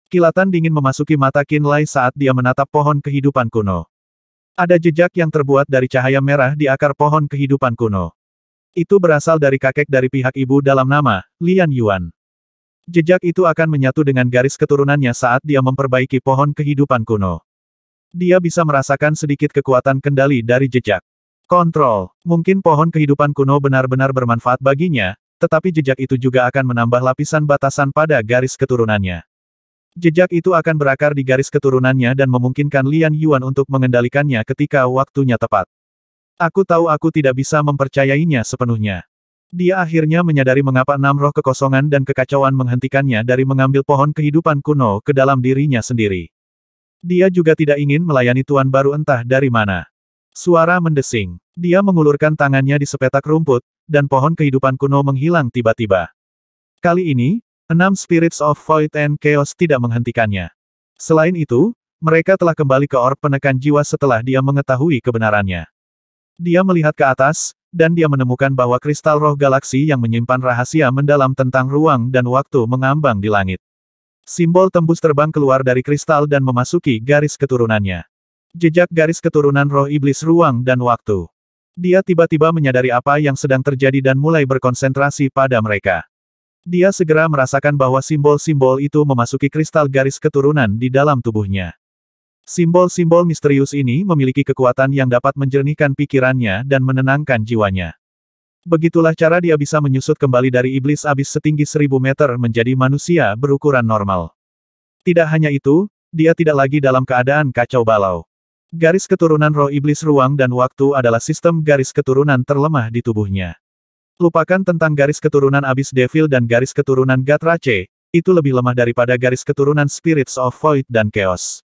Kilatan dingin memasuki mata Qinlai saat dia menatap pohon kehidupan kuno. Ada jejak yang terbuat dari cahaya merah di akar pohon kehidupan kuno. Itu berasal dari kakek dari pihak ibu dalam nama, Lian Yuan. Jejak itu akan menyatu dengan garis keturunannya saat dia memperbaiki pohon kehidupan kuno. Dia bisa merasakan sedikit kekuatan kendali dari jejak. Kontrol. Mungkin pohon kehidupan kuno benar-benar bermanfaat baginya, tetapi jejak itu juga akan menambah lapisan batasan pada garis keturunannya. Jejak itu akan berakar di garis keturunannya dan memungkinkan Lian Yuan untuk mengendalikannya ketika waktunya tepat. Aku tahu aku tidak bisa mempercayainya sepenuhnya. Dia akhirnya menyadari mengapa 6 roh kekosongan dan kekacauan menghentikannya dari mengambil pohon kehidupan kuno ke dalam dirinya sendiri. Dia juga tidak ingin melayani tuan baru entah dari mana. Suara mendesing. Dia mengulurkan tangannya di sepetak rumput, dan pohon kehidupan kuno menghilang tiba-tiba. Kali ini, 6 Spirits of Void and Chaos tidak menghentikannya. Selain itu, mereka telah kembali ke orb penekan jiwa setelah dia mengetahui kebenarannya. Dia melihat ke atas, dan dia menemukan bahwa kristal roh galaksi yang menyimpan rahasia mendalam tentang ruang dan waktu mengambang di langit. Simbol tembus terbang keluar dari kristal dan memasuki garis keturunannya. Jejak garis keturunan roh iblis ruang dan waktu. Dia tiba-tiba menyadari apa yang sedang terjadi dan mulai berkonsentrasi pada mereka. Dia segera merasakan bahwa simbol-simbol itu memasuki kristal garis keturunan di dalam tubuhnya. Simbol-simbol misterius ini memiliki kekuatan yang dapat menjernihkan pikirannya dan menenangkan jiwanya. Begitulah cara dia bisa menyusut kembali dari iblis abis setinggi 1000 meter menjadi manusia berukuran normal. Tidak hanya itu, dia tidak lagi dalam keadaan kacau balau. Garis keturunan roh iblis ruang dan waktu adalah sistem garis keturunan terlemah di tubuhnya. Lupakan tentang garis keturunan Abyss Devil dan garis keturunan Gatrace, itu lebih lemah daripada garis keturunan Spirits of Void dan Chaos.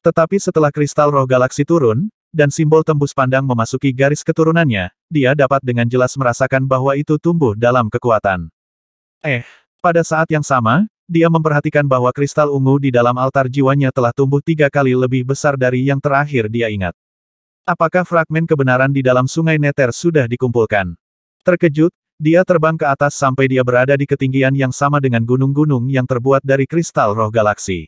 Tetapi setelah kristal roh galaksi turun, dan simbol tembus pandang memasuki garis keturunannya, dia dapat dengan jelas merasakan bahwa itu tumbuh dalam kekuatan. Pada saat yang sama, dia memperhatikan bahwa kristal ungu di dalam altar jiwanya telah tumbuh 3 kali lebih besar dari yang terakhir dia ingat. Apakah fragmen kebenaran di dalam sungai Nether sudah dikumpulkan? Terkejut, dia terbang ke atas sampai dia berada di ketinggian yang sama dengan gunung-gunung yang terbuat dari kristal roh galaksi.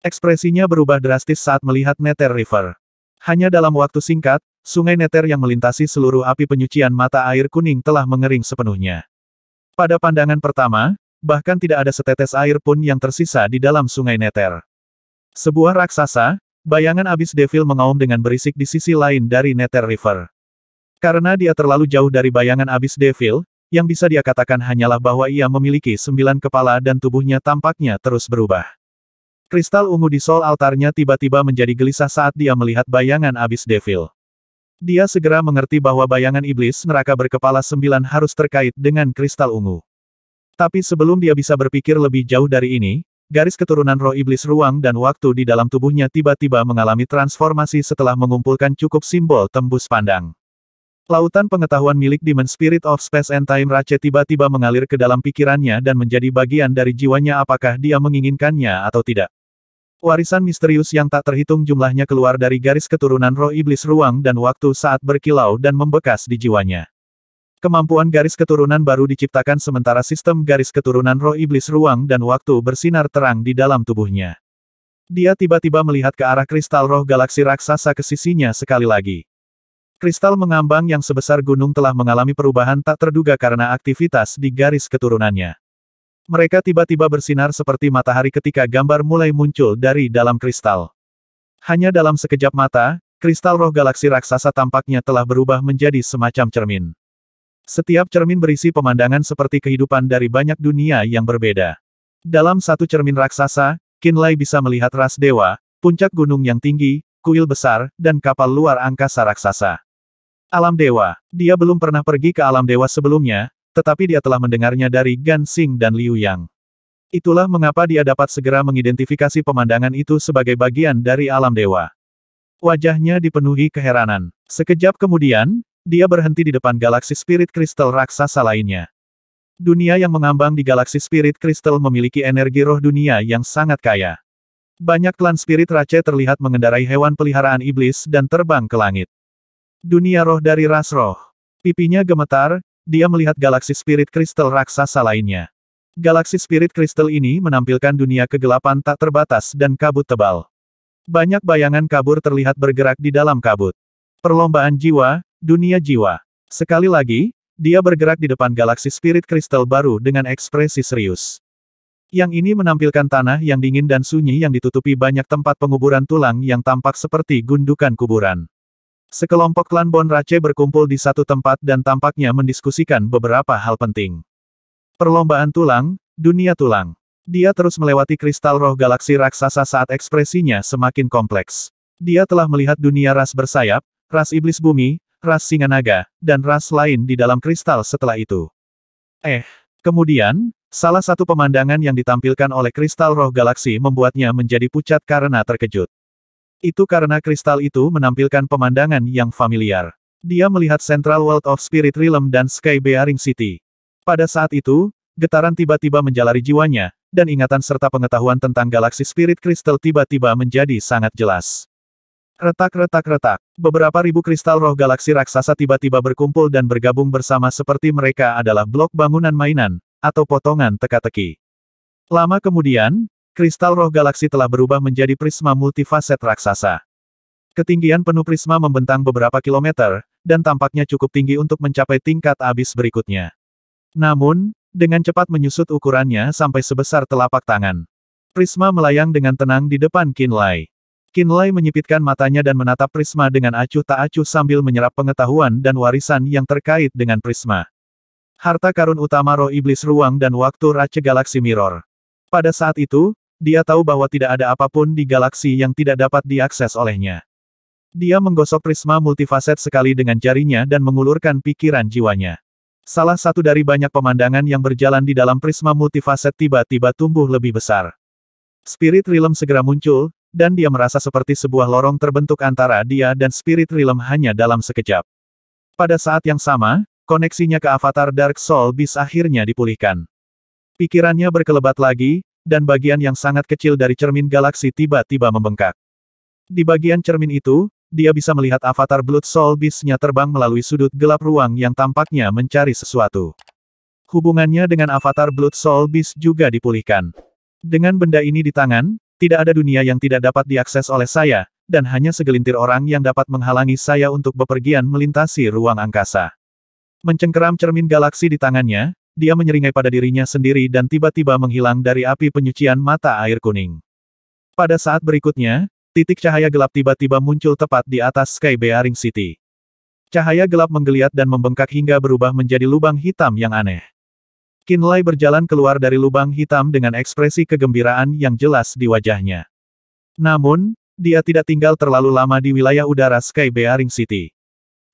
Ekspresinya berubah drastis saat melihat Nether River. Hanya dalam waktu singkat, sungai Nether yang melintasi seluruh api penyucian mata air kuning telah mengering sepenuhnya. Pada pandangan pertama, bahkan tidak ada setetes air pun yang tersisa di dalam sungai Nether. Sebuah raksasa, bayangan Abyss Devil mengaum dengan berisik di sisi lain dari Nether River. Karena dia terlalu jauh dari bayangan Abyss Devil, yang bisa dia katakan hanyalah bahwa ia memiliki 9 kepala dan tubuhnya tampaknya terus berubah. Kristal ungu di sol altarnya tiba-tiba menjadi gelisah saat dia melihat bayangan Abyss Devil. Dia segera mengerti bahwa bayangan iblis neraka berkepala 9 harus terkait dengan kristal ungu. Tapi sebelum dia bisa berpikir lebih jauh dari ini, garis keturunan roh iblis ruang dan waktu di dalam tubuhnya tiba-tiba mengalami transformasi setelah mengumpulkan cukup simbol tembus pandang. Lautan pengetahuan milik Demon Spirit of Space and Time Rache tiba-tiba mengalir ke dalam pikirannya dan menjadi bagian dari jiwanya apakah dia menginginkannya atau tidak. Warisan misterius yang tak terhitung jumlahnya keluar dari garis keturunan roh iblis ruang dan waktu saat berkilau dan membekas di jiwanya. Kemampuan garis keturunan baru diciptakan sementara sistem garis keturunan roh iblis ruang dan waktu bersinar terang di dalam tubuhnya. Dia tiba-tiba melihat ke arah kristal roh galaksi raksasa ke sisinya sekali lagi. Kristal mengambang yang sebesar gunung telah mengalami perubahan tak terduga karena aktivitas di garis keturunannya. Mereka tiba-tiba bersinar seperti matahari ketika gambar mulai muncul dari dalam kristal. Hanya dalam sekejap mata, kristal roh galaksi raksasa tampaknya telah berubah menjadi semacam cermin. Setiap cermin berisi pemandangan seperti kehidupan dari banyak dunia yang berbeda. Dalam satu cermin raksasa, Qinlai bisa melihat ras dewa, puncak gunung yang tinggi, kuil besar, dan kapal luar angkasa raksasa. Alam dewa. Dia belum pernah pergi ke alam dewa sebelumnya, tetapi dia telah mendengarnya dari Gan Xing dan Liu Yang. Itulah mengapa dia dapat segera mengidentifikasi pemandangan itu sebagai bagian dari alam dewa. Wajahnya dipenuhi keheranan. Sekejap kemudian, dia berhenti di depan galaksi Spirit Crystal raksasa lainnya. Dunia yang mengambang di galaksi Spirit Crystal memiliki energi roh dunia yang sangat kaya. Banyak klan Spirit Rache terlihat mengendarai hewan peliharaan iblis dan terbang ke langit. Dunia roh dari ras roh. Pipinya gemetar, dia melihat galaksi Spirit Crystal raksasa lainnya. Galaksi Spirit Crystal ini menampilkan dunia kegelapan tak terbatas dan kabut tebal. Banyak bayangan kabur terlihat bergerak di dalam kabut. Perlombaan jiwa, dunia jiwa. Sekali lagi, dia bergerak di depan galaksi Spirit Crystal baru dengan ekspresi serius. Yang ini menampilkan tanah yang dingin dan sunyi yang ditutupi banyak tempat penguburan tulang yang tampak seperti gundukan kuburan. Sekelompok klan Bonrache berkumpul di satu tempat dan tampaknya mendiskusikan beberapa hal penting. Perlombaan tulang, dunia tulang. Dia terus melewati kristal roh galaksi raksasa saat ekspresinya semakin kompleks. Dia telah melihat dunia ras bersayap, ras iblis bumi, ras singa naga, dan ras lain di dalam kristal setelah itu. Kemudian, salah satu pemandangan yang ditampilkan oleh kristal roh galaksi membuatnya menjadi pucat karena terkejut. Itu karena kristal itu menampilkan pemandangan yang familiar. Dia melihat Central World of Spirit Realm dan Sky Bearing City. Pada saat itu, getaran tiba-tiba menjalari jiwanya, dan ingatan serta pengetahuan tentang galaksi Spirit Crystal tiba-tiba menjadi sangat jelas. Retak-retak-retak. Beberapa ribu kristal roh galaksi raksasa tiba-tiba berkumpul dan bergabung bersama seperti mereka adalah blok bangunan mainan, atau potongan teka-teki. Lama kemudian, kristal roh galaksi telah berubah menjadi prisma multifaset raksasa. Ketinggian penuh prisma membentang beberapa kilometer, dan tampaknya cukup tinggi untuk mencapai tingkat abis berikutnya. Namun, dengan cepat menyusut ukurannya sampai sebesar telapak tangan. Prisma melayang dengan tenang di depan Qinlai. Qinlai menyipitkan matanya dan menatap prisma dengan acuh tak acuh sambil menyerap pengetahuan dan warisan yang terkait dengan prisma. Harta karun utama roh iblis ruang dan waktu Rache Galaksi Mirror. Pada saat itu, dia tahu bahwa tidak ada apapun di galaksi yang tidak dapat diakses olehnya. Dia menggosok prisma multifaset sekali dengan jarinya dan mengulurkan pikiran jiwanya. Salah satu dari banyak pemandangan yang berjalan di dalam prisma multifaset tiba-tiba tumbuh lebih besar. Spirit Realm segera muncul, dan dia merasa seperti sebuah lorong terbentuk antara dia dan Spirit Realm hanya dalam sekejap. Pada saat yang sama, koneksinya ke avatar Dark Soul Beast akhirnya dipulihkan. Pikirannya berkelebat lagi, dan bagian yang sangat kecil dari cermin galaksi tiba-tiba membengkak. Di bagian cermin itu, dia bisa melihat avatar Blood Soul Beast-nya terbang melalui sudut gelap ruang yang tampaknya mencari sesuatu. Hubungannya dengan avatar Blood Soul Beast juga dipulihkan. Dengan benda ini di tangan, tidak ada dunia yang tidak dapat diakses oleh saya, dan hanya segelintir orang yang dapat menghalangi saya untuk bepergian melintasi ruang angkasa. Mencengkeram cermin galaksi di tangannya, dia menyeringai pada dirinya sendiri dan tiba-tiba menghilang dari api penyucian mata air kuning. Pada saat berikutnya, titik cahaya gelap tiba-tiba muncul tepat di atas Sky Bearing City. Cahaya gelap menggeliat dan membengkak hingga berubah menjadi lubang hitam yang aneh. Qinlai berjalan keluar dari lubang hitam dengan ekspresi kegembiraan yang jelas di wajahnya. Namun, dia tidak tinggal terlalu lama di wilayah udara Sky Bearing City.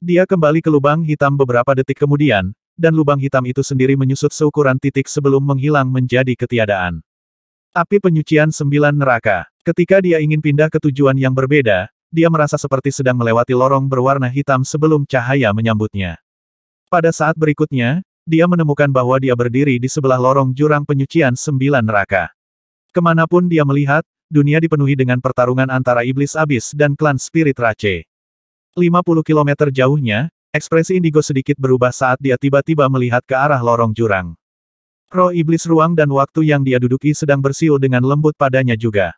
Dia kembali ke lubang hitam beberapa detik kemudian, dan lubang hitam itu sendiri menyusut seukuran titik sebelum menghilang menjadi ketiadaan. Api penyucian 9 neraka. Ketika dia ingin pindah ke tujuan yang berbeda, dia merasa seperti sedang melewati lorong berwarna hitam sebelum cahaya menyambutnya. Pada saat berikutnya, dia menemukan bahwa dia berdiri di sebelah lorong jurang penyucian 9 neraka. Kemanapun dia melihat, dunia dipenuhi dengan pertarungan antara iblis abis dan klan Spirit Rache. 50 km jauhnya, ekspresi indigo sedikit berubah saat dia tiba-tiba melihat ke arah lorong jurang. Roh iblis ruang dan waktu yang dia duduki sedang bersiul dengan lembut padanya juga.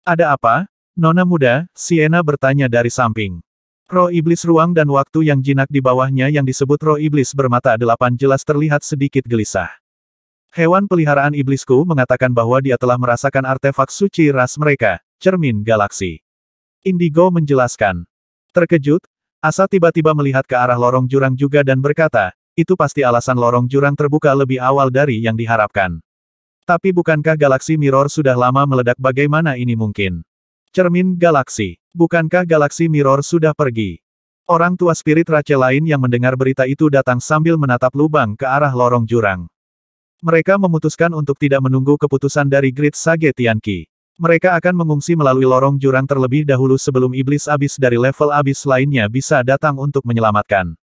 Ada apa, Nona muda? Sienna bertanya dari samping. Roh iblis ruang dan waktu yang jinak di bawahnya yang disebut roh iblis bermata 8 jelas terlihat sedikit gelisah. Hewan peliharaan iblisku mengatakan bahwa dia telah merasakan artefak suci ras mereka, cermin galaksi. Indigo menjelaskan. Terkejut, Asa tiba-tiba melihat ke arah lorong jurang juga dan berkata, itu pasti alasan lorong jurang terbuka lebih awal dari yang diharapkan. Tapi bukankah galaksi Mirror sudah lama meledak? Bagaimana ini mungkin? Cermin galaksi. Bukankah galaksi Mirror sudah pergi? Orang tua Spirit Rache lain yang mendengar berita itu datang sambil menatap lubang ke arah lorong jurang. Mereka memutuskan untuk tidak menunggu keputusan dari Great Sage Tianqi. Mereka akan mengungsi melalui lorong jurang terlebih dahulu sebelum iblis abis dari level abis lainnya bisa datang untuk menyelamatkan.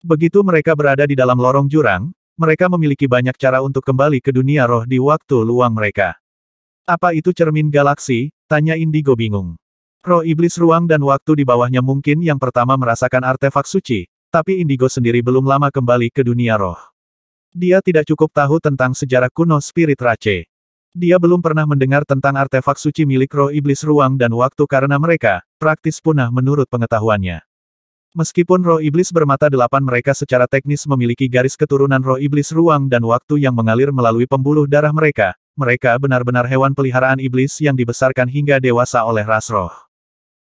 Begitu mereka berada di dalam lorong jurang, mereka memiliki banyak cara untuk kembali ke dunia roh di waktu luang mereka. Apa itu cermin galaksi? Tanya Indigo bingung. Roh iblis ruang dan waktu di bawahnya mungkin yang pertama merasakan artefak suci, tapi Indigo sendiri belum lama kembali ke dunia roh. Dia tidak cukup tahu tentang sejarah kuno Spirit Rache. Dia belum pernah mendengar tentang artefak suci milik roh iblis ruang dan waktu karena mereka, praktis punah menurut pengetahuannya. Meskipun roh iblis bermata delapan mereka secara teknis memiliki garis keturunan roh iblis ruang dan waktu yang mengalir melalui pembuluh darah mereka, mereka benar-benar hewan peliharaan iblis yang dibesarkan hingga dewasa oleh ras roh.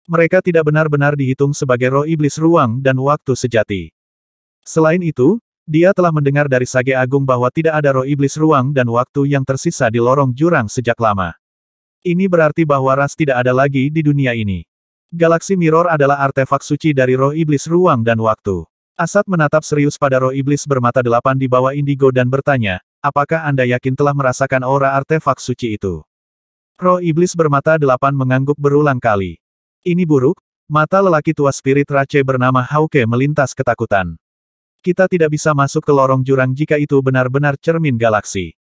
Mereka tidak benar-benar dihitung sebagai roh iblis ruang dan waktu sejati. Selain itu, dia telah mendengar dari Sage Agung bahwa tidak ada roh iblis ruang dan waktu yang tersisa di lorong jurang sejak lama. Ini berarti bahwa ras tidak ada lagi di dunia ini. Galaksi Mirror adalah artefak suci dari roh iblis ruang dan waktu. Asad menatap serius pada roh iblis bermata delapan di bawah indigo dan bertanya, apakah Anda yakin telah merasakan aura artefak suci itu? Roh iblis bermata delapan mengangguk berulang kali. Ini buruk, mata lelaki tua Spirit Rache bernama Hauke melintas ketakutan. Kita tidak bisa masuk ke lorong jurang jika itu benar-benar cermin galaksi.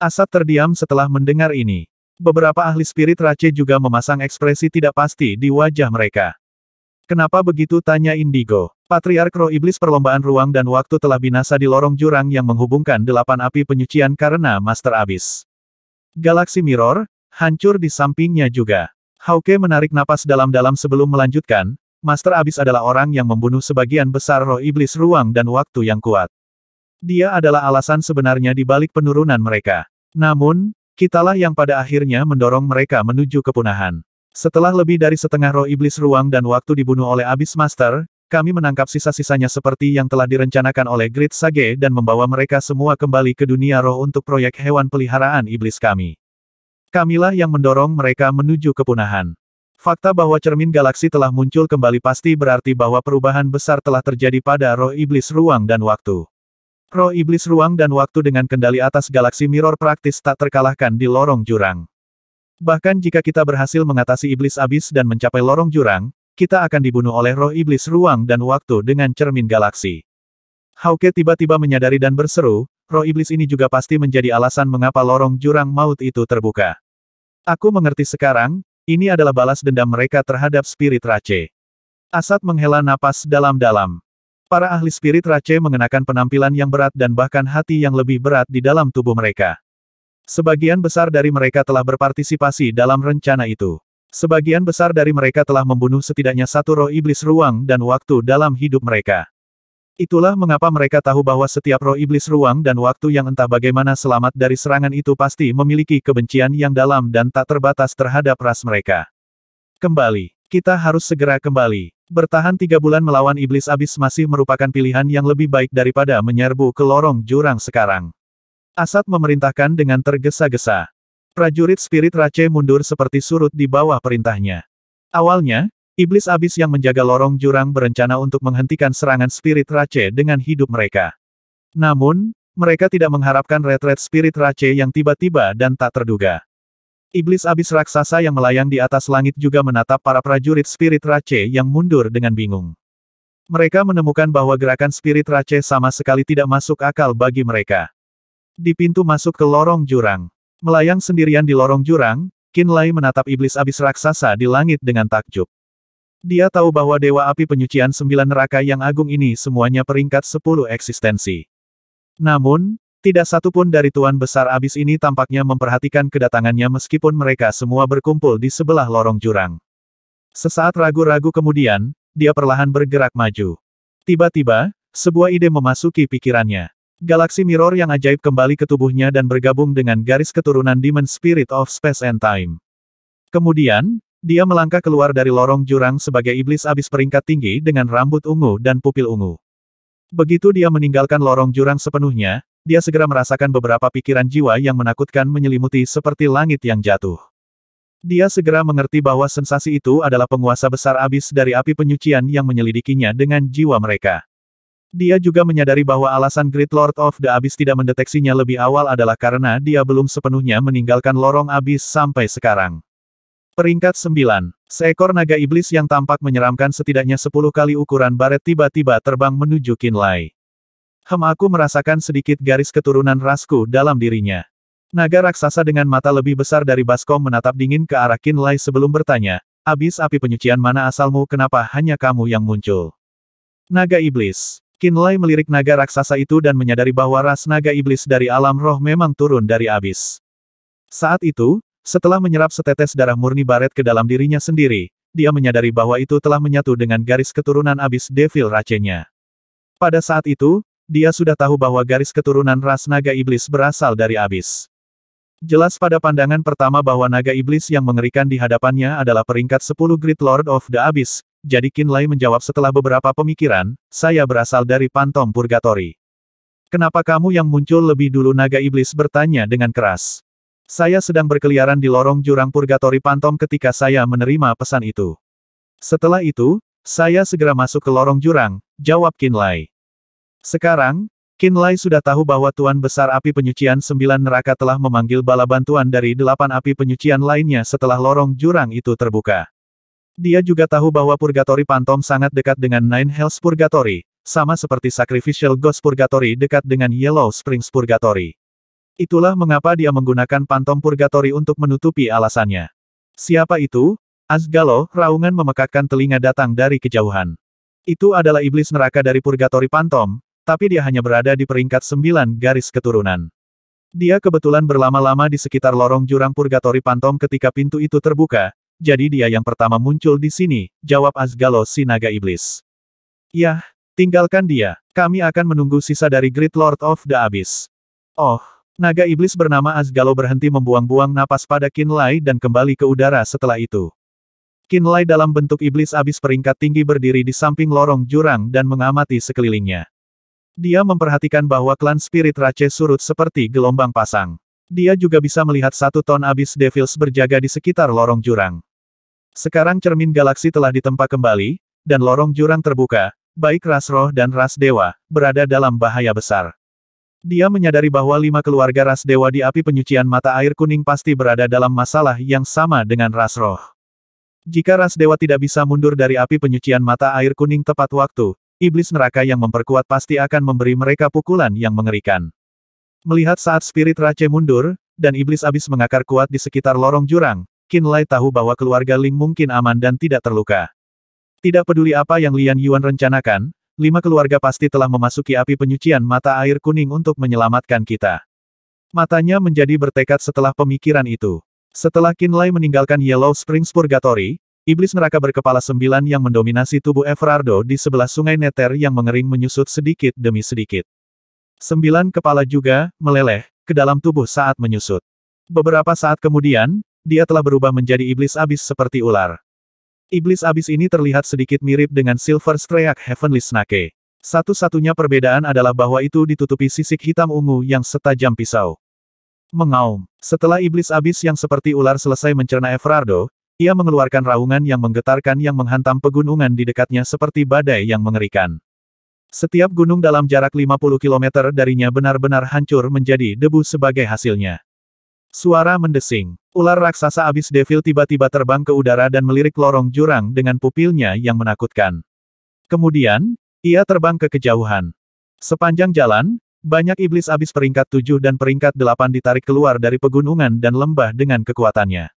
Asad terdiam setelah mendengar ini. Beberapa ahli Spirit Rache juga memasang ekspresi tidak pasti di wajah mereka. Kenapa begitu? Tanya Indigo. Patriark Roh Iblis Perlombaan Ruang dan Waktu telah binasa di lorong jurang yang menghubungkan 8 api penyucian karena Master Abyss. Galaksi Mirror, hancur di sampingnya juga. Hauke menarik napas dalam-dalam sebelum melanjutkan, Master Abyss adalah orang yang membunuh sebagian besar roh iblis ruang dan waktu yang kuat. Dia adalah alasan sebenarnya di balik penurunan mereka. Namun, kitalah yang pada akhirnya mendorong mereka menuju kepunahan. Setelah lebih dari setengah roh iblis ruang dan waktu dibunuh oleh Abyss Master, kami menangkap sisa-sisanya seperti yang telah direncanakan oleh Great Sage dan membawa mereka semua kembali ke dunia roh untuk proyek hewan peliharaan iblis kami. Kamilah yang mendorong mereka menuju kepunahan. Fakta bahwa cermin galaksi telah muncul kembali pasti berarti bahwa perubahan besar telah terjadi pada roh iblis ruang dan waktu. Roh iblis ruang dan waktu dengan kendali atas galaksi Mirror praktis tak terkalahkan di lorong jurang. Bahkan jika kita berhasil mengatasi iblis abyss dan mencapai lorong jurang, kita akan dibunuh oleh roh iblis ruang dan waktu dengan cermin galaksi. Hauke tiba-tiba menyadari dan berseru, roh iblis ini juga pasti menjadi alasan mengapa lorong jurang maut itu terbuka. Aku mengerti sekarang, ini adalah balas dendam mereka terhadap Spirit Rache. Asad menghela napas dalam-dalam. Para ahli Spirit Rache mengenakan penampilan yang berat dan bahkan hati yang lebih berat di dalam tubuh mereka. Sebagian besar dari mereka telah berpartisipasi dalam rencana itu. Sebagian besar dari mereka telah membunuh setidaknya satu roh iblis ruang dan waktu dalam hidup mereka. Itulah mengapa mereka tahu bahwa setiap roh iblis ruang dan waktu yang entah bagaimana selamat dari serangan itu pasti memiliki kebencian yang dalam dan tak terbatas terhadap ras mereka. Kembali. Kita harus segera kembali. Bertahan 3 bulan melawan iblis abyss masih merupakan pilihan yang lebih baik daripada menyerbu ke lorong jurang sekarang. Asad memerintahkan dengan tergesa-gesa. Prajurit Spirit Rache mundur seperti surut di bawah perintahnya. Awalnya, iblis abyss yang menjaga lorong jurang berencana untuk menghentikan serangan Spirit Rache dengan hidup mereka. Namun, mereka tidak mengharapkan retret Spirit Rache yang tiba-tiba dan tak terduga. Iblis abyss raksasa yang melayang di atas langit juga menatap para prajurit Spirit Rache yang mundur dengan bingung. Mereka menemukan bahwa gerakan Spirit Rache sama sekali tidak masuk akal bagi mereka. Di pintu masuk ke lorong jurang. Melayang sendirian di lorong jurang, Qinlai menatap iblis abyss raksasa di langit dengan takjub. Dia tahu bahwa Dewa Api Penyucian 9 neraka yang agung ini semuanya peringkat 10 eksistensi. Namun, tidak satu pun dari Tuan Besar Abyss ini tampaknya memperhatikan kedatangannya meskipun mereka semua berkumpul di sebelah lorong jurang. Sesaat ragu-ragu kemudian, dia perlahan bergerak maju. Tiba-tiba, sebuah ide memasuki pikirannya. Galaksi Mirror yang ajaib kembali ke tubuhnya dan bergabung dengan garis keturunan Demon Spirit of Space and Time. Kemudian, dia melangkah keluar dari lorong jurang sebagai iblis abyss peringkat tinggi dengan rambut ungu dan pupil ungu. Begitu dia meninggalkan lorong jurang sepenuhnya, dia segera merasakan beberapa pikiran jiwa yang menakutkan menyelimuti seperti langit yang jatuh. Dia segera mengerti bahwa sensasi itu adalah penguasa besar abyss dari api penyucian yang menyelidikinya dengan jiwa mereka. Dia juga menyadari bahwa alasan Great Lord of the Abyss tidak mendeteksinya lebih awal adalah karena dia belum sepenuhnya meninggalkan lorong abyss sampai sekarang. Peringkat 9. Seekor naga iblis yang tampak menyeramkan setidaknya 10 kali ukuran baret tiba-tiba terbang menuju Qinlai. Aku merasakan sedikit garis keturunan rasku dalam dirinya. Naga raksasa dengan mata lebih besar dari baskom menatap dingin ke arah Qinlai sebelum bertanya, Abyss api penyucian mana asalmu? Kenapa hanya kamu yang muncul? Naga iblis. Qinlai melirik naga raksasa itu dan menyadari bahwa ras naga iblis dari alam roh memang turun dari abis. Saat itu, setelah menyerap setetes darah murni Baret ke dalam dirinya sendiri, dia menyadari bahwa itu telah menyatu dengan garis keturunan abis Devil Rache-nya. Pada saat itu, dia sudah tahu bahwa garis keturunan ras naga iblis berasal dari abis. Jelas pada pandangan pertama bahwa naga iblis yang mengerikan di hadapannya adalah peringkat 10 Great Lord of the Abyss, jadi Qinlai menjawab setelah beberapa pemikiran, saya berasal dari Pantom Purgatory. Kenapa kamu yang muncul lebih dulu? Naga iblis bertanya dengan keras. Saya sedang berkeliaran di lorong jurang Purgatory Pantom ketika saya menerima pesan itu. Setelah itu, saya segera masuk ke lorong jurang, jawab Qinlai. Sekarang, Qinlai sudah tahu bahwa Tuan Besar Api Penyucian 9 Neraka telah memanggil bala bantuan dari 8 api penyucian lainnya setelah lorong jurang itu terbuka. Dia juga tahu bahwa Purgatory Pantom sangat dekat dengan Nine Hells Purgatory, sama seperti Sacrificial Ghost Purgatory dekat dengan Yellow Springs Purgatory. Itulah mengapa dia menggunakan Pantom Purgatory untuk menutupi alasannya. Siapa itu? Asgalo, raungan memekakkan telinga datang dari kejauhan. Itu adalah iblis neraka dari Purgatory Pantom, tapi dia hanya berada di peringkat 9 garis keturunan. Dia kebetulan berlama-lama di sekitar lorong jurang Purgatory Pantom ketika pintu itu terbuka, jadi dia yang pertama muncul di sini, jawab Asgalo si naga iblis. Yah, tinggalkan dia, kami akan menunggu sisa dari Great Lord of the Abyss. Oh, naga iblis bernama Asgalo berhenti membuang-buang napas pada Qinlai dan kembali ke udara setelah itu. Qinlai dalam bentuk iblis abis peringkat tinggi berdiri di samping lorong jurang dan mengamati sekelilingnya. Dia memperhatikan bahwa klan Spirit Rache surut seperti gelombang pasang. Dia juga bisa melihat 1 ton Abyss Devils berjaga di sekitar lorong jurang. Sekarang cermin galaksi telah ditempa kembali, dan lorong jurang terbuka, baik ras roh dan ras dewa, berada dalam bahaya besar. Dia menyadari bahwa 5 keluarga ras dewa di api penyucian mata air kuning pasti berada dalam masalah yang sama dengan ras roh. Jika ras dewa tidak bisa mundur dari api penyucian mata air kuning tepat waktu, iblis neraka yang memperkuat pasti akan memberi mereka pukulan yang mengerikan. Melihat saat Spirit Rache mundur, dan iblis abis mengakar kuat di sekitar lorong jurang, Qinlai tahu bahwa keluarga Ling mungkin aman dan tidak terluka. Tidak peduli apa yang Lian Yuan rencanakan, 5 keluarga pasti telah memasuki api penyucian mata air kuning untuk menyelamatkan kita. Matanya menjadi bertekad setelah pemikiran itu. Setelah Qinlai meninggalkan Yellow Springs Purgatory, iblis neraka berkepala 9 yang mendominasi tubuh Everardo di sebelah sungai Nether yang mengering menyusut sedikit demi sedikit. 9 kepala juga meleleh ke dalam tubuh saat menyusut. Beberapa saat kemudian, dia telah berubah menjadi iblis abis seperti ular. Iblis abis ini terlihat sedikit mirip dengan Silver Streak Heavenly Snake. Satu-satunya perbedaan adalah bahwa itu ditutupi sisik hitam ungu yang setajam pisau. Mengaum. Setelah iblis abis yang seperti ular selesai mencerna Everardo, ia mengeluarkan raungan yang menggetarkan yang menghantam pegunungan di dekatnya seperti badai yang mengerikan. Setiap gunung dalam jarak 50 km darinya benar-benar hancur menjadi debu sebagai hasilnya. Suara mendesing. Ular raksasa Abyss Devil tiba-tiba terbang ke udara dan melirik lorong jurang dengan pupilnya yang menakutkan. Kemudian, ia terbang ke kejauhan. Sepanjang jalan, banyak iblis abis peringkat 7 dan peringkat 8 ditarik keluar dari pegunungan dan lembah dengan kekuatannya.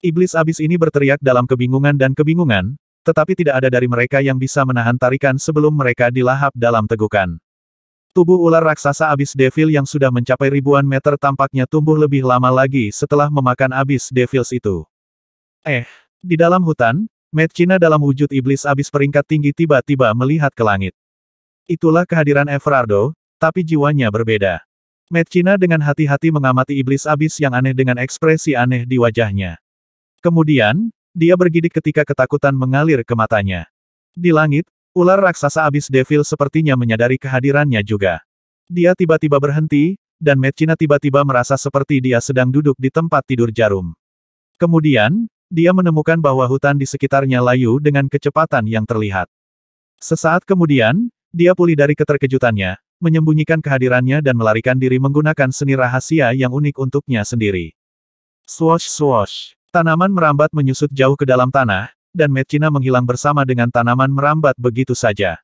Iblis abis ini berteriak dalam kebingungan dan kebingungan, tetapi tidak ada dari mereka yang bisa menahan tarikan sebelum mereka dilahap dalam tegukan. Tubuh ular raksasa Abyss Devil yang sudah mencapai ribuan meter tampaknya tumbuh lebih lama lagi setelah memakan Abyss Devils itu. Di dalam hutan, Medcina dalam wujud iblis abis peringkat tinggi tiba-tiba melihat ke langit. Itulah kehadiran Everardo, tapi jiwanya berbeda. Medcina dengan hati-hati mengamati iblis abis yang aneh dengan ekspresi aneh di wajahnya. Kemudian, dia bergidik ketika ketakutan mengalir ke matanya. Di langit, ular raksasa Abyss Devil sepertinya menyadari kehadirannya juga. Dia tiba-tiba berhenti, dan Medcina tiba-tiba merasa seperti dia sedang duduk di tempat tidur jarum. Kemudian, dia menemukan bahwa hutan di sekitarnya layu dengan kecepatan yang terlihat. Sesaat kemudian, dia pulih dari keterkejutannya, menyembunyikan kehadirannya dan melarikan diri menggunakan seni rahasia yang unik untuknya sendiri. Swoosh swoosh. Tanaman merambat menyusut jauh ke dalam tanah, dan Medcina menghilang bersama dengan tanaman merambat begitu saja.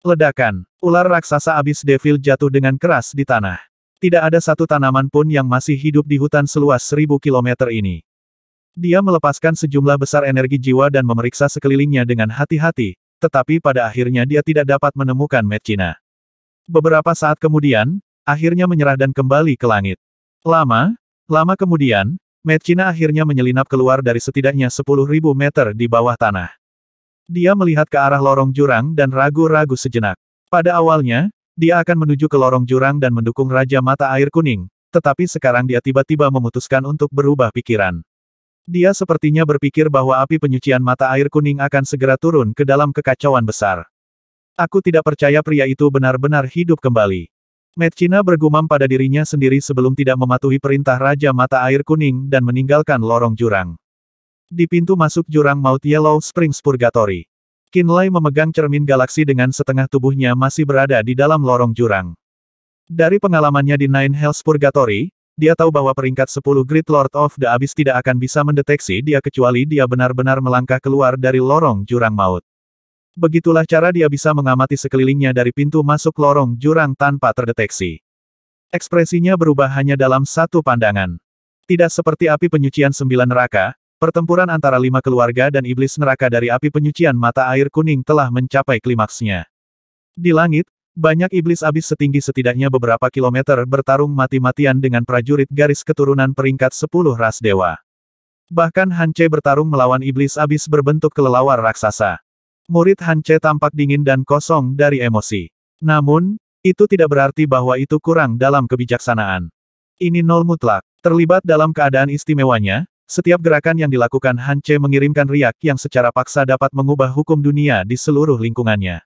Ledakan. Ular raksasa Abyss Devil jatuh dengan keras di tanah. Tidak ada satu tanaman pun yang masih hidup di hutan seluas 1000 km ini. Dia melepaskan sejumlah besar energi jiwa dan memeriksa sekelilingnya dengan hati-hati, tetapi pada akhirnya dia tidak dapat menemukan Medcina. Beberapa saat kemudian, akhirnya menyerah dan kembali ke langit. Lama kemudian, Medcina akhirnya menyelinap keluar dari setidaknya 10.000 meter di bawah tanah. Dia melihat ke arah lorong jurang dan ragu-ragu sejenak. Pada awalnya, dia akan menuju ke lorong jurang dan mendukung Raja Mata Air Kuning, tetapi sekarang dia tiba-tiba memutuskan untuk berubah pikiran. Dia sepertinya berpikir bahwa api penyucian mata air kuning akan segera turun ke dalam kekacauan besar. Aku tidak percaya pria itu benar-benar hidup kembali. Medcina bergumam pada dirinya sendiri sebelum tidak mematuhi perintah Raja Mata Air Kuning dan meninggalkan lorong jurang. Di pintu masuk jurang maut Yellow Springs Purgatory, Qinlai memegang cermin galaksi dengan setengah tubuhnya masih berada di dalam lorong jurang. Dari pengalamannya di Nine Hells Purgatory, dia tahu bahwa peringkat 10 Great Lord of the Abyss tidak akan bisa mendeteksi dia kecuali dia benar-benar melangkah keluar dari lorong jurang maut. Begitulah cara dia bisa mengamati sekelilingnya dari pintu masuk lorong jurang tanpa terdeteksi. Ekspresinya berubah hanya dalam satu pandangan. Tidak seperti api penyucian 9 neraka, pertempuran antara 5 keluarga dan iblis neraka dari api penyucian mata air kuning telah mencapai klimaksnya. Di langit, banyak iblis abis setinggi setidaknya beberapa kilometer bertarung mati-matian dengan prajurit garis keturunan peringkat 10 ras dewa. Bahkan Han Che bertarung melawan iblis abis berbentuk kelelawar raksasa. Murid Han Che tampak dingin dan kosong dari emosi. Namun, itu tidak berarti bahwa itu kurang dalam kebijaksanaan. Ini nol mutlak. Terlibat dalam keadaan istimewanya, setiap gerakan yang dilakukan Han Che mengirimkan riak yang secara paksa dapat mengubah hukum dunia di seluruh lingkungannya.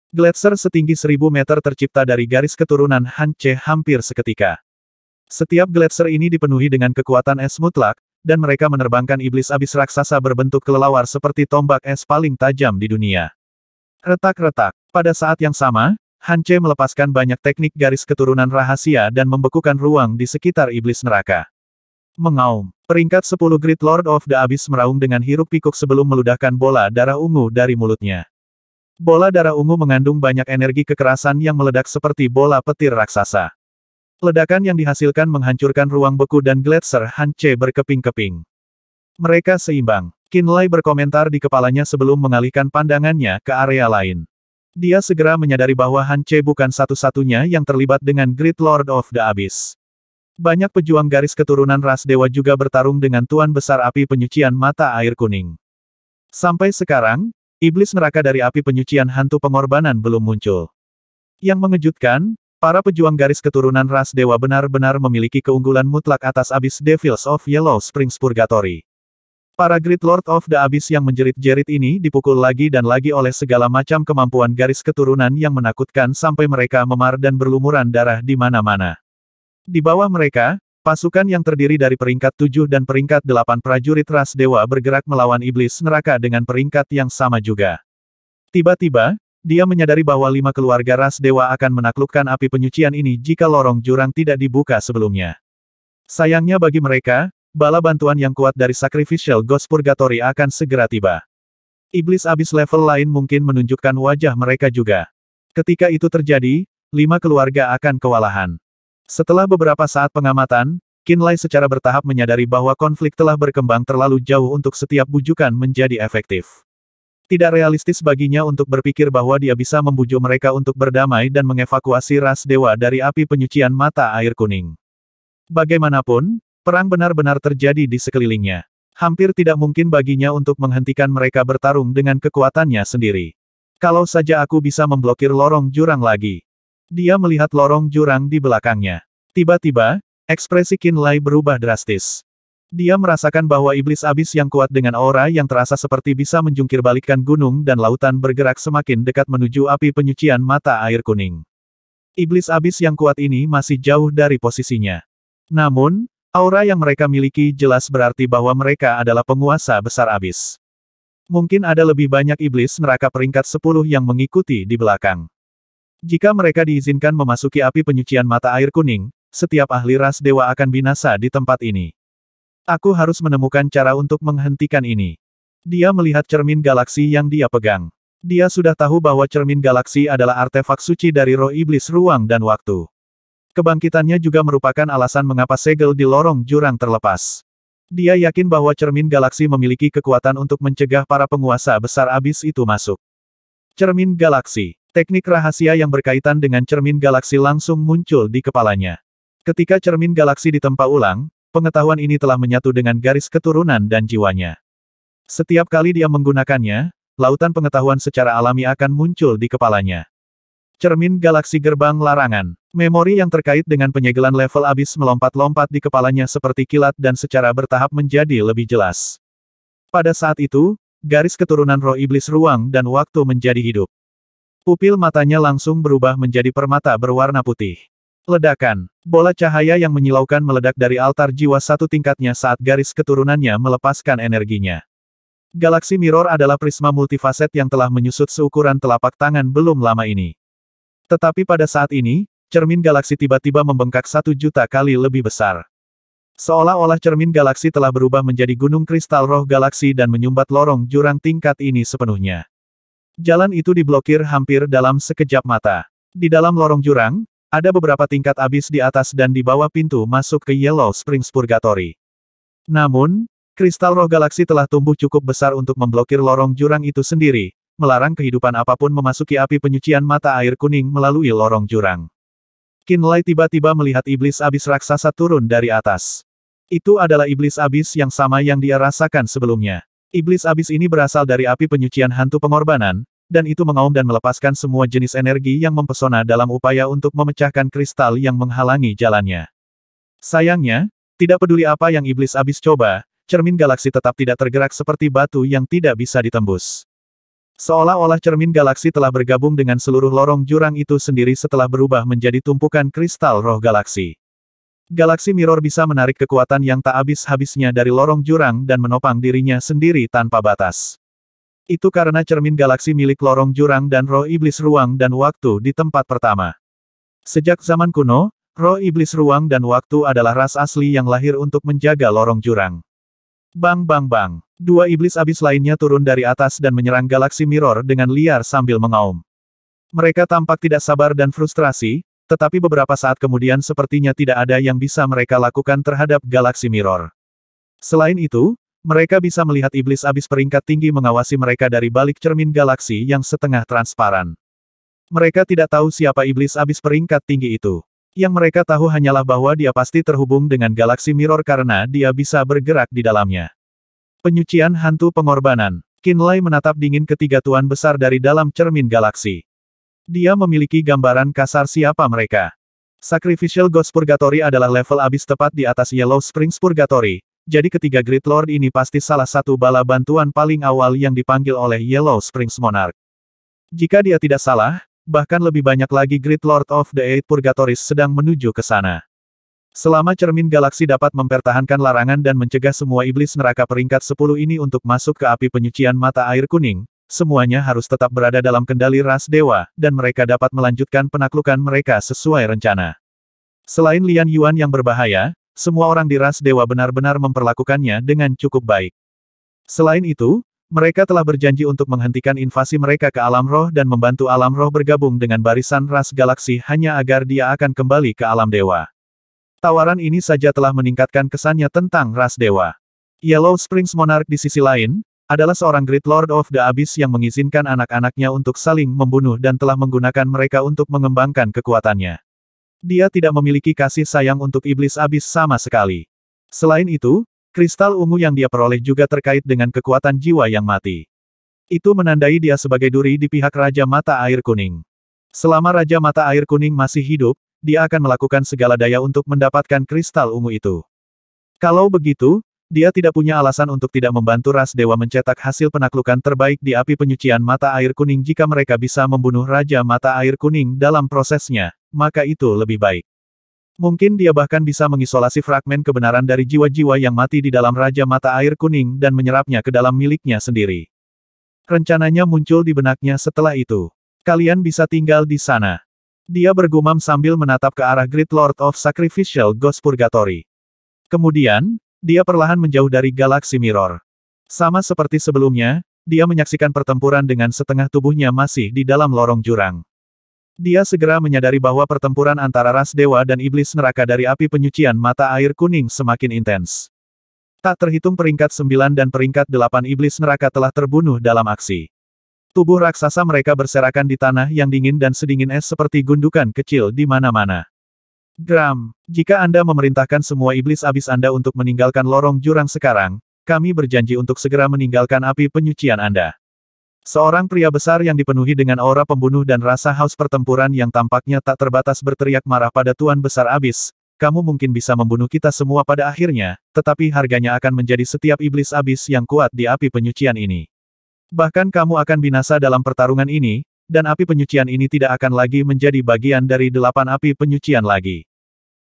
Gletser setinggi 1000 meter tercipta dari garis keturunan Han Che hampir seketika. Setiap gletser ini dipenuhi dengan kekuatan es mutlak, dan mereka menerbangkan iblis abis raksasa berbentuk kelelawar seperti tombak es paling tajam di dunia. Retak-retak. Pada saat yang sama, Han Che melepaskan banyak teknik garis keturunan rahasia dan membekukan ruang di sekitar iblis neraka. Mengaum. Peringkat 10 Great Lord of the Abyss meraung dengan hiruk-pikuk sebelum meludahkan bola darah ungu dari mulutnya. Bola darah ungu mengandung banyak energi kekerasan yang meledak seperti bola petir raksasa. Ledakan yang dihasilkan menghancurkan ruang beku dan gletser Han Che berkeping-keping. Mereka seimbang. Qinlai berkomentar di kepalanya sebelum mengalihkan pandangannya ke area lain. Dia segera menyadari bahwa Han Che bukan satu-satunya yang terlibat dengan Great Lord of the Abyss. Banyak pejuang garis keturunan ras dewa juga bertarung dengan Tuan Besar Api Penyucian Mata Air Kuning. Sampai sekarang, iblis neraka dari api penyucian hantu pengorbanan belum muncul. Yang mengejutkan, para pejuang garis keturunan ras dewa benar-benar memiliki keunggulan mutlak atas Abyss Devils of Yellow Springs Purgatory. Para Great Lord of the Abyss yang menjerit-jerit ini dipukul lagi dan lagi oleh segala macam kemampuan garis keturunan yang menakutkan sampai mereka memar dan berlumuran darah di mana-mana. Di bawah mereka, pasukan yang terdiri dari peringkat 7 dan peringkat 8 prajurit ras dewa bergerak melawan iblis neraka dengan peringkat yang sama juga. Tiba-tiba, dia menyadari bahwa 5 keluarga ras dewa akan menaklukkan api penyucian ini jika lorong jurang tidak dibuka sebelumnya. Sayangnya bagi mereka, bala bantuan yang kuat dari Sacrificial Ghost Purgatory akan segera tiba. Iblis abis level lain mungkin menunjukkan wajah mereka juga. Ketika itu terjadi, 5 keluarga akan kewalahan. Setelah beberapa saat pengamatan, Qinlai secara bertahap menyadari bahwa konflik telah berkembang terlalu jauh untuk setiap bujukan menjadi efektif. Tidak realistis baginya untuk berpikir bahwa dia bisa membujuk mereka untuk berdamai dan mengevakuasi ras dewa dari api penyucian mata air kuning. Bagaimanapun, perang benar-benar terjadi di sekelilingnya. Hampir tidak mungkin baginya untuk menghentikan mereka bertarung dengan kekuatannya sendiri. Kalau saja aku bisa memblokir lorong jurang lagi. Dia melihat lorong jurang di belakangnya. Tiba-tiba, ekspresi Qinlai berubah drastis. Dia merasakan bahwa iblis abis yang kuat dengan aura yang terasa seperti bisa menjungkirbalikkan gunung dan lautan bergerak semakin dekat menuju api penyucian mata air kuning. Iblis abis yang kuat ini masih jauh dari posisinya. Namun, aura yang mereka miliki jelas berarti bahwa mereka adalah penguasa besar abis. Mungkin ada lebih banyak iblis neraka peringkat 10 yang mengikuti di belakang. Jika mereka diizinkan memasuki api penyucian mata air kuning, setiap ahli ras dewa akan binasa di tempat ini. Aku harus menemukan cara untuk menghentikan ini. Dia melihat cermin galaksi yang dia pegang. Dia sudah tahu bahwa cermin galaksi adalah artefak suci dari roh iblis ruang dan waktu. Kebangkitannya juga merupakan alasan mengapa segel di lorong jurang terlepas. Dia yakin bahwa cermin galaksi memiliki kekuatan untuk mencegah para penguasa besar abis itu masuk. Cermin galaksi. Teknik rahasia yang berkaitan dengan cermin galaksi langsung muncul di kepalanya. Ketika cermin galaksi ditempa ulang, pengetahuan ini telah menyatu dengan garis keturunan dan jiwanya. Setiap kali dia menggunakannya, lautan pengetahuan secara alami akan muncul di kepalanya. Cermin galaksi gerbang larangan. Memori yang terkait dengan penyegelan level abis melompat-lompat di kepalanya seperti kilat dan secara bertahap menjadi lebih jelas. Pada saat itu, garis keturunan roh iblis ruang dan waktu menjadi hidup. Pupil matanya langsung berubah menjadi permata berwarna putih. Ledakan. Bola cahaya yang menyilaukan meledak dari altar jiwa satu tingkatnya saat garis keturunannya melepaskan energinya. Galaksi Mirror adalah prisma multifaset yang telah menyusut seukuran telapak tangan belum lama ini. Tetapi pada saat ini, cermin galaksi tiba-tiba membengkak 1 juta kali lebih besar. Seolah-olah cermin galaksi telah berubah menjadi gunung kristal roh galaksi dan menyumbat lorong jurang tingkat ini sepenuhnya. Jalan itu diblokir hampir dalam sekejap mata. Di dalam lorong jurang, ada beberapa tingkat abis di atas dan di bawah pintu masuk ke Yellow Springs Purgatory. Namun, kristal roh galaksi telah tumbuh cukup besar untuk memblokir lorong jurang itu sendiri, melarang kehidupan apapun memasuki api penyucian mata air kuning melalui lorong jurang. Qinlai tiba-tiba melihat iblis abis raksasa turun dari atas. Itu adalah iblis abis yang sama yang dia rasakan sebelumnya. Iblis abis ini berasal dari api penyucian hantu pengorbanan, dan itu mengaum dan melepaskan semua jenis energi yang mempesona dalam upaya untuk memecahkan kristal yang menghalangi jalannya. Sayangnya, tidak peduli apa yang iblis abis coba, cermin galaksi tetap tidak tergerak seperti batu yang tidak bisa ditembus. Seolah-olah cermin galaksi telah bergabung dengan seluruh lorong jurang itu sendiri setelah berubah menjadi tumpukan kristal roh galaksi. Galaksi Mirror bisa menarik kekuatan yang tak habis-habisnya dari lorong jurang dan menopang dirinya sendiri tanpa batas. Itu karena cermin galaksi milik lorong jurang dan roh iblis ruang dan waktu di tempat pertama. Sejak zaman kuno, roh iblis ruang dan waktu adalah ras asli yang lahir untuk menjaga lorong jurang. Bang bang bang. Dua iblis abis lainnya turun dari atas dan menyerang galaksi Mirror dengan liar sambil mengaum. Mereka tampak tidak sabar dan frustrasi, tetapi beberapa saat kemudian sepertinya tidak ada yang bisa mereka lakukan terhadap galaksi Mirror. Selain itu, mereka bisa melihat iblis abis peringkat tinggi mengawasi mereka dari balik cermin galaksi yang setengah transparan. Mereka tidak tahu siapa iblis abis peringkat tinggi itu. Yang mereka tahu hanyalah bahwa dia pasti terhubung dengan galaksi Mirror karena dia bisa bergerak di dalamnya. Penyucian hantu pengorbanan. Qinlai menatap dingin ketiga tuan besar dari dalam cermin galaksi. Dia memiliki gambaran kasar siapa mereka. Sacrificial Ghost Purgatory adalah level abis tepat di atas Yellow Springs Purgatory, jadi ketiga Great Lord ini pasti salah satu bala bantuan paling awal yang dipanggil oleh Yellow Springs Monarch. Jika dia tidak salah, bahkan lebih banyak lagi Great Lord of the Eight Purgatories sedang menuju ke sana. Selama cermin galaksi dapat mempertahankan larangan dan mencegah semua iblis neraka peringkat 10 ini untuk masuk ke api penyucian mata air kuning, semuanya harus tetap berada dalam kendali ras dewa, dan mereka dapat melanjutkan penaklukan mereka sesuai rencana. Selain Lian Yuan yang berbahaya, semua orang di ras dewa benar-benar memperlakukannya dengan cukup baik. Selain itu, mereka telah berjanji untuk menghentikan invasi mereka ke alam roh dan membantu alam roh bergabung dengan barisan ras galaksi hanya agar dia akan kembali ke alam dewa. Tawaran ini saja telah meningkatkan kesannya tentang ras dewa. Yellow Springs Monarch di sisi lain, adalah seorang Great Lord of the Abyss yang mengizinkan anak-anaknya untuk saling membunuh dan telah menggunakan mereka untuk mengembangkan kekuatannya. Dia tidak memiliki kasih sayang untuk iblis abis sama sekali. Selain itu, kristal ungu yang dia peroleh juga terkait dengan kekuatan jiwa yang mati. Itu menandai dia sebagai duri di pihak Raja Mata Air Kuning. Selama Raja Mata Air Kuning masih hidup, dia akan melakukan segala daya untuk mendapatkan kristal ungu itu. Kalau begitu, dia tidak punya alasan untuk tidak membantu ras dewa mencetak hasil penaklukan terbaik di api penyucian mata air kuning jika mereka bisa membunuh Raja Mata Air Kuning dalam prosesnya, maka itu lebih baik. Mungkin dia bahkan bisa mengisolasi fragmen kebenaran dari jiwa-jiwa yang mati di dalam Raja Mata Air Kuning dan menyerapnya ke dalam miliknya sendiri. Rencananya muncul di benaknya setelah itu. Kalian bisa tinggal di sana. Dia bergumam sambil menatap ke arah Great Lord of Sacrificial Ghost Purgatory. Kemudian, dia perlahan menjauh dari galaksi Mirror. Sama seperti sebelumnya, dia menyaksikan pertempuran dengan setengah tubuhnya masih di dalam lorong jurang. Dia segera menyadari bahwa pertempuran antara ras dewa dan iblis neraka dari api penyucian mata air kuning semakin intens. Tak terhitung peringkat 9 dan peringkat 8 iblis neraka telah terbunuh dalam aksi. Tubuh raksasa mereka berserakan di tanah yang dingin dan sedingin es seperti gundukan kecil di mana-mana. Gram, jika Anda memerintahkan semua iblis abis Anda untuk meninggalkan lorong jurang sekarang, kami berjanji untuk segera meninggalkan api penyucian Anda. Seorang pria besar yang dipenuhi dengan aura pembunuh dan rasa haus pertempuran yang tampaknya tak terbatas berteriak marah pada Tuan Besar Abis. Kamu mungkin bisa membunuh kita semua pada akhirnya, tetapi harganya akan menjadi setiap iblis abis yang kuat di api penyucian ini. Bahkan kamu akan binasa dalam pertarungan ini, dan api penyucian ini tidak akan lagi menjadi bagian dari 8 api penyucian lagi.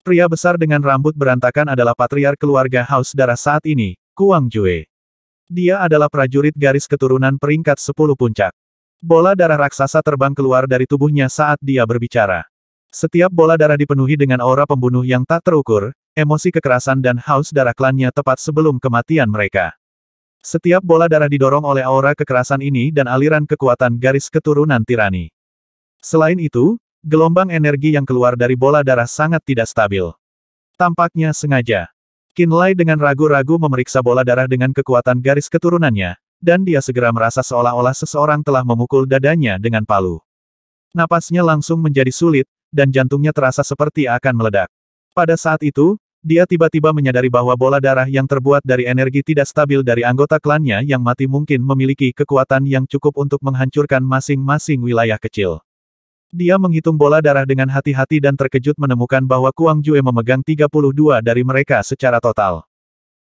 Pria besar dengan rambut berantakan adalah patriark keluarga Haus Darah saat ini, Kuang Jue. Dia adalah prajurit garis keturunan peringkat 10 puncak. Bola darah raksasa terbang keluar dari tubuhnya saat dia berbicara. Setiap bola darah dipenuhi dengan aura pembunuh yang tak terukur, emosi kekerasan dan haus darah klannya tepat sebelum kematian mereka. Setiap bola darah didorong oleh aura kekerasan ini dan aliran kekuatan garis keturunan tirani. Selain itu, gelombang energi yang keluar dari bola darah sangat tidak stabil. Tampaknya sengaja. Qinlai dengan ragu-ragu memeriksa bola darah dengan kekuatan garis keturunannya, dan dia segera merasa seolah-olah seseorang telah memukul dadanya dengan palu. Napasnya langsung menjadi sulit, dan jantungnya terasa seperti akan meledak. Pada saat itu, dia tiba-tiba menyadari bahwa bola darah yang terbuat dari energi tidak stabil dari anggota klannya yang mati mungkin memiliki kekuatan yang cukup untuk menghancurkan masing-masing wilayah kecil. Dia menghitung bola darah dengan hati-hati dan terkejut menemukan bahwa Kuang Jue memegang 32 dari mereka secara total.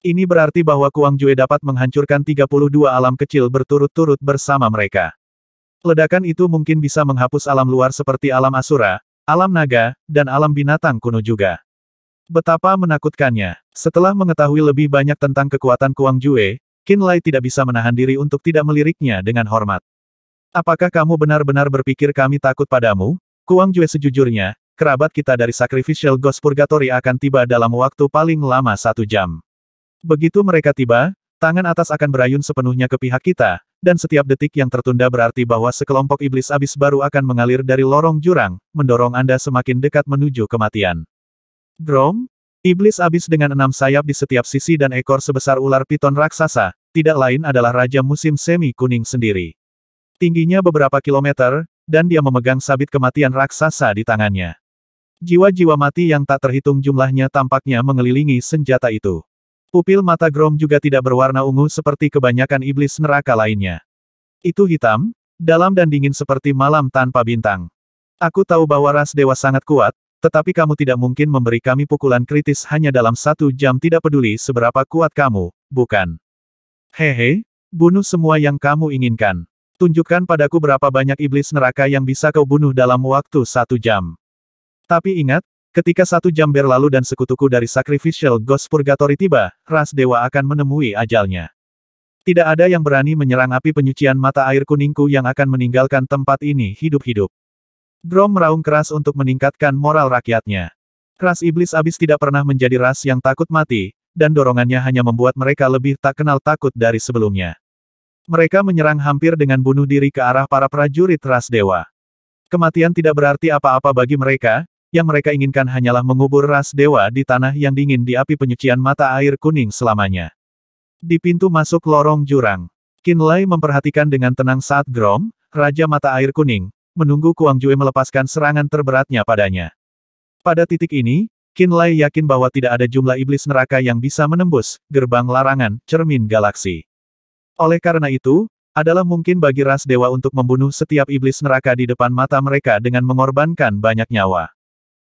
Ini berarti bahwa Kuang Jue dapat menghancurkan 32 alam kecil berturut-turut bersama mereka. Ledakan itu mungkin bisa menghapus alam luar seperti alam Asura, alam naga, dan alam binatang kuno juga. Betapa menakutkannya. Setelah mengetahui lebih banyak tentang kekuatan Kuang Jue, Qinlai tidak bisa menahan diri untuk tidak meliriknya dengan hormat. Apakah kamu benar-benar berpikir kami takut padamu? Kuang Jue sejujurnya, kerabat kita dari Sacrificial Ghost Purgatory akan tiba dalam waktu paling lama 1 jam. Begitu mereka tiba, tangan atas akan berayun sepenuhnya ke pihak kita, dan setiap detik yang tertunda berarti bahwa sekelompok iblis abis baru akan mengalir dari lorong jurang, mendorong Anda semakin dekat menuju kematian. Grom? Iblis abis dengan 6 sayap di setiap sisi dan ekor sebesar ular piton raksasa, tidak lain adalah Raja Musim Semi Kuning sendiri. Tingginya beberapa kilometer, dan dia memegang sabit kematian raksasa di tangannya. Jiwa-jiwa mati yang tak terhitung jumlahnya tampaknya mengelilingi senjata itu. Pupil mata Grom juga tidak berwarna ungu seperti kebanyakan iblis neraka lainnya. Itu hitam, dalam dan dingin seperti malam tanpa bintang. Aku tahu bahwa ras dewa sangat kuat, tetapi kamu tidak mungkin memberi kami pukulan kritis hanya dalam 1 jam tidak peduli seberapa kuat kamu, bukan? Hehe, bunuh semua yang kamu inginkan. Tunjukkan padaku berapa banyak iblis neraka yang bisa kau bunuh dalam waktu 1 jam. Tapi ingat, ketika 1 jam berlalu dan sekutuku dari Sacrificial Ghost Purgatory tiba, ras dewa akan menemui ajalnya. Tidak ada yang berani menyerang api penyucian mata air kuningku yang akan meninggalkan tempat ini hidup-hidup. Grom meraung keras untuk meningkatkan moral rakyatnya. Ras iblis abis tidak pernah menjadi ras yang takut mati, dan dorongannya hanya membuat mereka lebih tak kenal takut dari sebelumnya. Mereka menyerang hampir dengan bunuh diri ke arah para prajurit ras dewa. Kematian tidak berarti apa-apa bagi mereka, yang mereka inginkan hanyalah mengubur ras dewa di tanah yang dingin di api penyucian mata air kuning selamanya. Di pintu masuk lorong jurang, Qinlai memperhatikan dengan tenang saat Grom, Raja Mata Air Kuning, menunggu Kuang Jue melepaskan serangan terberatnya padanya. Pada titik ini, Qinlai yakin bahwa tidak ada jumlah iblis neraka yang bisa menembus gerbang larangan cermin galaksi. Oleh karena itu, adalah mungkin bagi ras dewa untuk membunuh setiap iblis neraka di depan mata mereka dengan mengorbankan banyak nyawa.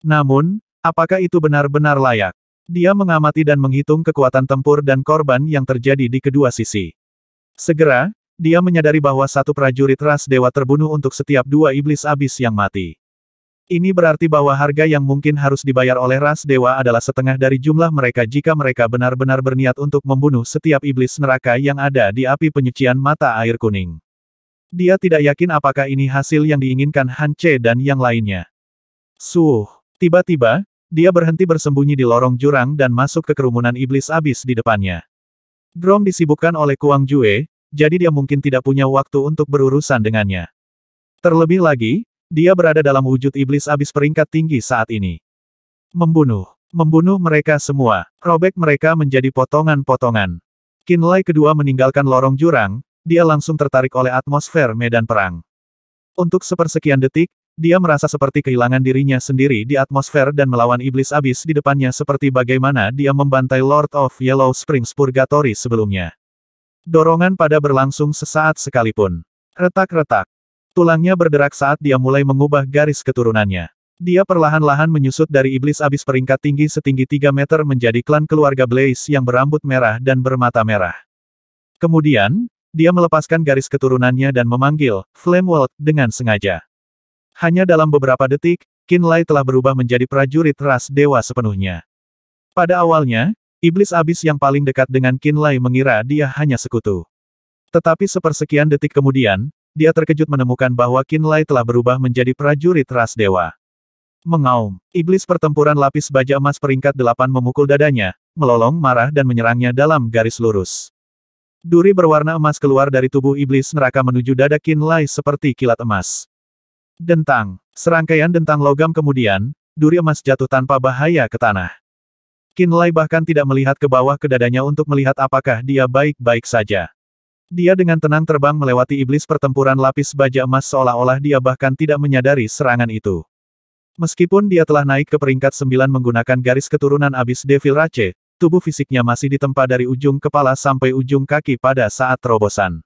Namun, apakah itu benar-benar layak? Dia mengamati dan menghitung kekuatan tempur dan korban yang terjadi di kedua sisi. Segera, dia menyadari bahwa 1 prajurit ras dewa terbunuh untuk setiap 2 iblis abis yang mati. Ini berarti bahwa harga yang mungkin harus dibayar oleh ras dewa adalah setengah dari jumlah mereka jika mereka benar-benar berniat untuk membunuh setiap iblis neraka yang ada di api penyucian mata air kuning. Dia tidak yakin apakah ini hasil yang diinginkan Han Che dan yang lainnya. Tiba-tiba, dia berhenti bersembunyi di lorong jurang dan masuk ke kerumunan iblis abis di depannya. Grom disibukkan oleh Kuang Jue, jadi dia mungkin tidak punya waktu untuk berurusan dengannya. Terlebih lagi, dia berada dalam wujud iblis abis peringkat tinggi saat ini. Membunuh mereka semua, robek mereka menjadi potongan-potongan. Qinlai kedua meninggalkan lorong jurang, dia langsung tertarik oleh atmosfer medan perang. Untuk sepersekian detik, dia merasa seperti kehilangan dirinya sendiri di atmosfer dan melawan iblis abis di depannya seperti bagaimana dia membantai Lord of Yellow Springs Purgatory sebelumnya. Dorongan pada berlangsung sesaat sekalipun. Retak-retak. Tulangnya berderak saat dia mulai mengubah garis keturunannya. Dia perlahan-lahan menyusut dari iblis abis peringkat tinggi setinggi 3 meter menjadi klan keluarga Blaze yang berambut merah dan bermata merah. Kemudian, dia melepaskan garis keturunannya dan memanggil Flame World dengan sengaja. Hanya dalam beberapa detik, Qin Lai telah berubah menjadi prajurit ras dewa sepenuhnya. Pada awalnya, iblis abis yang paling dekat dengan Qin Lai mengira dia hanya sekutu. Tetapi sepersekian detik kemudian, dia terkejut menemukan bahwa Qin Lai telah berubah menjadi prajurit ras dewa. Mengaum, iblis pertempuran lapis baja emas peringkat 8 memukul dadanya, melolong marah dan menyerangnya dalam garis lurus. Duri berwarna emas keluar dari tubuh iblis neraka menuju dada Qin Lai seperti kilat emas. Dentang, serangkaian dentang logam kemudian, duri emas jatuh tanpa bahaya ke tanah. Qin Lai bahkan tidak melihat ke bawah ke dadanya untuk melihat apakah dia baik-baik saja. Dia dengan tenang terbang melewati iblis pertempuran lapis baja emas seolah-olah dia bahkan tidak menyadari serangan itu. Meskipun dia telah naik ke peringkat 9 menggunakan garis keturunan abis Devil Rache, tubuh fisiknya masih ditempa dari ujung kepala sampai ujung kaki pada saat terobosan.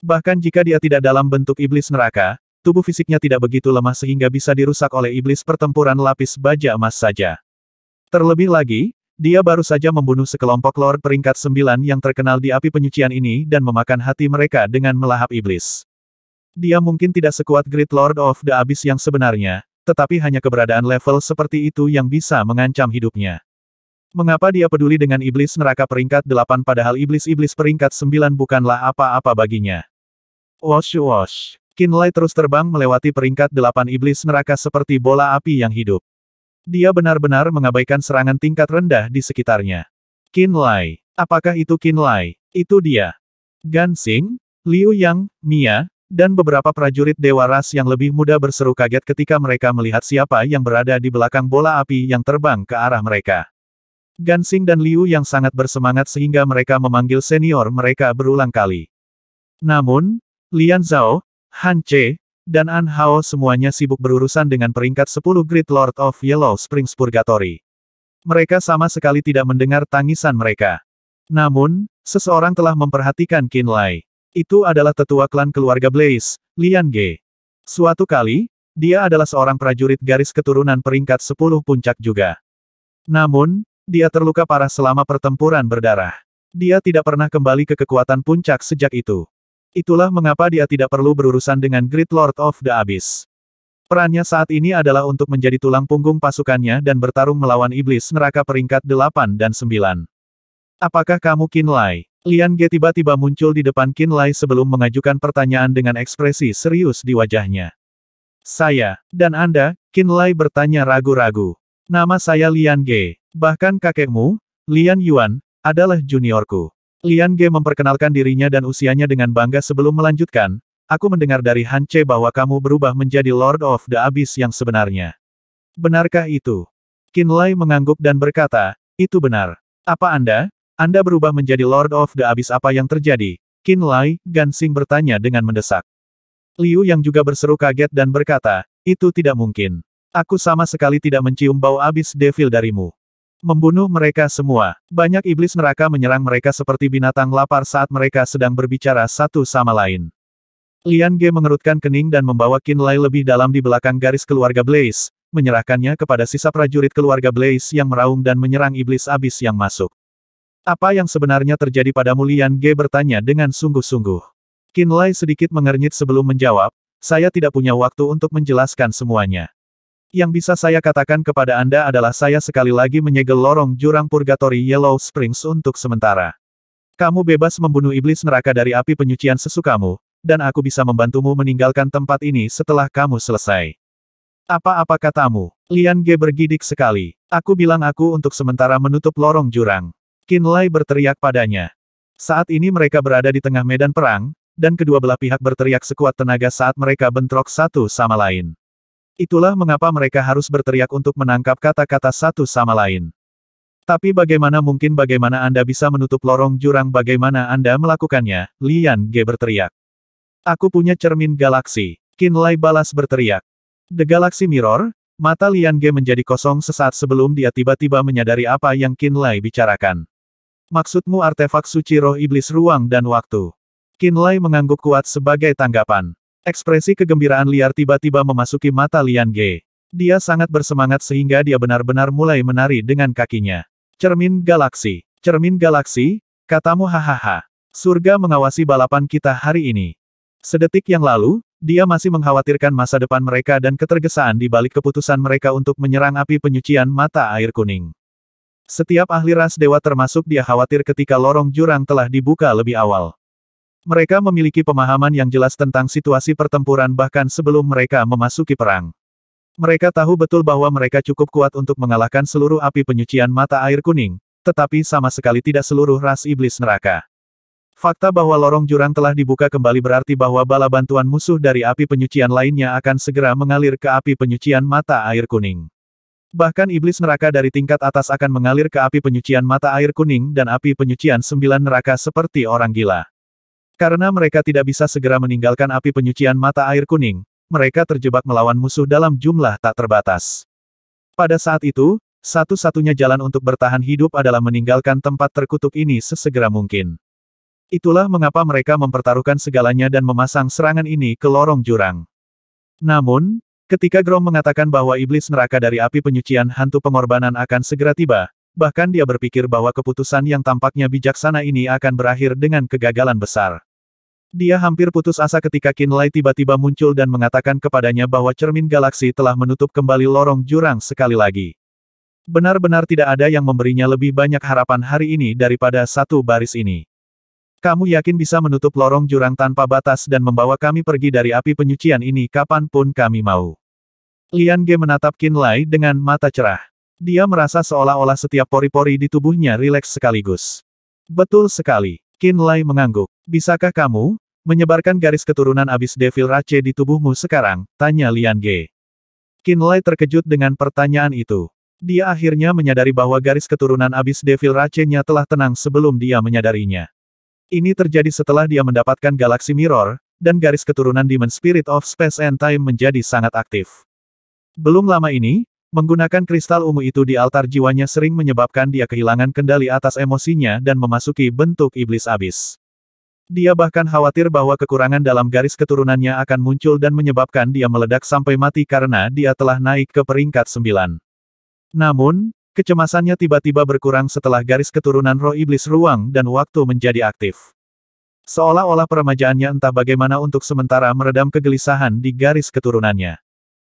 Bahkan jika dia tidak dalam bentuk iblis neraka, tubuh fisiknya tidak begitu lemah sehingga bisa dirusak oleh iblis pertempuran lapis baja emas saja. Terlebih lagi, dia baru saja membunuh sekelompok Lord peringkat 9 yang terkenal di api penyucian ini dan memakan hati mereka dengan melahap iblis. Dia mungkin tidak sekuat Great Lord of the Abyss yang sebenarnya, tetapi hanya keberadaan level seperti itu yang bisa mengancam hidupnya. Mengapa dia peduli dengan iblis neraka peringkat 8 padahal iblis-iblis peringkat 9 bukanlah apa-apa baginya? Wosh wosh. Qin Lai terus terbang melewati peringkat 8 iblis neraka seperti bola api yang hidup. Dia benar-benar mengabaikan serangan tingkat rendah di sekitarnya. Qin Lai. Apakah itu Qin Lai? Itu dia. Gan Xing, Liu Yang, Mia, dan beberapa prajurit dewa ras yang lebih muda berseru kaget ketika mereka melihat siapa yang berada di belakang bola api yang terbang ke arah mereka. Gan Xing dan Liu yang sangat bersemangat sehingga mereka memanggil senior mereka berulang kali. Namun, Lian Zhao, Han Che, dan An Hao semuanya sibuk berurusan dengan peringkat 10 Great Lord of Yellow Springs Purgatory. Mereka sama sekali tidak mendengar tangisan mereka. Namun, seseorang telah memperhatikan Qin Lai. Itu adalah tetua klan keluarga Blaze, Lian Ge. Suatu kali, dia adalah seorang prajurit garis keturunan peringkat 10 puncak juga. Namun, dia terluka parah selama pertempuran berdarah. Dia tidak pernah kembali ke kekuatan puncak sejak itu. Itulah mengapa dia tidak perlu berurusan dengan Great Lord of the Abyss. Perannya saat ini adalah untuk menjadi tulang punggung pasukannya dan bertarung melawan iblis neraka peringkat 8 dan 9. Apakah kamu Qin Lai? Lian Ge tiba-tiba muncul di depan Qin Lai sebelum mengajukan pertanyaan dengan ekspresi serius di wajahnya. Saya, dan Anda, Qin Lai bertanya ragu-ragu. Nama saya Lian Ge. Bahkan kakekmu, Lian Yuan, adalah juniorku. Lian Ge memperkenalkan dirinya dan usianya dengan bangga sebelum melanjutkan, aku mendengar dari Han Che bahwa kamu berubah menjadi Lord of the Abyss yang sebenarnya. Benarkah itu? Qin Lai mengangguk dan berkata, itu benar. Apa Anda berubah menjadi Lord of the Abyss apa yang terjadi? Qin Lai, Gan Xing bertanya dengan mendesak. Liu yang juga berseru kaget dan berkata, itu tidak mungkin. Aku sama sekali tidak mencium bau Abyss Devil darimu. Membunuh mereka semua. Banyak iblis neraka menyerang mereka seperti binatang lapar saat mereka sedang berbicara satu sama lain. Lian Ge mengerutkan kening dan membawa Qin Lai lebih dalam di belakang garis keluarga Blaze, menyerahkannya kepada sisa prajurit keluarga Blaze yang meraung dan menyerang iblis abis yang masuk. Apa yang sebenarnya terjadi padamu? Lian Ge bertanya dengan sungguh-sungguh. Qin Lai sedikit mengernyit sebelum menjawab, saya tidak punya waktu untuk menjelaskan semuanya. Yang bisa saya katakan kepada Anda adalah saya sekali lagi menyegel lorong jurang Purgatory Yellow Springs untuk sementara. Kamu bebas membunuh iblis neraka dari api penyucian sesukamu, dan aku bisa membantumu meninggalkan tempat ini setelah kamu selesai. Apa katamu? Lian Ge bergidik sekali. Aku bilang aku untuk sementara menutup lorong jurang. Qin Lai berteriak padanya. Saat ini mereka berada di tengah medan perang, dan kedua belah pihak berteriak sekuat tenaga saat mereka bentrok satu sama lain. Itulah mengapa mereka harus berteriak untuk menangkap kata-kata satu sama lain. Tapi bagaimana mungkin bagaimana Anda bisa menutup lorong jurang bagaimana Anda melakukannya, Lian Ge berteriak. Aku punya cermin galaksi. Qin Lai balas berteriak. The Galaxy Mirror? Mata Lian Ge menjadi kosong sesaat sebelum dia tiba-tiba menyadari apa yang Qin Lai bicarakan. Maksudmu artefak suci roh iblis ruang dan waktu. Qin Lai mengangguk kuat sebagai tanggapan. Ekspresi kegembiraan liar tiba-tiba memasuki mata Lian Ge. Dia sangat bersemangat sehingga dia benar-benar mulai menari dengan kakinya. Cermin galaksi. Cermin galaksi, katamu hahaha. Surga mengawasi balapan kita hari ini. Sedetik yang lalu, dia masih mengkhawatirkan masa depan mereka dan ketergesaan di balik keputusan mereka untuk menyerang api penyucian mata air kuning. Setiap ahli ras dewa termasuk dia khawatir ketika lorong jurang telah dibuka lebih awal. Mereka memiliki pemahaman yang jelas tentang situasi pertempuran bahkan sebelum mereka memasuki perang. Mereka tahu betul bahwa mereka cukup kuat untuk mengalahkan seluruh api penyucian mata air kuning, tetapi sama sekali tidak seluruh ras iblis neraka. Fakta bahwa lorong jurang telah dibuka kembali berarti bahwa bala bantuan musuh dari api penyucian lainnya akan segera mengalir ke api penyucian mata air kuning. Bahkan iblis neraka dari tingkat atas akan mengalir ke api penyucian mata air kuning dan api penyucian 9 neraka seperti orang gila. Karena mereka tidak bisa segera meninggalkan api penyucian mata air kuning, mereka terjebak melawan musuh dalam jumlah tak terbatas. Pada saat itu, satu-satunya jalan untuk bertahan hidup adalah meninggalkan tempat terkutuk ini sesegera mungkin. Itulah mengapa mereka mempertaruhkan segalanya dan memasang serangan ini ke lorong jurang. Namun, ketika Grom mengatakan bahwa iblis neraka dari api penyucian hantu pengorbanan akan segera tiba, bahkan dia berpikir bahwa keputusan yang tampaknya bijaksana ini akan berakhir dengan kegagalan besar. Dia hampir putus asa ketika Qin Lai tiba-tiba muncul dan mengatakan kepadanya bahwa cermin galaksi telah menutup kembali lorong jurang sekali lagi. Benar-benar tidak ada yang memberinya lebih banyak harapan hari ini daripada satu baris ini. Kamu yakin bisa menutup lorong jurang tanpa batas dan membawa kami pergi dari api penyucian ini kapanpun kami mau. Lian Ge menatap Qin Lai dengan mata cerah. Dia merasa seolah-olah setiap pori-pori di tubuhnya rileks sekaligus. Betul sekali. Qin Lai mengangguk. Bisakah kamu menyebarkan garis keturunan abis Devil Rache di tubuhmu sekarang? Tanya Lian Ge. Qin Lai terkejut dengan pertanyaan itu. Dia akhirnya menyadari bahwa garis keturunan abis Devil Rache-nya telah tenang sebelum dia menyadarinya. Ini terjadi setelah dia mendapatkan Galaxy Mirror, dan garis keturunan Demon Spirit of Space and Time menjadi sangat aktif. Belum lama ini, menggunakan kristal ungu itu di altar jiwanya sering menyebabkan dia kehilangan kendali atas emosinya dan memasuki bentuk iblis abis. Dia bahkan khawatir bahwa kekurangan dalam garis keturunannya akan muncul dan menyebabkan dia meledak sampai mati karena dia telah naik ke peringkat 9. Namun, kecemasannya tiba-tiba berkurang setelah garis keturunan roh iblis ruang dan waktu menjadi aktif. Seolah-olah peremajaannya entah bagaimana untuk sementara meredam kegelisahan di garis keturunannya.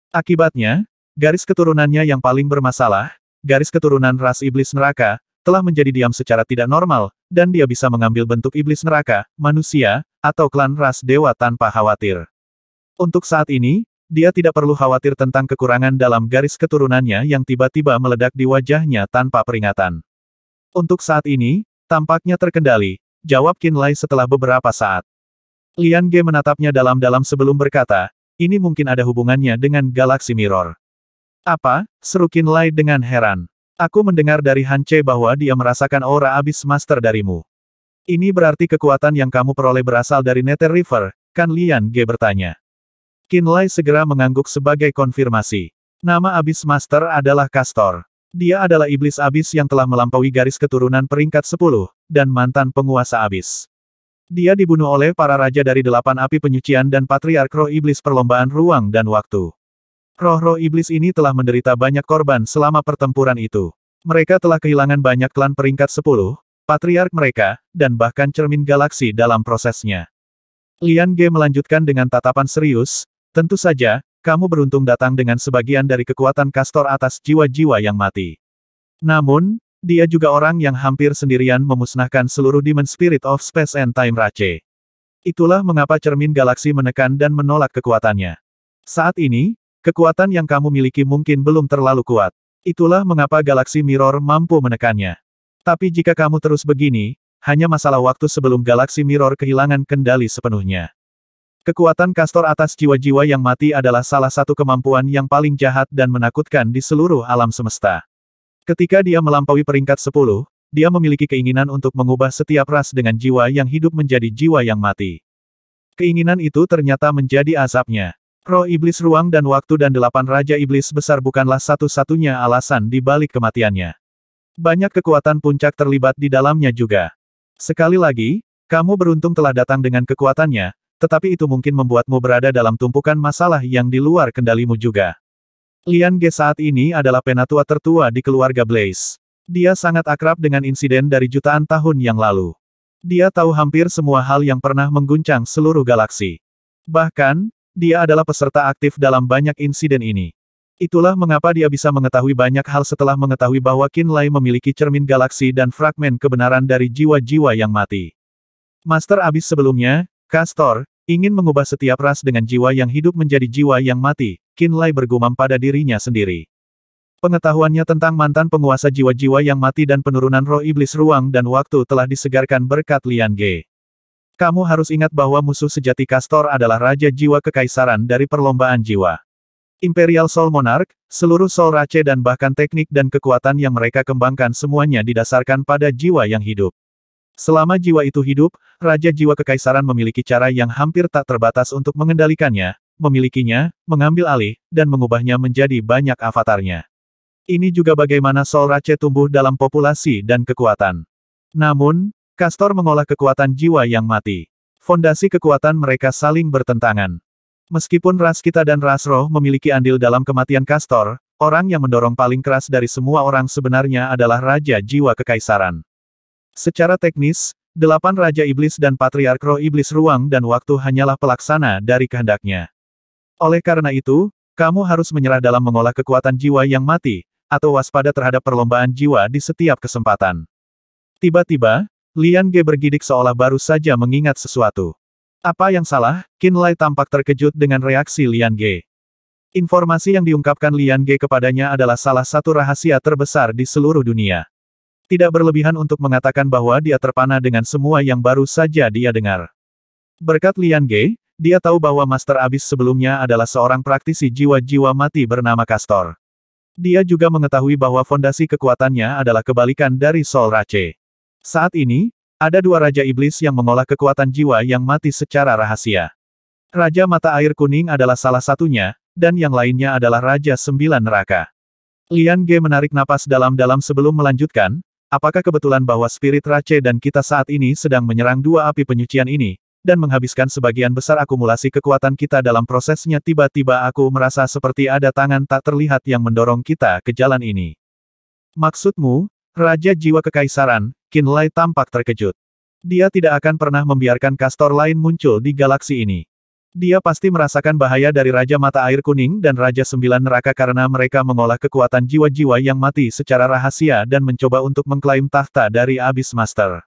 Akibatnya, garis keturunannya yang paling bermasalah, garis keturunan ras iblis neraka, telah menjadi diam secara tidak normal, dan dia bisa mengambil bentuk iblis neraka, manusia, atau klan ras dewa tanpa khawatir. Untuk saat ini, dia tidak perlu khawatir tentang kekurangan dalam garis keturunannya yang tiba-tiba meledak di wajahnya tanpa peringatan. Untuk saat ini, tampaknya terkendali, jawab Qin Lai setelah beberapa saat. Lian Ge menatapnya dalam-dalam sebelum berkata, ini mungkin ada hubungannya dengan Galaxy Mirror. Apa? Seru Qin Lai dengan heran. Aku mendengar dari Han Che bahwa dia merasakan aura abis master darimu. Ini berarti kekuatan yang kamu peroleh berasal dari Nether River, kan Lian Ge bertanya. Qin Lai segera mengangguk sebagai konfirmasi. Nama abis master adalah Castor. Dia adalah iblis abis yang telah melampaui garis keturunan peringkat 10, dan mantan penguasa abis. Dia dibunuh oleh para raja dari 8 api penyucian dan patriark roh iblis perlombaan ruang dan waktu. Roh-roh iblis ini telah menderita banyak korban selama pertempuran itu. Mereka telah kehilangan banyak klan peringkat 10, patriark mereka, dan bahkan cermin galaksi dalam prosesnya. Lian Ge melanjutkan dengan tatapan serius, tentu saja, kamu beruntung datang dengan sebagian dari kekuatan Castor atas jiwa-jiwa yang mati. Namun, dia juga orang yang hampir sendirian memusnahkan seluruh Demon Spirit of Space and Time Rache. Itulah mengapa cermin galaksi menekan dan menolak kekuatannya. Saat ini, kekuatan yang kamu miliki mungkin belum terlalu kuat. Itulah mengapa Galaxy Mirror mampu menekannya. Tapi jika kamu terus begini, hanya masalah waktu sebelum Galaxy Mirror kehilangan kendali sepenuhnya. Kekuatan Castor atas jiwa-jiwa yang mati adalah salah satu kemampuan yang paling jahat dan menakutkan di seluruh alam semesta. Ketika dia melampaui peringkat 10, dia memiliki keinginan untuk mengubah setiap ras dengan jiwa yang hidup menjadi jiwa yang mati. Keinginan itu ternyata menjadi azabnya. Roh iblis ruang dan waktu dan 8 raja iblis besar bukanlah satu-satunya alasan di balik kematiannya. Banyak kekuatan puncak terlibat di dalamnya juga. Sekali lagi, kamu beruntung telah datang dengan kekuatannya, tetapi itu mungkin membuatmu berada dalam tumpukan masalah yang di luar kendalimu juga. Lian Ge saat ini adalah penatua tertua di keluarga Blaze. Dia sangat akrab dengan insiden dari jutaan tahun yang lalu. Dia tahu hampir semua hal yang pernah mengguncang seluruh galaksi. Bahkan, dia adalah peserta aktif dalam banyak insiden ini. Itulah mengapa dia bisa mengetahui banyak hal setelah mengetahui bahwa Qinlai memiliki cermin galaksi dan fragmen kebenaran dari jiwa-jiwa yang mati. Master Abyss sebelumnya, Castor, ingin mengubah setiap ras dengan jiwa yang hidup menjadi jiwa yang mati, Qinlai bergumam pada dirinya sendiri. Pengetahuannya tentang mantan penguasa jiwa-jiwa yang mati dan penurunan roh iblis ruang dan waktu telah disegarkan berkat Lian Ge. Kamu harus ingat bahwa musuh sejati Castor adalah Raja Jiwa Kekaisaran dari perlombaan jiwa. Imperial Soul Monarch, seluruh Soul Rache dan bahkan teknik dan kekuatan yang mereka kembangkan semuanya didasarkan pada jiwa yang hidup. Selama jiwa itu hidup, Raja Jiwa Kekaisaran memiliki cara yang hampir tak terbatas untuk mengendalikannya, memilikinya, mengambil alih, dan mengubahnya menjadi banyak avatarnya. Ini juga bagaimana Soul Rache tumbuh dalam populasi dan kekuatan. Namun, Castor mengolah kekuatan jiwa yang mati. Fondasi kekuatan mereka saling bertentangan. Meskipun ras kita dan ras roh memiliki andil dalam kematian Castor, orang yang mendorong paling keras dari semua orang sebenarnya adalah Raja Jiwa Kekaisaran. Secara teknis, 8 Raja Iblis dan Patriark Roh Iblis Ruang dan Waktu hanyalah pelaksana dari kehendaknya. Oleh karena itu, kamu harus menyerah dalam mengolah kekuatan jiwa yang mati, atau waspada terhadap perlombaan jiwa di setiap kesempatan. Tiba-tiba, Lian Ge bergidik seolah baru saja mengingat sesuatu. Apa yang salah? Qinlai tampak terkejut dengan reaksi Lian Ge. Informasi yang diungkapkan Lian Ge kepadanya adalah salah satu rahasia terbesar di seluruh dunia. Tidak berlebihan untuk mengatakan bahwa dia terpana dengan semua yang baru saja dia dengar. Berkat Lian Ge, dia tahu bahwa Master Abyss sebelumnya adalah seorang praktisi jiwa-jiwa mati bernama Castor. Dia juga mengetahui bahwa fondasi kekuatannya adalah kebalikan dari Soul Rache. Saat ini, ada 2 Raja Iblis yang mengolah kekuatan jiwa yang mati secara rahasia. Raja Mata Air Kuning adalah salah satunya, dan yang lainnya adalah Raja 9 Neraka. Lian Ge menarik napas dalam-dalam sebelum melanjutkan, apakah kebetulan bahwa Spirit Rache dan kita saat ini sedang menyerang 2 api penyucian ini, dan menghabiskan sebagian besar akumulasi kekuatan kita dalam prosesnya tiba-tiba aku merasa seperti ada tangan tak terlihat yang mendorong kita ke jalan ini. Maksudmu, Raja Jiwa Kekaisaran, Qinlai tampak terkejut. Dia tidak akan pernah membiarkan Castor lain muncul di galaksi ini. Dia pasti merasakan bahaya dari Raja Mata Air Kuning dan Raja 9 Neraka karena mereka mengolah kekuatan jiwa-jiwa yang mati secara rahasia dan mencoba untuk mengklaim tahta dari Abyss Master.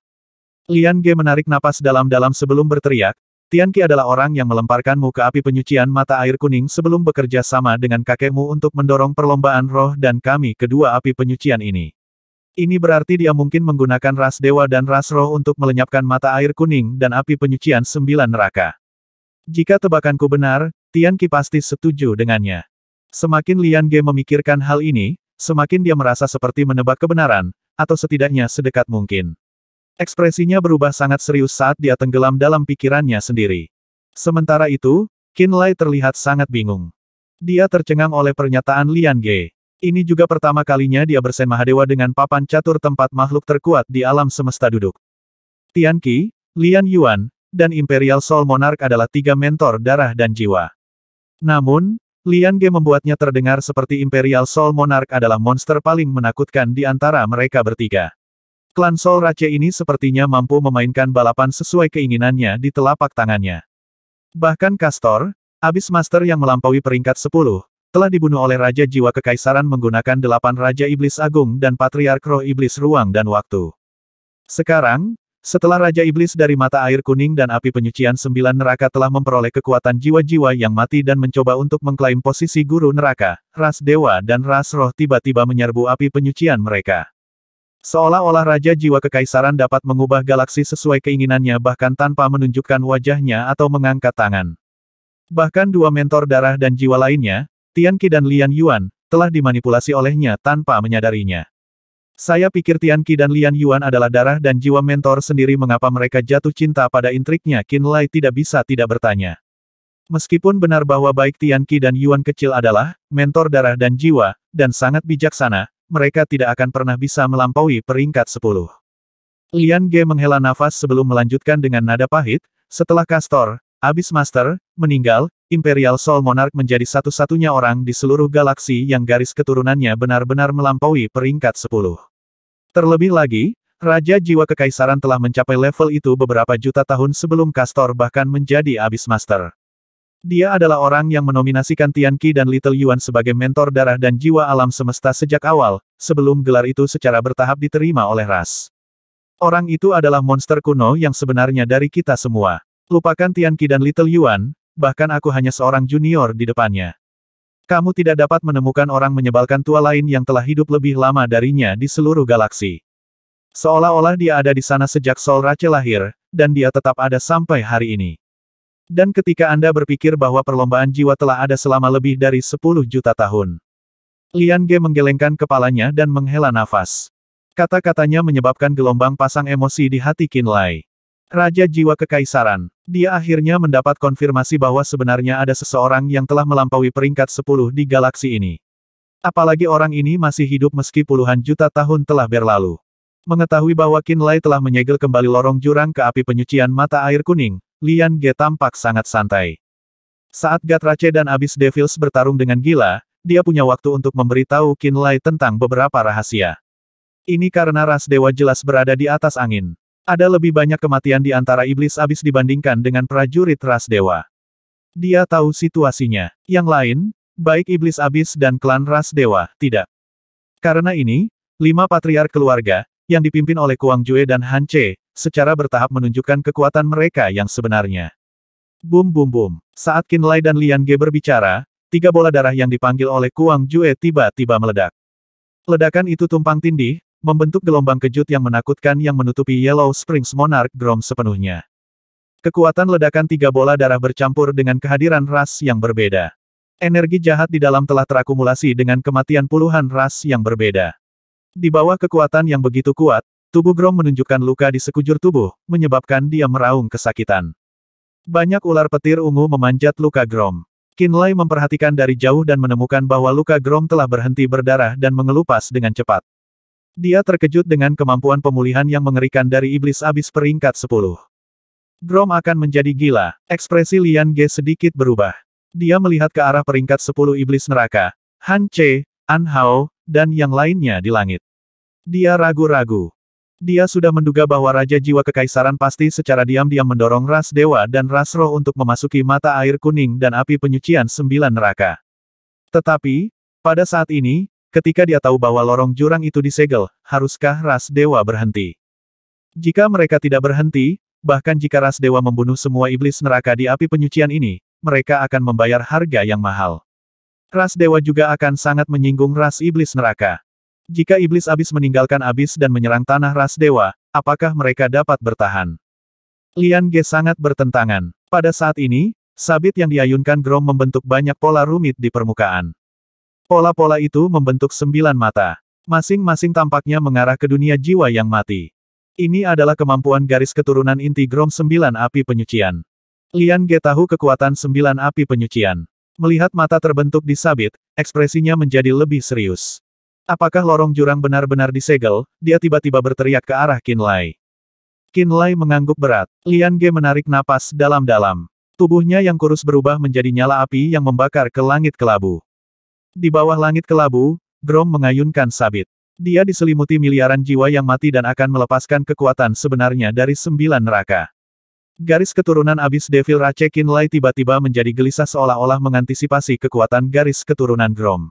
Lian Ge menarik napas dalam-dalam sebelum berteriak, Tianqi adalah orang yang melemparkanmu ke api penyucian mata air kuning sebelum bekerja sama dengan kakekmu untuk mendorong perlombaan roh dan kami kedua api penyucian ini. Ini berarti dia mungkin menggunakan ras dewa dan ras roh untuk melenyapkan mata air kuning dan api penyucian 9 neraka. Jika tebakanku benar, Tianqi pasti setuju dengannya. Semakin Lian Ge memikirkan hal ini, semakin dia merasa seperti menebak kebenaran, atau setidaknya sedekat mungkin. Ekspresinya berubah sangat serius saat dia tenggelam dalam pikirannya sendiri. Sementara itu, Qinlai terlihat sangat bingung. Dia tercengang oleh pernyataan Lian Ge. Ini juga pertama kalinya dia bersen Mahadewa dengan papan catur tempat makhluk terkuat di alam semesta duduk. Tianqi, Lian Yuan, dan Imperial Soul Monarch adalah 3 mentor darah dan jiwa. Namun, Lian Ge membuatnya terdengar seperti Imperial Soul Monarch adalah monster paling menakutkan di antara mereka bertiga. Klan Soul Rache ini sepertinya mampu memainkan balapan sesuai keinginannya di telapak tangannya. Bahkan Castor, Abyss Master yang melampaui peringkat 10, telah dibunuh oleh Raja Jiwa Kekaisaran menggunakan 8 Raja Iblis Agung dan Patriark Roh Iblis Ruang dan Waktu. Sekarang, setelah Raja Iblis dari Mata Air Kuning dan Api Penyucian 9 Neraka telah memperoleh kekuatan jiwa-jiwa yang mati dan mencoba untuk mengklaim posisi Guru Neraka, ras Dewa dan ras Roh tiba-tiba menyerbu api penyucian mereka. Seolah-olah Raja Jiwa Kekaisaran dapat mengubah galaksi sesuai keinginannya bahkan tanpa menunjukkan wajahnya atau mengangkat tangan. Bahkan 2 mentor darah dan jiwa lainnya, Tianqi dan Lian Yuan, telah dimanipulasi olehnya tanpa menyadarinya. Saya pikir Tian Qi dan Lian Yuan adalah darah dan jiwa mentor sendiri, mengapa mereka jatuh cinta pada intriknya? Qin Lai tidak bisa tidak bertanya. Meskipun benar bahwa baik Tian Qi dan Yuan kecil adalah mentor darah dan jiwa, dan sangat bijaksana, mereka tidak akan pernah bisa melampaui peringkat 10. Lian Ge menghela nafas sebelum melanjutkan dengan nada pahit, setelah Castor, Abyss Master, meninggal, Imperial Soul Monarch menjadi satu-satunya orang di seluruh galaksi yang garis keturunannya benar-benar melampaui peringkat 10. Terlebih lagi, Raja Jiwa Kekaisaran telah mencapai level itu beberapa juta tahun sebelum Castor bahkan menjadi Abyss Master. Dia adalah orang yang menominasikan Tian Qi dan Little Yuan sebagai mentor darah dan jiwa alam semesta sejak awal, sebelum gelar itu secara bertahap diterima oleh ras. Orang itu adalah monster kuno yang sebenarnya dari kita semua. Lupakan Tian Qi dan Little Yuan, bahkan aku hanya seorang junior di depannya. Kamu tidak dapat menemukan orang menyebalkan tua lain yang telah hidup lebih lama darinya di seluruh galaksi. Seolah-olah dia ada di sana sejak Sol Rache lahir, dan dia tetap ada sampai hari ini. Dan ketika Anda berpikir bahwa perlombaan jiwa telah ada selama lebih dari 10 juta tahun. Lian Ge menggelengkan kepalanya dan menghela nafas. Kata-katanya menyebabkan gelombang pasang emosi di hati Qin Lai. Raja Jiwa Kekaisaran. Dia akhirnya mendapat konfirmasi bahwa sebenarnya ada seseorang yang telah melampaui peringkat 10 di galaksi ini. Apalagi orang ini masih hidup meski puluhan juta tahun telah berlalu. Mengetahui bahwa Qin Lai telah menyegel kembali lorong jurang ke api penyucian mata air kuning, Lian Ge tampak sangat santai. Saat Gatrache dan Abyss Devils bertarung dengan gila, dia punya waktu untuk memberitahu Qin Lai tentang beberapa rahasia. Ini karena ras dewa jelas berada di atas angin. Ada lebih banyak kematian di antara iblis abis dibandingkan dengan prajurit ras dewa. Dia tahu situasinya. Yang lain, baik iblis abis dan klan ras dewa, tidak. Karena ini, 5 patriark keluarga, yang dipimpin oleh Kuang Jue dan Han Che, secara bertahap menunjukkan kekuatan mereka yang sebenarnya. Bum bum bum. Saat Qin Lai dan Lian Ge berbicara, 3 bola darah yang dipanggil oleh Kuang Jue tiba-tiba meledak. Ledakan itu tumpang tindih, membentuk gelombang kejut yang menakutkan yang menutupi Yellow Springs Monarch Grom sepenuhnya. Kekuatan ledakan 3 bola darah bercampur dengan kehadiran ras yang berbeda. Energi jahat di dalam telah terakumulasi dengan kematian puluhan ras yang berbeda. Di bawah kekuatan yang begitu kuat, tubuh Grom menunjukkan luka di sekujur tubuh, menyebabkan dia meraung kesakitan. Banyak ular petir ungu memanjat luka Grom. Qin Lai memperhatikan dari jauh dan menemukan bahwa luka Grom telah berhenti berdarah dan mengelupas dengan cepat. Dia terkejut dengan kemampuan pemulihan yang mengerikan dari iblis abis peringkat 10. Grom akan menjadi gila. Ekspresi Lian Ge sedikit berubah. Dia melihat ke arah peringkat 10 iblis neraka, Han Che, An Hao, dan yang lainnya di langit. Dia ragu-ragu. Dia sudah menduga bahwa Raja Jiwa Kekaisaran pasti secara diam-diam mendorong ras dewa dan ras roh untuk memasuki mata air kuning dan api penyucian 9 neraka. Tetapi, pada saat ini, ketika dia tahu bahwa lorong jurang itu disegel, haruskah ras dewa berhenti? Jika mereka tidak berhenti, bahkan jika ras dewa membunuh semua iblis neraka di api penyucian ini, mereka akan membayar harga yang mahal. Ras dewa juga akan sangat menyinggung ras iblis neraka. Jika iblis abis meninggalkan abis dan menyerang tanah ras dewa, apakah mereka dapat bertahan? Lian Ge sangat bertentangan. Pada saat ini, sabit yang diayunkan Grom membentuk banyak pola rumit di permukaan. Pola-pola itu membentuk 9 mata. Masing-masing tampaknya mengarah ke dunia jiwa yang mati. Ini adalah kemampuan garis keturunan inti Grom 9 api penyucian. Lian Ge tahu kekuatan 9 api penyucian. Melihat mata terbentuk di sabit, ekspresinya menjadi lebih serius. Apakah lorong jurang benar-benar disegel? Dia tiba-tiba berteriak ke arah Qin Lai. Qin Lai mengangguk berat. Lian Ge menarik napas dalam-dalam. Tubuhnya yang kurus berubah menjadi nyala api yang membakar ke langit kelabu. Di bawah langit kelabu, Grom mengayunkan sabit. Dia diselimuti miliaran jiwa yang mati dan akan melepaskan kekuatan sebenarnya dari 9 neraka. Garis keturunan Abyss Devil Rache Qin Lai tiba-tiba menjadi gelisah seolah-olah mengantisipasi kekuatan garis keturunan Grom.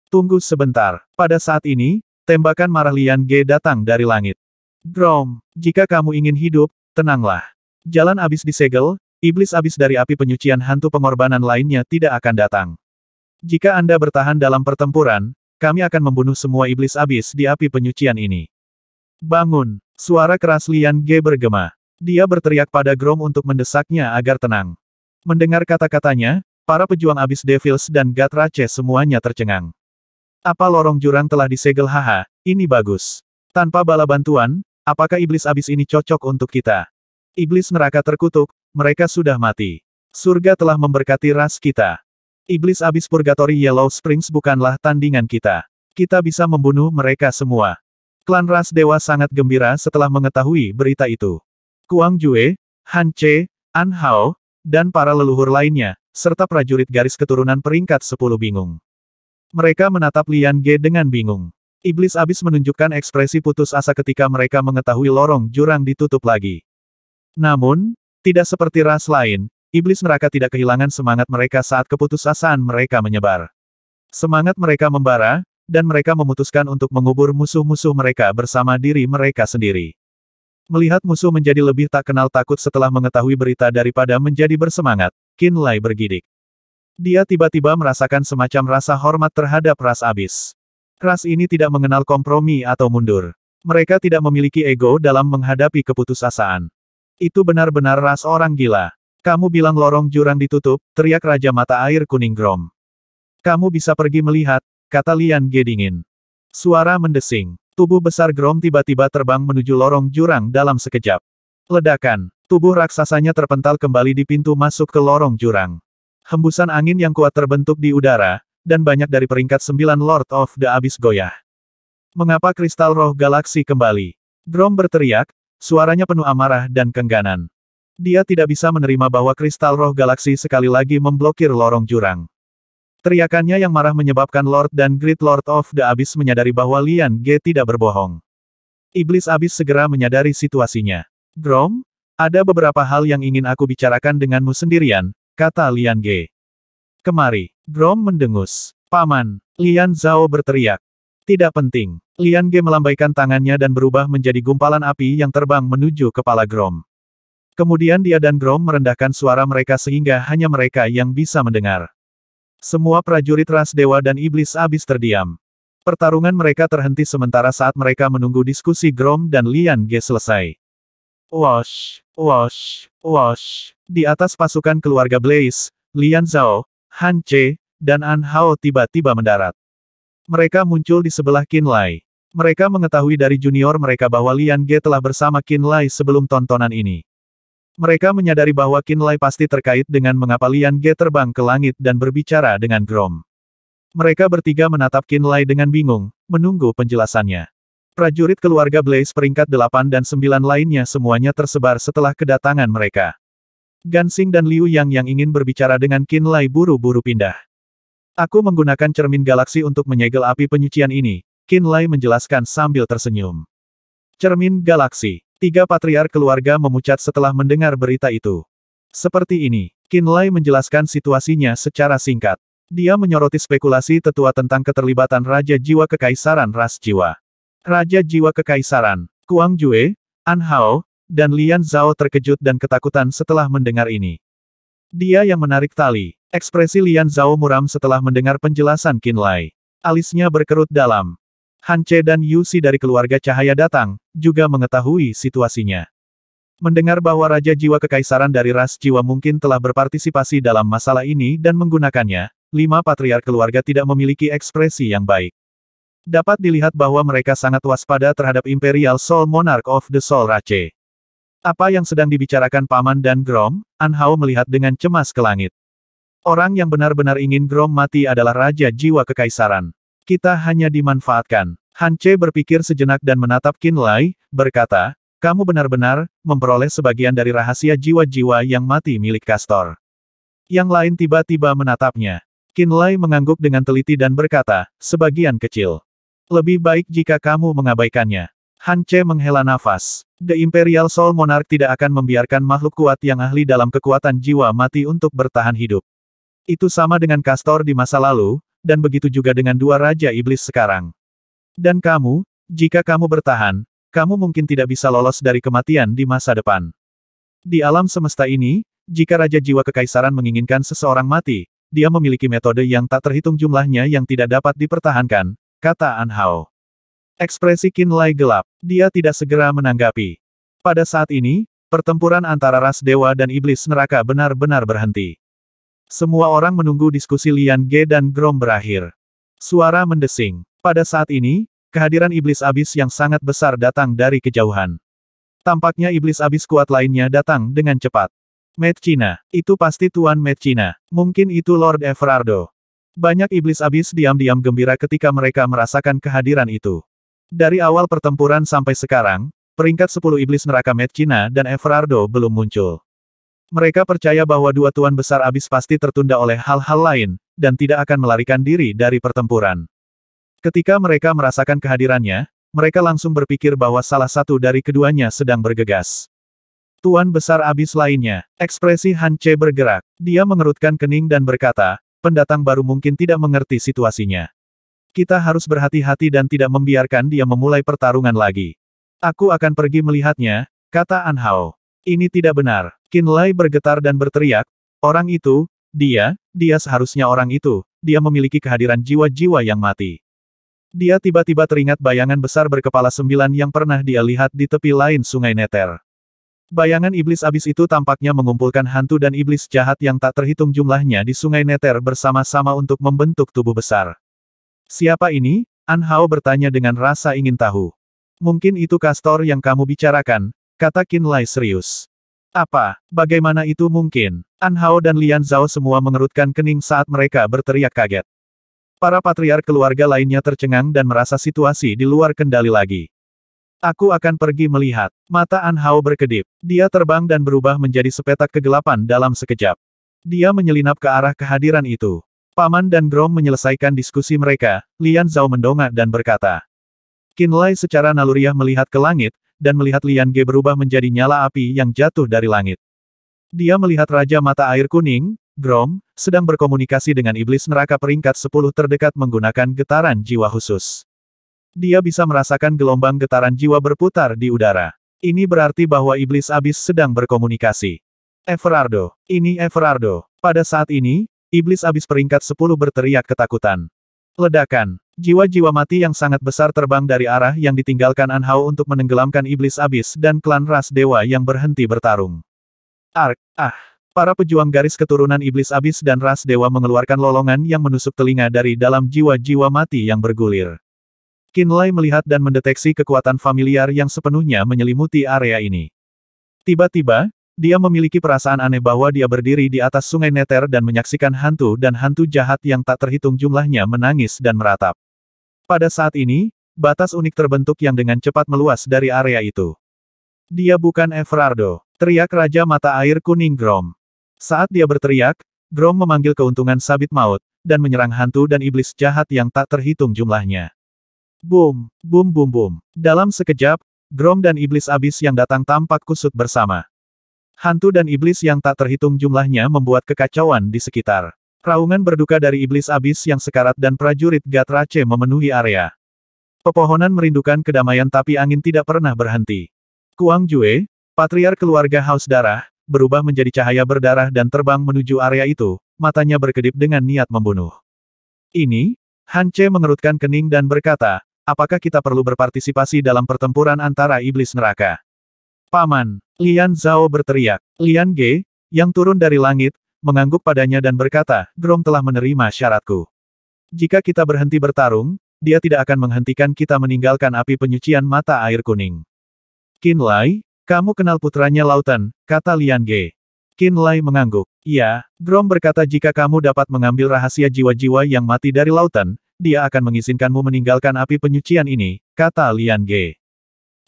Tunggu sebentar. Pada saat ini, tembakan marah Lian Ge datang dari langit. Grom, jika kamu ingin hidup, tenanglah. Jalan abis disegel, iblis abis dari api penyucian hantu pengorbanan lainnya tidak akan datang. Jika Anda bertahan dalam pertempuran, kami akan membunuh semua iblis abis di api penyucian ini. Bangun! Suara keras Lian Ge bergema. Dia berteriak pada Grom untuk mendesaknya agar tenang. Mendengar kata-katanya, para pejuang Abyss Devils dan Gatrache semuanya tercengang. Apa lorong jurang telah disegel? Haha, ini bagus. Tanpa bala bantuan, apakah iblis abis ini cocok untuk kita? Iblis neraka terkutuk, mereka sudah mati. Surga telah memberkati ras kita. Iblis abis purgatori Yellow Springs bukanlah tandingan kita. Kita bisa membunuh mereka semua. Klan ras dewa sangat gembira setelah mengetahui berita itu. Kuang Jue, Han Che, An Hao, dan para leluhur lainnya, serta prajurit garis keturunan peringkat 10 bingung. Mereka menatap Lian Ge dengan bingung. Iblis abis menunjukkan ekspresi putus asa ketika mereka mengetahui lorong jurang ditutup lagi. Namun, tidak seperti ras lain, iblis neraka tidak kehilangan semangat mereka saat keputusasaan mereka menyebar. Semangat mereka membara, dan mereka memutuskan untuk mengubur musuh-musuh mereka bersama diri mereka sendiri. Melihat musuh menjadi lebih tak kenal takut setelah mengetahui berita daripada menjadi bersemangat, Qin Lai bergidik. Dia tiba-tiba merasakan semacam rasa hormat terhadap ras abis. Ras ini tidak mengenal kompromi atau mundur. Mereka tidak memiliki ego dalam menghadapi keputusasaan. Itu benar-benar ras orang gila. Kamu bilang lorong jurang ditutup, teriak Raja Mata Air Kuning Grom. Kamu bisa pergi melihat, kata Lian Ge dingin. Suara mendesing. Tubuh besar Grom tiba-tiba terbang menuju lorong jurang dalam sekejap. Ledakan. Tubuh raksasanya terpental kembali di pintu masuk ke lorong jurang. Hembusan angin yang kuat terbentuk di udara, dan banyak dari peringkat 9 Lord of the Abyss goyah. Mengapa kristal roh galaksi kembali? Grom berteriak, suaranya penuh amarah dan kengganan. Dia tidak bisa menerima bahwa kristal roh galaksi sekali lagi memblokir lorong jurang. Teriakannya yang marah menyebabkan Lord dan Great Lord of the Abyss menyadari bahwa Lian Ge tidak berbohong. Iblis Abyss segera menyadari situasinya. Grom, ada beberapa hal yang ingin aku bicarakan denganmu sendirian, kata Lian Ge. Kemari. Grom mendengus. Paman. Lian Zhao berteriak. Tidak penting. Lian Ge melambaikan tangannya dan berubah menjadi gumpalan api yang terbang menuju kepala Grom. Kemudian dia dan Grom merendahkan suara mereka sehingga hanya mereka yang bisa mendengar. Semua prajurit ras dewa dan iblis abis terdiam. Pertarungan mereka terhenti sementara saat mereka menunggu diskusi Grom dan Lian Ge selesai. Wosh, wosh, wosh. Di atas pasukan keluarga Blaze, Lian Zhao, Han Che, dan An Hao tiba-tiba mendarat. Mereka muncul di sebelah Qin Lai. Mereka mengetahui dari junior mereka bahwa Lian Ge telah bersama Qin Lai sebelum tontonan ini. Mereka menyadari bahwa Qin Lai pasti terkait dengan mengapa Lian Ge terbang ke langit dan berbicara dengan Grom. Mereka bertiga menatap Qin Lai dengan bingung, menunggu penjelasannya. Prajurit keluarga Blaze peringkat 8 dan 9 lainnya semuanya tersebar setelah kedatangan mereka. Gansing dan Liu Yang ingin berbicara dengan Qin Lai buru-buru pindah. Aku menggunakan cermin galaksi untuk menyegel api penyucian ini, Qin Lai menjelaskan sambil tersenyum. Cermin galaksi. 3 patriark keluarga memucat setelah mendengar berita itu. Seperti ini, Qin Lai menjelaskan situasinya secara singkat. Dia menyoroti spekulasi tetua tentang keterlibatan Raja Jiwa Kekaisaran Ras Jiwa. Raja Jiwa Kekaisaran, Kuang Jue, An Hao, dan Lian Zhao terkejut dan ketakutan setelah mendengar ini. Dia yang menarik tali. Ekspresi Lian Zhao muram setelah mendengar penjelasan Qin Lai. Alisnya berkerut dalam. Han Che dan Yu Xi dari keluarga cahaya datang, juga mengetahui situasinya. Mendengar bahwa Raja Jiwa Kekaisaran dari ras jiwa mungkin telah berpartisipasi dalam masalah ini dan menggunakannya, 5 patriark keluarga tidak memiliki ekspresi yang baik. Dapat dilihat bahwa mereka sangat waspada terhadap Imperial Soul Monarch of the Soul Rache. Apa yang sedang dibicarakan Paman dan Grom? An Hao melihat dengan cemas ke langit. Orang yang benar-benar ingin Grom mati adalah Raja Jiwa Kekaisaran. Kita hanya dimanfaatkan. Han Che berpikir sejenak dan menatap Qin Lai, berkata, kamu benar-benar memperoleh sebagian dari rahasia jiwa-jiwa yang mati milik Castor. Yang lain tiba-tiba menatapnya. Qin Lai mengangguk dengan teliti dan berkata, sebagian kecil. Lebih baik jika kamu mengabaikannya. Han Che menghela nafas. The Imperial Soul Monarch tidak akan membiarkan makhluk kuat yang ahli dalam kekuatan jiwa mati untuk bertahan hidup. Itu sama dengan Castor di masa lalu, dan begitu juga dengan 2 Raja Iblis sekarang. Dan kamu, jika kamu bertahan, kamu mungkin tidak bisa lolos dari kematian di masa depan. Di alam semesta ini, jika Raja Jiwa Kekaisaran menginginkan seseorang mati, dia memiliki metode yang tak terhitung jumlahnya yang tidak dapat dipertahankan, kata An Hao. Ekspresi Qin Lai gelap. Dia tidak segera menanggapi. Pada saat ini, pertempuran antara ras dewa dan iblis neraka benar-benar berhenti. Semua orang menunggu diskusi Lian Ge dan Grom berakhir. Suara mendesing. Pada saat ini, kehadiran iblis abis yang sangat besar datang dari kejauhan. Tampaknya iblis abis kuat lainnya datang dengan cepat. Medcina, itu pasti Tuan Medcina. Mungkin itu Lord Everardo. Banyak iblis abis diam-diam gembira ketika mereka merasakan kehadiran itu. Dari awal pertempuran sampai sekarang, peringkat 10 iblis neraka Medcina dan Everardo belum muncul. Mereka percaya bahwa dua tuan besar abis pasti tertunda oleh hal-hal lain, dan tidak akan melarikan diri dari pertempuran. Ketika mereka merasakan kehadirannya, mereka langsung berpikir bahwa salah satu dari keduanya sedang bergegas. Tuan besar abis lainnya, ekspresi Han Che bergerak. Dia mengerutkan kening dan berkata, pendatang baru mungkin tidak mengerti situasinya. Kita harus berhati-hati dan tidak membiarkan dia memulai pertarungan lagi. Aku akan pergi melihatnya, kata An Hao. Ini tidak benar. Qin Lai bergetar dan berteriak, orang itu, dia seharusnya orang itu, dia memiliki kehadiran jiwa-jiwa yang mati. Dia tiba-tiba teringat bayangan besar berkepala 9 yang pernah dia lihat di tepi lain Sungai Neter. Bayangan iblis abis itu tampaknya mengumpulkan hantu dan iblis jahat yang tak terhitung jumlahnya di Sungai Neter bersama-sama untuk membentuk tubuh besar. Siapa ini? An Hao bertanya dengan rasa ingin tahu. Mungkin itu Castor yang kamu bicarakan, kata Qin Lai serius. Apa? Bagaimana itu mungkin? An Hao dan Lian Zhao semua mengerutkan kening saat mereka berteriak kaget. Para patriark keluarga lainnya tercengang dan merasa situasi di luar kendali lagi. Aku akan pergi melihat. Mata An Hao berkedip. Dia terbang dan berubah menjadi sepetak kegelapan dalam sekejap. Dia menyelinap ke arah kehadiran itu. Paman dan Grom menyelesaikan diskusi mereka, Lian Zhao mendongak dan berkata. Qin Lai secara naluriah melihat ke langit, dan melihat Lian Ge berubah menjadi nyala api yang jatuh dari langit. Dia melihat Raja Mata Air Kuning, Grom, sedang berkomunikasi dengan iblis neraka peringkat 10 terdekat menggunakan getaran jiwa khusus. Dia bisa merasakan gelombang getaran jiwa berputar di udara. Ini berarti bahwa iblis abis sedang berkomunikasi. Everardo. Ini Everardo. Pada saat ini, iblis abis peringkat 10 berteriak ketakutan. Ledakan. Jiwa-jiwa mati yang sangat besar terbang dari arah yang ditinggalkan An Hao untuk menenggelamkan iblis abis dan klan ras dewa yang berhenti bertarung. Ark. Para pejuang garis keturunan iblis abis dan ras dewa mengeluarkan lolongan yang menusuk telinga dari dalam jiwa-jiwa mati yang bergulir. Qin Lai melihat dan mendeteksi kekuatan familiar yang sepenuhnya menyelimuti area ini. Tiba-tiba, dia memiliki perasaan aneh bahwa dia berdiri di atas Sungai Neter dan menyaksikan hantu dan hantu jahat yang tak terhitung jumlahnya menangis dan meratap. Pada saat ini, batas unik terbentuk yang dengan cepat meluas dari area itu. Dia bukan Everardo, teriak Raja Mata Air Kuning Grom. Saat dia berteriak, Grom memanggil keuntungan sabit maut, dan menyerang hantu dan iblis jahat yang tak terhitung jumlahnya. Boom, boom boom boom. Dalam sekejap, Grom dan iblis abis yang datang tampak kusut bersama. Hantu dan iblis yang tak terhitung jumlahnya membuat kekacauan di sekitar. Raungan berduka dari iblis abis yang sekarat dan prajurit Gatrace memenuhi area. Pepohonan merindukan kedamaian tapi angin tidak pernah berhenti. Kuang Jue, patriark keluarga Haus Darah, berubah menjadi cahaya berdarah dan terbang menuju area itu, matanya berkedip dengan niat membunuh. Ini, Han Che mengerutkan kening dan berkata, apakah kita perlu berpartisipasi dalam pertempuran antara iblis neraka? Paman, Lian Zhao berteriak. Lian Ge, yang turun dari langit, mengangguk padanya dan berkata, Grom telah menerima syaratku. Jika kita berhenti bertarung, dia tidak akan menghentikan kita meninggalkan api penyucian mata air kuning. Qin Lai, kamu kenal putranya Lautan, kata Lian Ge. Qin Lai mengangguk. Iya, Grom berkata jika kamu dapat mengambil rahasia jiwa-jiwa yang mati dari Lautan, dia akan mengizinkanmu meninggalkan api penyucian ini, kata Lian Ge.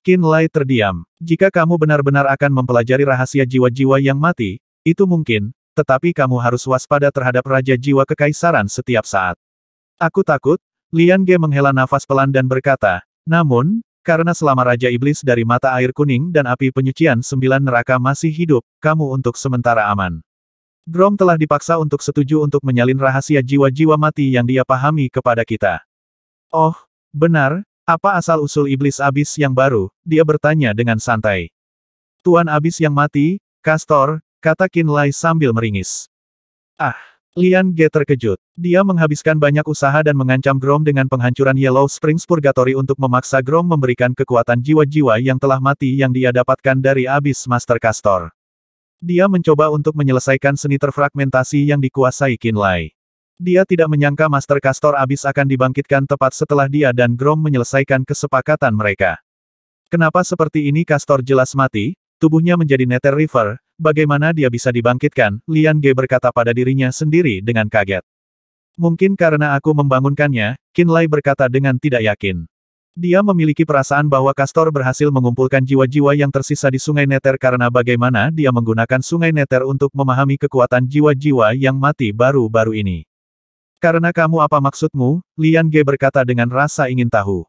Qin Lai terdiam. Jika kamu benar-benar akan mempelajari rahasia jiwa-jiwa yang mati, itu mungkin, tetapi kamu harus waspada terhadap Raja Jiwa Kekaisaran setiap saat. Aku takut, Lian Ge menghela nafas pelan dan berkata, namun, karena selama Raja Iblis dari Mata Air Kuning dan api penyucian 9 neraka masih hidup, kamu untuk sementara aman. Grom telah dipaksa untuk setuju untuk menyalin rahasia jiwa-jiwa mati yang dia pahami kepada kita. Oh, benar, apa asal-usul Iblis Abis yang baru? Dia bertanya dengan santai. Tuan Abis yang mati, Castor, kata Qin Lai sambil meringis. Lian Ge terkejut. Dia menghabiskan banyak usaha dan mengancam Grom dengan penghancuran Yellow Springs Purgatory untuk memaksa Grom memberikan kekuatan jiwa-jiwa yang telah mati yang dia dapatkan dari Abyss Master Castor. Dia mencoba untuk menyelesaikan seni terfragmentasi yang dikuasai Qin Lai. Dia tidak menyangka Master Castor Abyss akan dibangkitkan tepat setelah dia dan Grom menyelesaikan kesepakatan mereka. Kenapa seperti ini? Castor jelas mati, tubuhnya menjadi Nether River, bagaimana dia bisa dibangkitkan? Lian Ge berkata pada dirinya sendiri dengan kaget. Mungkin karena aku membangunkannya, Qin Lai berkata dengan tidak yakin. Dia memiliki perasaan bahwa Castor berhasil mengumpulkan jiwa-jiwa yang tersisa di Sungai Nether karena bagaimana dia menggunakan Sungai Nether untuk memahami kekuatan jiwa-jiwa yang mati baru-baru ini. Karena kamu apa maksudmu? Lian Ge berkata dengan rasa ingin tahu.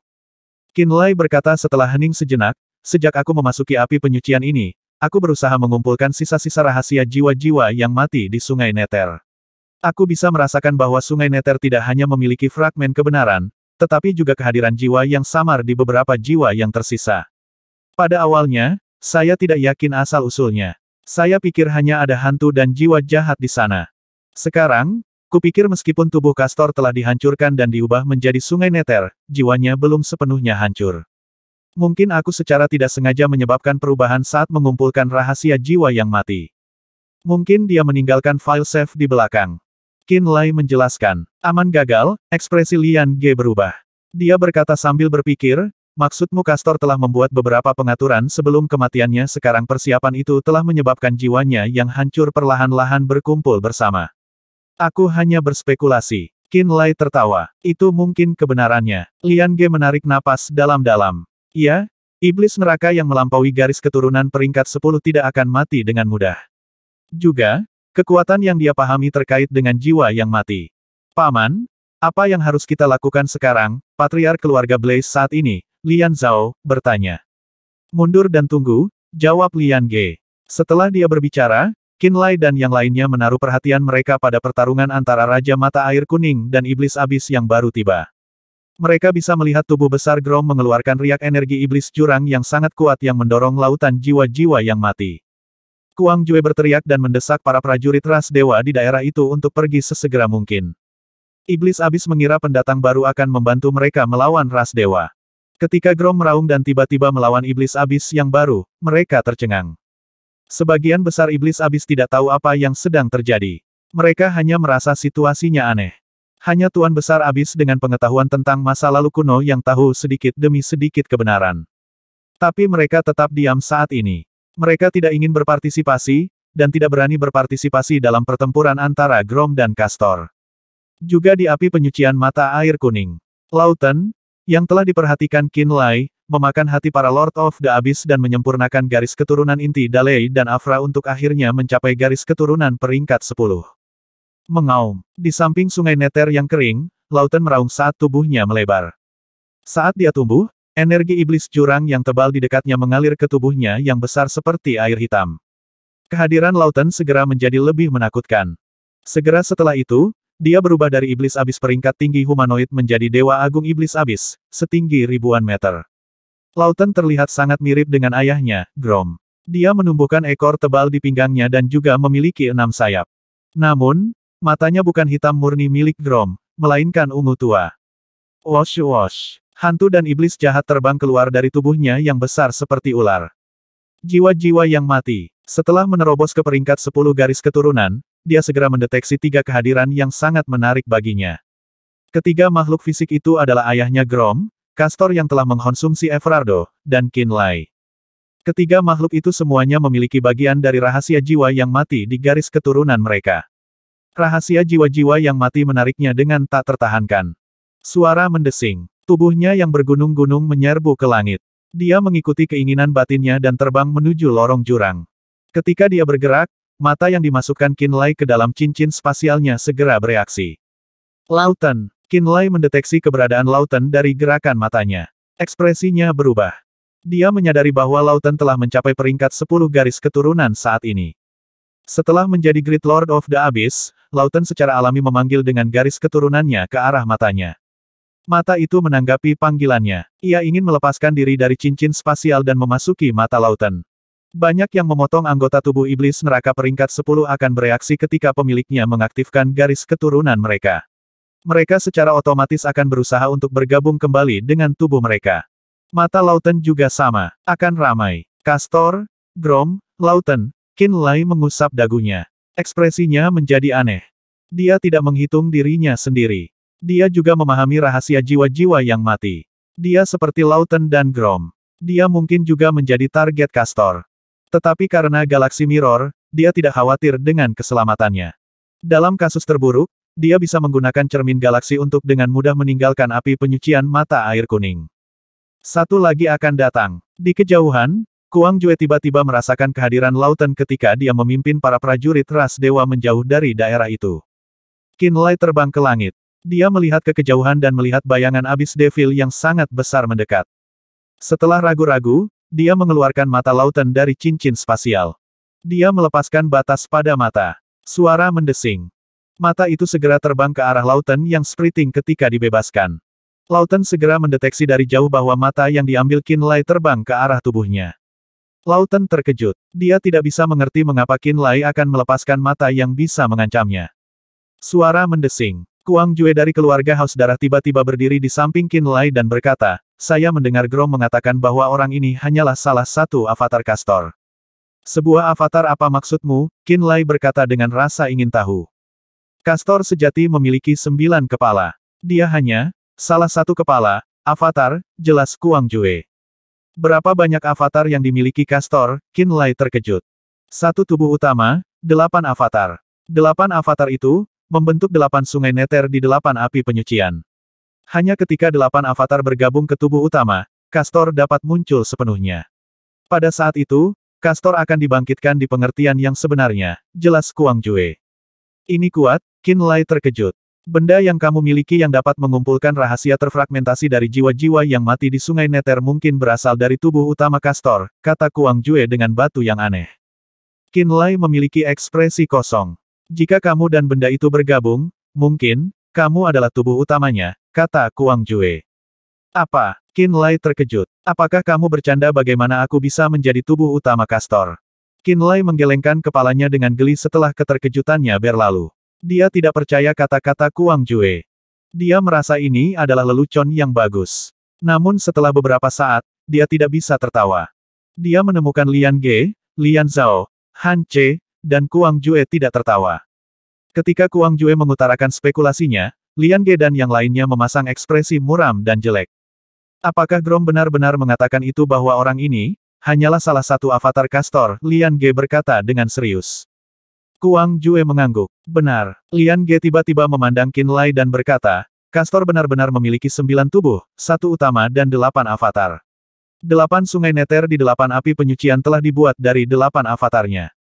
Qin Lai berkata setelah hening sejenak, sejak aku memasuki api penyucian ini, aku berusaha mengumpulkan sisa-sisa rahasia jiwa-jiwa yang mati di Sungai Nether. Aku bisa merasakan bahwa Sungai Nether tidak hanya memiliki fragmen kebenaran, tetapi juga kehadiran jiwa yang samar di beberapa jiwa yang tersisa. Pada awalnya, saya tidak yakin asal-usulnya. Saya pikir hanya ada hantu dan jiwa jahat di sana. Sekarang, kupikir meskipun tubuh Castor telah dihancurkan dan diubah menjadi Sungai Nether, jiwanya belum sepenuhnya hancur. Mungkin aku secara tidak sengaja menyebabkan perubahan saat mengumpulkan rahasia jiwa yang mati. Mungkin dia meninggalkan file save di belakang. Qin Lai menjelaskan. Aman gagal, ekspresi Lian Ge berubah. Dia berkata sambil berpikir, maksudmu Castor telah membuat beberapa pengaturan sebelum kematiannya, sekarang persiapan itu telah menyebabkan jiwanya yang hancur perlahan-lahan berkumpul bersama. Aku hanya berspekulasi. Qin Lai tertawa. Itu mungkin kebenarannya. Lian Ge menarik napas dalam-dalam. Iya, iblis neraka yang melampaui garis keturunan peringkat 10 tidak akan mati dengan mudah. Juga, kekuatan yang dia pahami terkait dengan jiwa yang mati. Paman, apa yang harus kita lakukan sekarang? Patriark keluarga Blaze saat ini, Lian Zhao, bertanya. Mundur dan tunggu, jawab Lian Ge. Setelah dia berbicara, Qin Lai dan yang lainnya menaruh perhatian mereka pada pertarungan antara Raja Mata Air Kuning dan Iblis Abis yang baru tiba. Mereka bisa melihat tubuh besar Grom mengeluarkan riak energi iblis jurang yang sangat kuat yang mendorong lautan jiwa-jiwa yang mati. Kuang Jue berteriak dan mendesak para prajurit ras dewa di daerah itu untuk pergi sesegera mungkin. Iblis Abis mengira pendatang baru akan membantu mereka melawan ras dewa. Ketika Grom meraung dan tiba-tiba melawan Iblis Abis yang baru, mereka tercengang. Sebagian besar Iblis Abis tidak tahu apa yang sedang terjadi. Mereka hanya merasa situasinya aneh. Hanya Tuan Besar Abis dengan pengetahuan tentang masa lalu kuno yang tahu sedikit demi sedikit kebenaran. Tapi mereka tetap diam saat ini. Mereka tidak ingin berpartisipasi, dan tidak berani berpartisipasi dalam pertempuran antara Grom dan Castor. Juga di api penyucian mata air kuning. Lauten, yang telah diperhatikan Qin Lai, memakan hati para Lord of the Abyss dan menyempurnakan garis keturunan inti Dalei dan Afra untuk akhirnya mencapai garis keturunan peringkat 10. Mengaum. Di samping Sungai Nether yang kering, Lauten meraung saat tubuhnya melebar. Saat dia tumbuh, energi iblis jurang yang tebal di dekatnya mengalir ke tubuhnya yang besar seperti air hitam. Kehadiran Lauten segera menjadi lebih menakutkan. Segera setelah itu, dia berubah dari iblis abis peringkat tinggi humanoid menjadi Dewa Agung Iblis Abis, setinggi ribuan meter. Lauten terlihat sangat mirip dengan ayahnya, Grom. Dia menumbuhkan ekor tebal di pinggangnya dan juga memiliki 6 sayap. Namun, matanya bukan hitam murni milik Grom, melainkan ungu tua. Wosh wosh. Hantu dan iblis jahat terbang keluar dari tubuhnya yang besar seperti ular. Jiwa-jiwa yang mati. Setelah menerobos ke peringkat 10 garis keturunan, dia segera mendeteksi 3 kehadiran yang sangat menarik baginya. Ketiga makhluk fisik itu adalah ayahnya Grom, Castor yang telah mengkonsumsi Everardo, dan Qin Lai. Ketiga makhluk itu semuanya memiliki bagian dari rahasia jiwa yang mati di garis keturunan mereka. Rahasia jiwa-jiwa yang mati menariknya dengan tak tertahankan. Suara mendesing. Tubuhnya yang bergunung-gunung menyerbu ke langit. Dia mengikuti keinginan batinnya dan terbang menuju lorong jurang. Ketika dia bergerak, mata yang dimasukkan Qin Lai ke dalam cincin spasialnya segera bereaksi. Lauten. Qin Lai mendeteksi keberadaan Lauten dari gerakan matanya. Ekspresinya berubah. Dia menyadari bahwa Lauten telah mencapai peringkat 10 garis keturunan saat ini. Setelah menjadi Great Lord of the Abyss, Lauten secara alami memanggil dengan garis keturunannya ke arah matanya. Mata itu menanggapi panggilannya. Ia ingin melepaskan diri dari cincin spasial dan memasuki mata Lauten. Banyak yang memotong anggota tubuh iblis neraka peringkat 10 akan bereaksi ketika pemiliknya mengaktifkan garis keturunan mereka. Mereka secara otomatis akan berusaha untuk bergabung kembali dengan tubuh mereka. Mata Lauten juga sama, akan ramai. Castor, Grom, Lauten, Qin Lai mengusap dagunya. Ekspresinya menjadi aneh. Dia tidak menghitung dirinya sendiri. Dia juga memahami rahasia jiwa-jiwa yang mati. Dia seperti Lawton dan Grom. Dia mungkin juga menjadi target Castor. Tetapi karena Galaxy Mirror, dia tidak khawatir dengan keselamatannya. Dalam kasus terburuk, dia bisa menggunakan cermin galaksi untuk dengan mudah meninggalkan api penyucian mata air kuning. Satu lagi akan datang. Di kejauhan, Kuang Jue tiba-tiba merasakan kehadiran Lawton ketika dia memimpin para prajurit ras dewa menjauh dari daerah itu. Qin Lai terbang ke langit. Dia melihat ke kejauhan dan melihat bayangan abis devil yang sangat besar mendekat. Setelah ragu-ragu, dia mengeluarkan mata Lawton dari cincin spasial. Dia melepaskan batas pada mata. Suara mendesing. Mata itu segera terbang ke arah Lawton yang sprinting ketika dibebaskan. Lawton segera mendeteksi dari jauh bahwa mata yang diambil Qin Lai terbang ke arah tubuhnya. Lawton terkejut. Dia tidak bisa mengerti mengapa Qin Lai akan melepaskan mata yang bisa mengancamnya. Suara mendesing. Kuang Jue dari keluarga Haus Darah tiba-tiba berdiri di samping Qin Lai dan berkata, "Saya mendengar Grom mengatakan bahwa orang ini hanyalah salah satu avatar Castor." "Sebuah avatar apa maksudmu?" Qin Lai berkata dengan rasa ingin tahu. Castor sejati memiliki 9 kepala. Dia hanya salah satu kepala avatar, jelas Kuang Jue. Berapa banyak avatar yang dimiliki Castor? Qin Lai terkejut. Satu tubuh utama, 8 avatar. 8 avatar itu membentuk 8 sungai neter di 8 api penyucian. Hanya ketika 8 avatar bergabung ke tubuh utama, Castor dapat muncul sepenuhnya. Pada saat itu, Castor akan dibangkitkan di pengertian yang sebenarnya, jelas Kuang Jue. Ini kuat, Qin Lai terkejut. Benda yang kamu miliki yang dapat mengumpulkan rahasia terfragmentasi dari jiwa-jiwa yang mati di sungai neter mungkin berasal dari tubuh utama Castor, kata Kuang Jue dengan batu yang aneh. Qin Lai memiliki ekspresi kosong. Jika kamu dan benda itu bergabung, mungkin, kamu adalah tubuh utamanya, kata Kuang Jue. Apa? Qin Lai terkejut. Apakah kamu bercanda bagaimana aku bisa menjadi tubuh utama Castor? Qin Lai menggelengkan kepalanya dengan geli setelah keterkejutannya berlalu. Dia tidak percaya kata-kata Kuang Jue. Dia merasa ini adalah lelucon yang bagus. Namun setelah beberapa saat, dia tidak bisa tertawa. Dia menemukan Lian Ge, Lian Zhao, Han Che, dan Kuang Jue tidak tertawa. Ketika Kuang Jue mengutarakan spekulasinya, Lian Ge dan yang lainnya memasang ekspresi muram dan jelek. Apakah Grom benar-benar mengatakan itu bahwa orang ini hanyalah salah satu avatar Castor? Lian Ge berkata dengan serius. Kuang Jue mengangguk. Benar. Lian Ge tiba-tiba memandang Qin Lai dan berkata, Castor benar-benar memiliki 9 tubuh, 1 utama dan 8 avatar. 8 sungai neter di 8 api penyucian telah dibuat dari 8 avatarnya.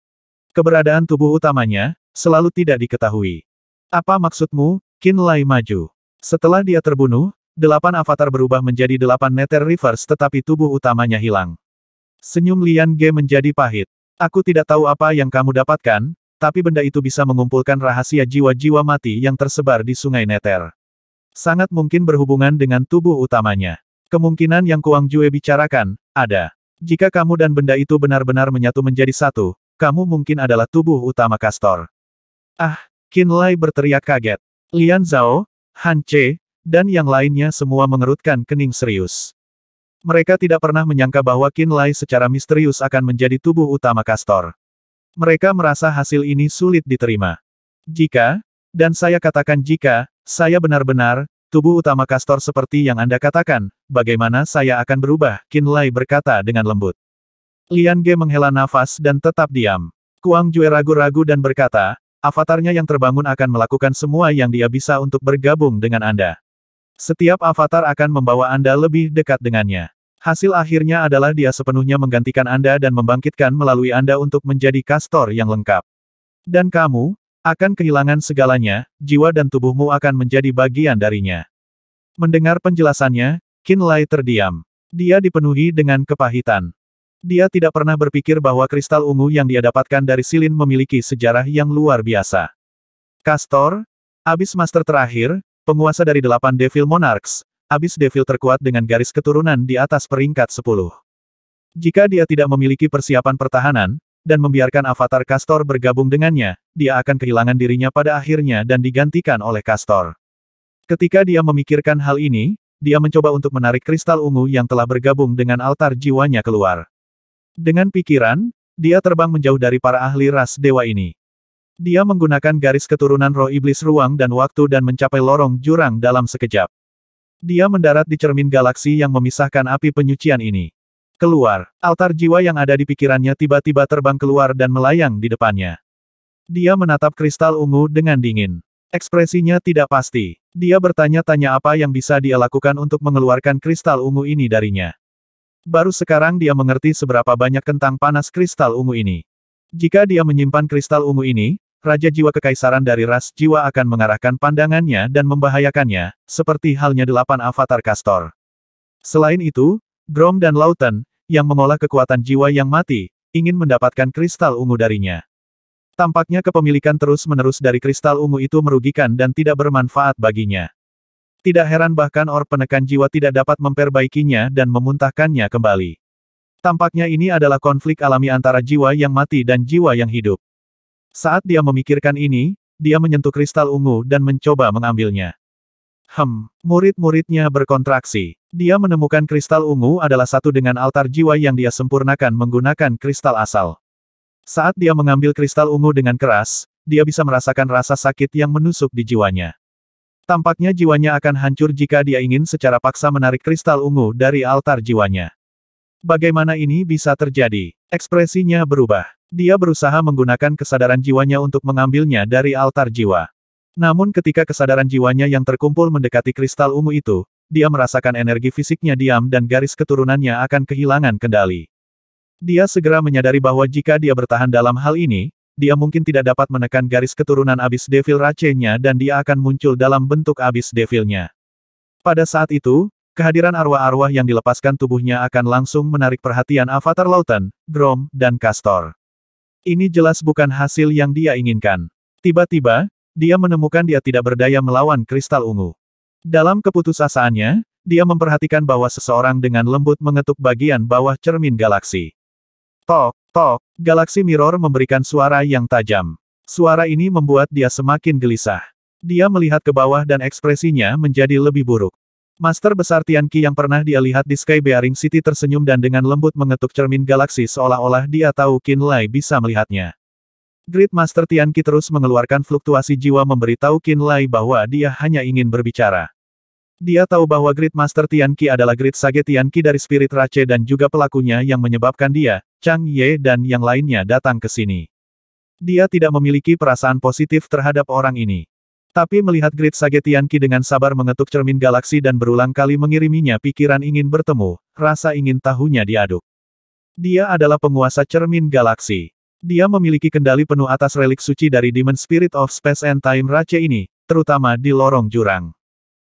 Keberadaan tubuh utamanya selalu tidak diketahui. Apa maksudmu? Qin Lai maju. Setelah dia terbunuh, 8 avatar berubah menjadi 8 neter reverse tetapi tubuh utamanya hilang. Senyum Lian Ge menjadi pahit. Aku tidak tahu apa yang kamu dapatkan, tapi benda itu bisa mengumpulkan rahasia jiwa-jiwa mati yang tersebar di sungai neter. Sangat mungkin berhubungan dengan tubuh utamanya. Kemungkinan yang Kuang Jue bicarakan, ada. Jika kamu dan benda itu benar-benar menyatu menjadi satu, kamu mungkin adalah tubuh utama Castor. Ah, Qin Lai berteriak kaget. Lian Zhao, Han Che, dan yang lainnya semua mengerutkan kening serius. Mereka tidak pernah menyangka bahwa Qin Lai secara misterius akan menjadi tubuh utama Castor. Mereka merasa hasil ini sulit diterima. Jika, dan saya katakan jika, saya benar-benar, tubuh utama Castor seperti yang Anda katakan, bagaimana saya akan berubah? Qin Lai berkata dengan lembut. Lian Ge menghela nafas dan tetap diam. Kuang Jue ragu-ragu dan berkata, avatarnya yang terbangun akan melakukan semua yang dia bisa untuk bergabung dengan Anda. Setiap avatar akan membawa Anda lebih dekat dengannya. Hasil akhirnya adalah dia sepenuhnya menggantikan Anda dan membangkitkan melalui Anda untuk menjadi Castor yang lengkap. Dan kamu akan kehilangan segalanya, jiwa dan tubuhmu akan menjadi bagian darinya. Mendengar penjelasannya, Qin Lai terdiam. Dia dipenuhi dengan kepahitan. Dia tidak pernah berpikir bahwa kristal ungu yang dia dapatkan dari Silin memiliki sejarah yang luar biasa. Castor, Abyss Master terakhir, penguasa dari 8 Devil Monarchs, Abyss Devil terkuat dengan garis keturunan di atas peringkat 10. Jika dia tidak memiliki persiapan pertahanan, dan membiarkan avatar Castor bergabung dengannya, dia akan kehilangan dirinya pada akhirnya dan digantikan oleh Castor. Ketika dia memikirkan hal ini, dia mencoba untuk menarik kristal ungu yang telah bergabung dengan altar jiwanya keluar. Dengan pikiran, dia terbang menjauh dari para ahli ras dewa ini. Dia menggunakan garis keturunan roh iblis ruang dan waktu dan mencapai lorong jurang dalam sekejap. Dia mendarat di cermin galaksi yang memisahkan api penyucian ini. Keluar, altar jiwa yang ada di pikirannya tiba-tiba terbang keluar dan melayang di depannya. Dia menatap kristal ungu dengan dingin. Ekspresinya tidak pasti. Dia bertanya-tanya apa yang bisa dia lakukan untuk mengeluarkan kristal ungu ini darinya. Baru sekarang dia mengerti seberapa banyak kentang panas kristal ungu ini. Jika dia menyimpan kristal ungu ini, Raja Jiwa Kekaisaran dari ras jiwa akan mengarahkan pandangannya dan membahayakannya, seperti halnya 8 avatar Castor. Selain itu, Grom dan Lawton, yang mengolah kekuatan jiwa yang mati, ingin mendapatkan kristal ungu darinya. Tampaknya kepemilikan terus-menerus dari kristal ungu itu merugikan dan tidak bermanfaat baginya. Tidak heran bahkan orb penekan jiwa tidak dapat memperbaikinya dan memuntahkannya kembali. Tampaknya ini adalah konflik alami antara jiwa yang mati dan jiwa yang hidup. Saat dia memikirkan ini, dia menyentuh kristal ungu dan mencoba mengambilnya. Murid-muridnya berkontraksi. Dia menemukan kristal ungu adalah satu dengan altar jiwa yang dia sempurnakan menggunakan kristal asal. Saat dia mengambil kristal ungu dengan keras, dia bisa merasakan rasa sakit yang menusuk di jiwanya. Tampaknya jiwanya akan hancur jika dia ingin secara paksa menarik kristal ungu dari altar jiwanya. Bagaimana ini bisa terjadi? Ekspresinya berubah. Dia berusaha menggunakan kesadaran jiwanya untuk mengambilnya dari altar jiwa. Namun ketika kesadaran jiwanya yang terkumpul mendekati kristal ungu itu, dia merasakan energi fisiknya diam dan garis keturunannya akan kehilangan kendali. Dia segera menyadari bahwa jika dia bertahan dalam hal ini, dia mungkin tidak dapat menekan garis keturunan Abyss Devil Rache-nya dan dia akan muncul dalam bentuk Abyss Devil-nya. Pada saat itu, kehadiran arwah-arwah yang dilepaskan tubuhnya akan langsung menarik perhatian avatar Lawton, Grom, dan Castor. Ini jelas bukan hasil yang dia inginkan. Tiba-tiba, dia menemukan dia tidak berdaya melawan kristal ungu. Dalam keputusasaannya, dia memperhatikan bahwa seseorang dengan lembut mengetuk bagian bawah cermin galaksi. Tok, tok, galaksi mirror memberikan suara yang tajam. Suara ini membuat dia semakin gelisah. Dia melihat ke bawah dan ekspresinya menjadi lebih buruk. Master besar Tianqi yang pernah dia lihat di Sky Bearing City tersenyum dan dengan lembut mengetuk cermin galaksi seolah-olah dia tahu Qin Lai bisa melihatnya. Great Master Tianqi terus mengeluarkan fluktuasi jiwa memberitahu Qin Lai bahwa dia hanya ingin berbicara. Dia tahu bahwa Great Master Tianqi adalah Great Sage Tianqi dari Spirit Rache dan juga pelakunya yang menyebabkan dia, Chang Ye dan yang lainnya datang ke sini. Dia tidak memiliki perasaan positif terhadap orang ini. Tapi melihat Great Sage Tianqi dengan sabar mengetuk cermin galaksi dan berulang kali mengiriminya pikiran ingin bertemu, rasa ingin tahunya diaduk. Dia adalah penguasa cermin galaksi. Dia memiliki kendali penuh atas relik suci dari Demon Spirit of Space and Time Rache ini, terutama di lorong jurang.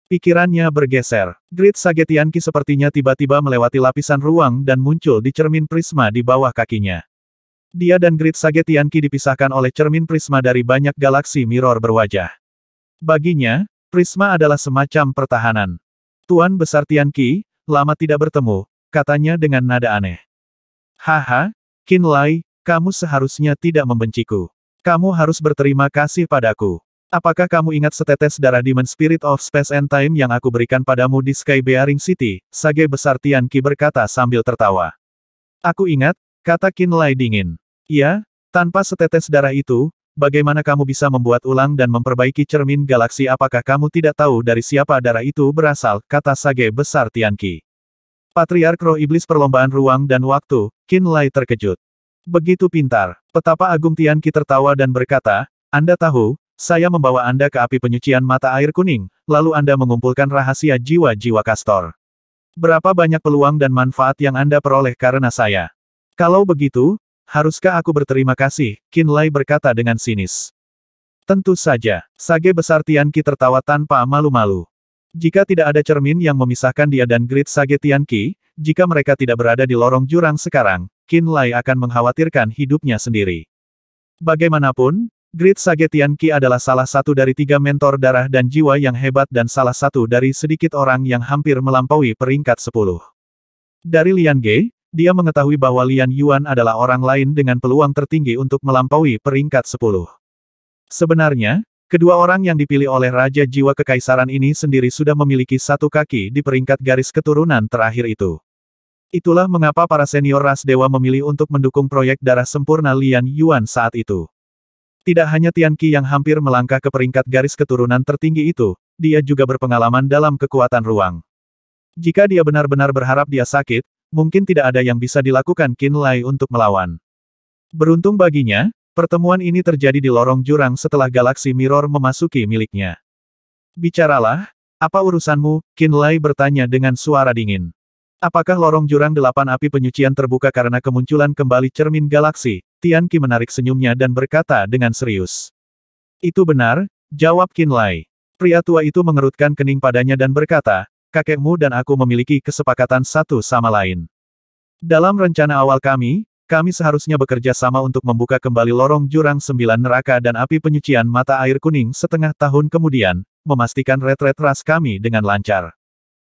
Pikirannya bergeser. Great Sage Tianqi sepertinya tiba-tiba melewati lapisan ruang dan muncul di cermin prisma di bawah kakinya. Dia dan Great Sage Tianqi dipisahkan oleh cermin prisma dari banyak galaksi mirror berwajah. Baginya, prisma adalah semacam pertahanan. Tuan Besar Tianqi, lama tidak bertemu, katanya dengan nada aneh. Haha, Qin Lai, kamu seharusnya tidak membenciku. Kamu harus berterima kasih padaku. Apakah kamu ingat setetes darah Demon Spirit of Space and Time yang aku berikan padamu di Sky Bearing City? Sage Besar Tianqi berkata sambil tertawa. Aku ingat, kata Qin Lai dingin. Ya, tanpa setetes darah itu, bagaimana kamu bisa membuat ulang dan memperbaiki cermin galaksi? Apakah kamu tidak tahu dari siapa darah itu berasal? Kata Sage Besar Tianqi. Patriark Roh Iblis Perlombaan Ruang dan Waktu, Qin Lai terkejut. Begitu pintar. Petapa Agung Tianqi tertawa dan berkata, Anda tahu, saya membawa Anda ke api penyucian mata air kuning, lalu Anda mengumpulkan rahasia jiwa-jiwa Castor. Berapa banyak peluang dan manfaat yang Anda peroleh karena saya? Kalau begitu, haruskah aku berterima kasih? Qin Lai berkata dengan sinis. Tentu saja. Sage Besar Tianqi tertawa tanpa malu-malu. Jika tidak ada cermin yang memisahkan dia dan Great Sage Tianqi, jika mereka tidak berada di lorong jurang sekarang, Qin Lai akan mengkhawatirkan hidupnya sendiri. Bagaimanapun, Great Sage Tianqi adalah salah satu dari 3 mentor darah dan jiwa yang hebat dan salah satu dari sedikit orang yang hampir melampaui peringkat 10. Dari Lian Ge, dia mengetahui bahwa Lian Yuan adalah orang lain dengan peluang tertinggi untuk melampaui peringkat 10. Sebenarnya, kedua orang yang dipilih oleh Raja Jiwa Kekaisaran ini sendiri sudah memiliki satu kaki di peringkat garis keturunan terakhir itu. Itulah mengapa para senior ras dewa memilih untuk mendukung proyek darah sempurna Lian Yuan saat itu. Tidak hanya Tian Qi yang hampir melangkah ke peringkat garis keturunan tertinggi itu, dia juga berpengalaman dalam kekuatan ruang. Jika dia benar-benar berharap dia sakit, mungkin tidak ada yang bisa dilakukan Qin Lai untuk melawan. Beruntung baginya, pertemuan ini terjadi di lorong jurang setelah galaksi Mirror memasuki miliknya. Bicaralah, apa urusanmu? Qin Lai bertanya dengan suara dingin. Apakah lorong jurang 8 api penyucian terbuka karena kemunculan kembali cermin galaksi? Tian Qi menarik senyumnya dan berkata dengan serius. Itu benar, jawab Qin Lai. Pria tua itu mengerutkan kening padanya dan berkata, kakekmu dan aku memiliki kesepakatan satu sama lain. Dalam rencana awal kami seharusnya bekerja sama untuk membuka kembali lorong jurang 9 neraka dan api penyucian mata air kuning setengah tahun kemudian, memastikan retret ras kami dengan lancar.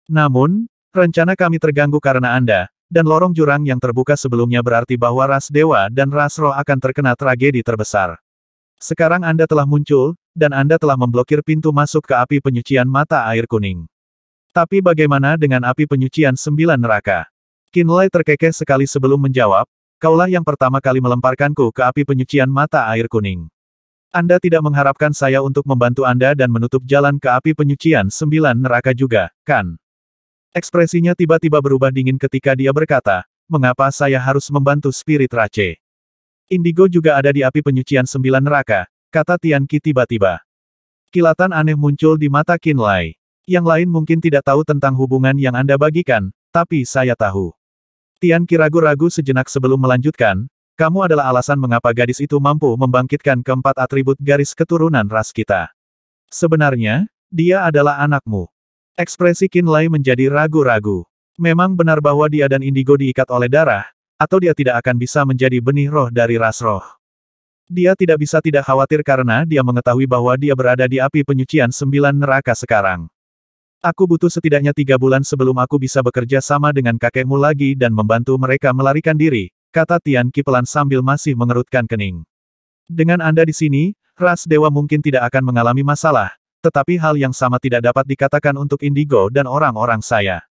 Namun, rencana kami terganggu karena Anda, dan lorong jurang yang terbuka sebelumnya berarti bahwa ras dewa dan ras roh akan terkena tragedi terbesar. Sekarang Anda telah muncul, dan Anda telah memblokir pintu masuk ke api penyucian mata air kuning. Tapi bagaimana dengan api penyucian 9 neraka? Qin Lai terkekeh sekali sebelum menjawab, kaulah yang pertama kali melemparkanku ke api penyucian mata air kuning. Anda tidak mengharapkan saya untuk membantu Anda dan menutup jalan ke api penyucian 9 neraka juga, kan? Ekspresinya tiba-tiba berubah dingin ketika dia berkata, mengapa saya harus membantu spirit Rache? Indigo juga ada di api penyucian 9 neraka, kata Tian Qi tiba-tiba. Kilatan aneh muncul di mata Qin Lai. Yang lain mungkin tidak tahu tentang hubungan yang Anda bagikan, tapi saya tahu. Tian Qi ragu-ragu sejenak sebelum melanjutkan, kamu adalah alasan mengapa gadis itu mampu membangkitkan keempat atribut garis keturunan ras kita. Sebenarnya, dia adalah anakmu. Ekspresi Qin Lai menjadi ragu-ragu. Memang benar bahwa dia dan Indigo diikat oleh darah, atau dia tidak akan bisa menjadi benih roh dari ras roh. Dia tidak bisa tidak khawatir karena dia mengetahui bahwa dia berada di api penyucian 9 neraka sekarang. Aku butuh setidaknya 3 bulan sebelum aku bisa bekerja sama dengan kakekmu lagi dan membantu mereka melarikan diri, kata Tian Qi pelan sambil masih mengerutkan kening. Dengan Anda di sini, ras dewa mungkin tidak akan mengalami masalah. Tetapi hal yang sama tidak dapat dikatakan untuk Indigo dan orang-orang saya.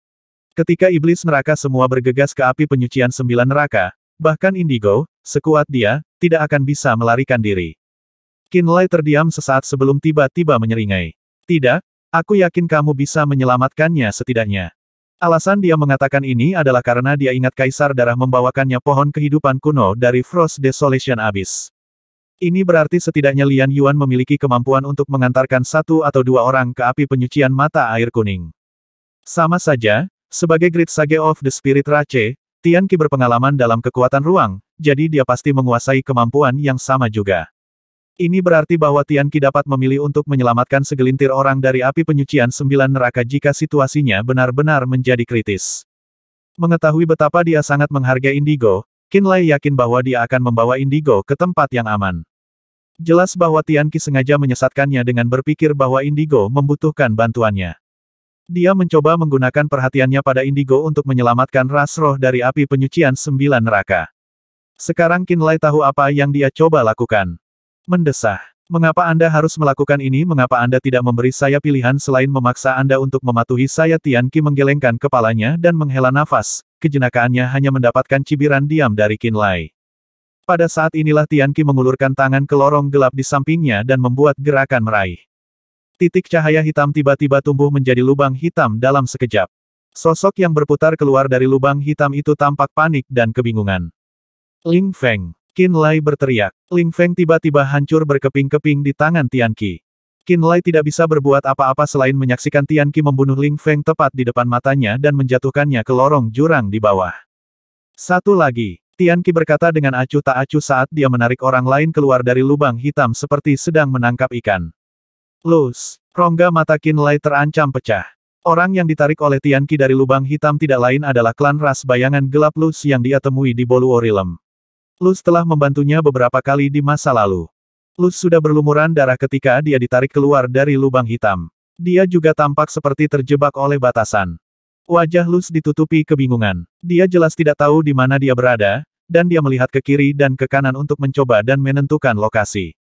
Ketika iblis neraka semua bergegas ke api penyucian 9 neraka, bahkan Indigo, sekuat dia, tidak akan bisa melarikan diri. Qin Lai terdiam sesaat sebelum tiba-tiba menyeringai. Tidak, aku yakin kamu bisa menyelamatkannya setidaknya. Alasan dia mengatakan ini adalah karena dia ingat Kaisar Darah membawakannya pohon kehidupan kuno dari Frost Desolation Abyss. Ini berarti setidaknya Lian Yuan memiliki kemampuan untuk mengantarkan 1 atau 2 orang ke api penyucian mata air kuning. Sama saja, sebagai Great Sage of the Spirit Rache, Tian Qi berpengalaman dalam kekuatan ruang, jadi dia pasti menguasai kemampuan yang sama juga. Ini berarti bahwa Tian Qi dapat memilih untuk menyelamatkan segelintir orang dari api penyucian 9 neraka jika situasinya benar-benar menjadi kritis. Mengetahui betapa dia sangat menghargai Indigo, Qin Lai yakin bahwa dia akan membawa Indigo ke tempat yang aman. Jelas bahwa Tian Qi sengaja menyesatkannya dengan berpikir bahwa Indigo membutuhkan bantuannya. Dia mencoba menggunakan perhatiannya pada Indigo untuk menyelamatkan ras roh dari api penyucian 9 neraka. Sekarang Qin Lai tahu apa yang dia coba lakukan. Mendesah. Mengapa Anda harus melakukan ini? Mengapa Anda tidak memberi saya pilihan selain memaksa Anda untuk mematuhi saya? Tian Qi menggelengkan kepalanya dan menghela nafas. Kejenakaannya hanya mendapatkan cibiran diam dari Qin Lai. Pada saat inilah Tian Qi mengulurkan tangan ke lorong gelap di sampingnya dan membuat gerakan meraih. Titik cahaya hitam tiba-tiba tumbuh menjadi lubang hitam dalam sekejap. Sosok yang berputar keluar dari lubang hitam itu tampak panik dan kebingungan. Ling Feng. Qin Lai berteriak. Ling Feng tiba-tiba hancur berkeping-keping di tangan Tian Qi. Qin Lai tidak bisa berbuat apa-apa selain menyaksikan Tian Qi membunuh Ling Feng tepat di depan matanya dan menjatuhkannya ke lorong jurang di bawah. Satu lagi. Tian Qi berkata dengan acuh tak acuh saat dia menarik orang lain keluar dari lubang hitam seperti sedang menangkap ikan. Lus, rongga mata Qin Lai terancam pecah. Orang yang ditarik oleh Tian Qi dari lubang hitam tidak lain adalah klan ras bayangan gelap Lus yang dia temui di Boluo Realm. Lus telah membantunya beberapa kali di masa lalu. Lus sudah berlumuran darah ketika dia ditarik keluar dari lubang hitam. Dia juga tampak seperti terjebak oleh batasan. Wajah Lus ditutupi kebingungan. Dia jelas tidak tahu di mana dia berada, dan dia melihat ke kiri dan ke kanan untuk mencoba dan menentukan lokasi.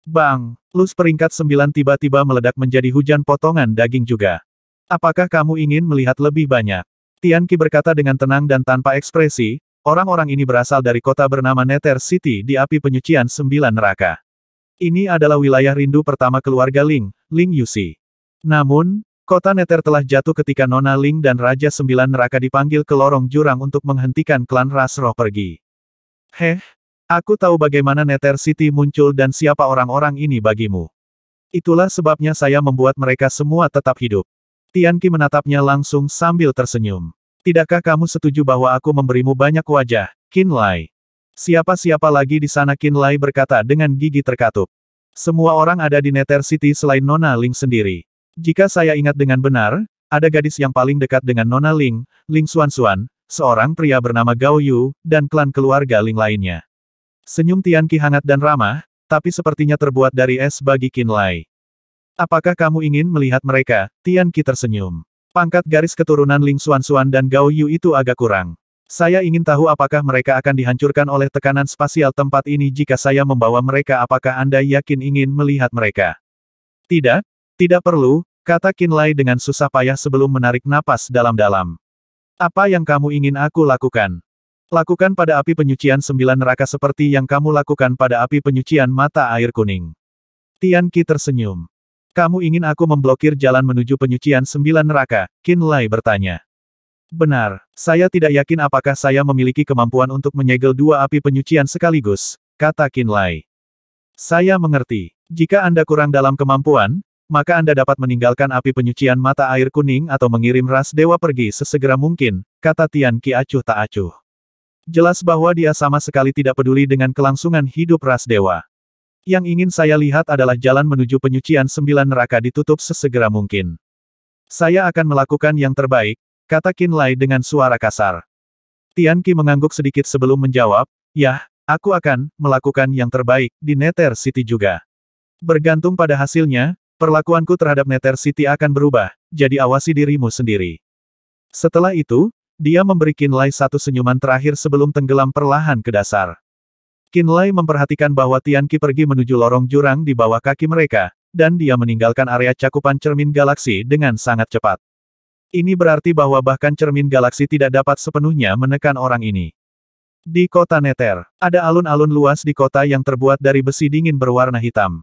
Bang! Lus peringkat 9 tiba-tiba meledak menjadi hujan potongan daging juga. Apakah kamu ingin melihat lebih banyak? Tian Qi berkata dengan tenang dan tanpa ekspresi, orang-orang ini berasal dari kota bernama Nether City di api penyucian 9 neraka. Ini adalah wilayah rindu pertama keluarga Ling, Ling Yuxi. Namun, kota Nether telah jatuh ketika Nona Ling dan Raja Sembilan Neraka dipanggil ke lorong jurang untuk menghentikan klan ras roh pergi. Aku tahu bagaimana Nether City muncul dan siapa orang-orang ini bagimu. Itulah sebabnya saya membuat mereka semua tetap hidup. Tian Qi menatapnya langsung sambil tersenyum. Tidakkah kamu setuju bahwa aku memberimu banyak wajah, Qin Lai? Siapa-siapa lagi di sana, Qin Lai berkata dengan gigi terkatup. Semua orang ada di Nether City selain Nona Ling sendiri. Jika saya ingat dengan benar, ada gadis yang paling dekat dengan Nona Ling, Ling Xuanxuan, seorang pria bernama Gao Yu, dan klan keluarga Ling lainnya. Senyum Tian Qi hangat dan ramah, tapi sepertinya terbuat dari es bagi Qin Lai. Apakah kamu ingin melihat mereka? Tian Qi tersenyum. Pangkat garis keturunan Ling Xuanxuan dan Gao Yu itu agak kurang. Saya ingin tahu apakah mereka akan dihancurkan oleh tekanan spasial tempat ini jika saya membawa mereka. Apakah Anda yakin ingin melihat mereka? Tidak, tidak perlu, kata Qin Lai dengan susah payah sebelum menarik napas dalam-dalam. Apa yang kamu ingin aku lakukan? Lakukan pada api penyucian 9 neraka seperti yang kamu lakukan pada api penyucian mata air kuning. Tian Qi tersenyum. Kamu ingin aku memblokir jalan menuju penyucian 9 neraka? Qin Lai bertanya. Benar, saya tidak yakin apakah saya memiliki kemampuan untuk menyegel 2 api penyucian sekaligus, kata Qin Lai. Saya mengerti. Jika Anda kurang dalam kemampuan, maka Anda dapat meninggalkan api penyucian mata air kuning atau mengirim ras dewa pergi sesegera mungkin, kata Tian Qi acuh tak acuh. Jelas bahwa dia sama sekali tidak peduli dengan kelangsungan hidup ras dewa. Yang ingin saya lihat adalah jalan menuju penyucian 9 neraka ditutup sesegera mungkin. Saya akan melakukan yang terbaik, kata Qin Lai dengan suara kasar. Tian Qi mengangguk sedikit sebelum menjawab, "Yah, aku akan melakukan yang terbaik di Nether City juga. Bergantung pada hasilnya, perlakuanku terhadap Nether City akan berubah, jadi awasi dirimu sendiri." Setelah itu, dia memberi Qin Lai satu senyuman terakhir sebelum tenggelam perlahan ke dasar. Qin Lai memperhatikan bahwa Tian Qi pergi menuju lorong jurang di bawah kaki mereka, dan dia meninggalkan area cakupan cermin galaksi dengan sangat cepat. Ini berarti bahwa bahkan cermin galaksi tidak dapat sepenuhnya menekan orang ini. Di kota Nether, ada alun-alun luas di kota yang terbuat dari besi dingin berwarna hitam.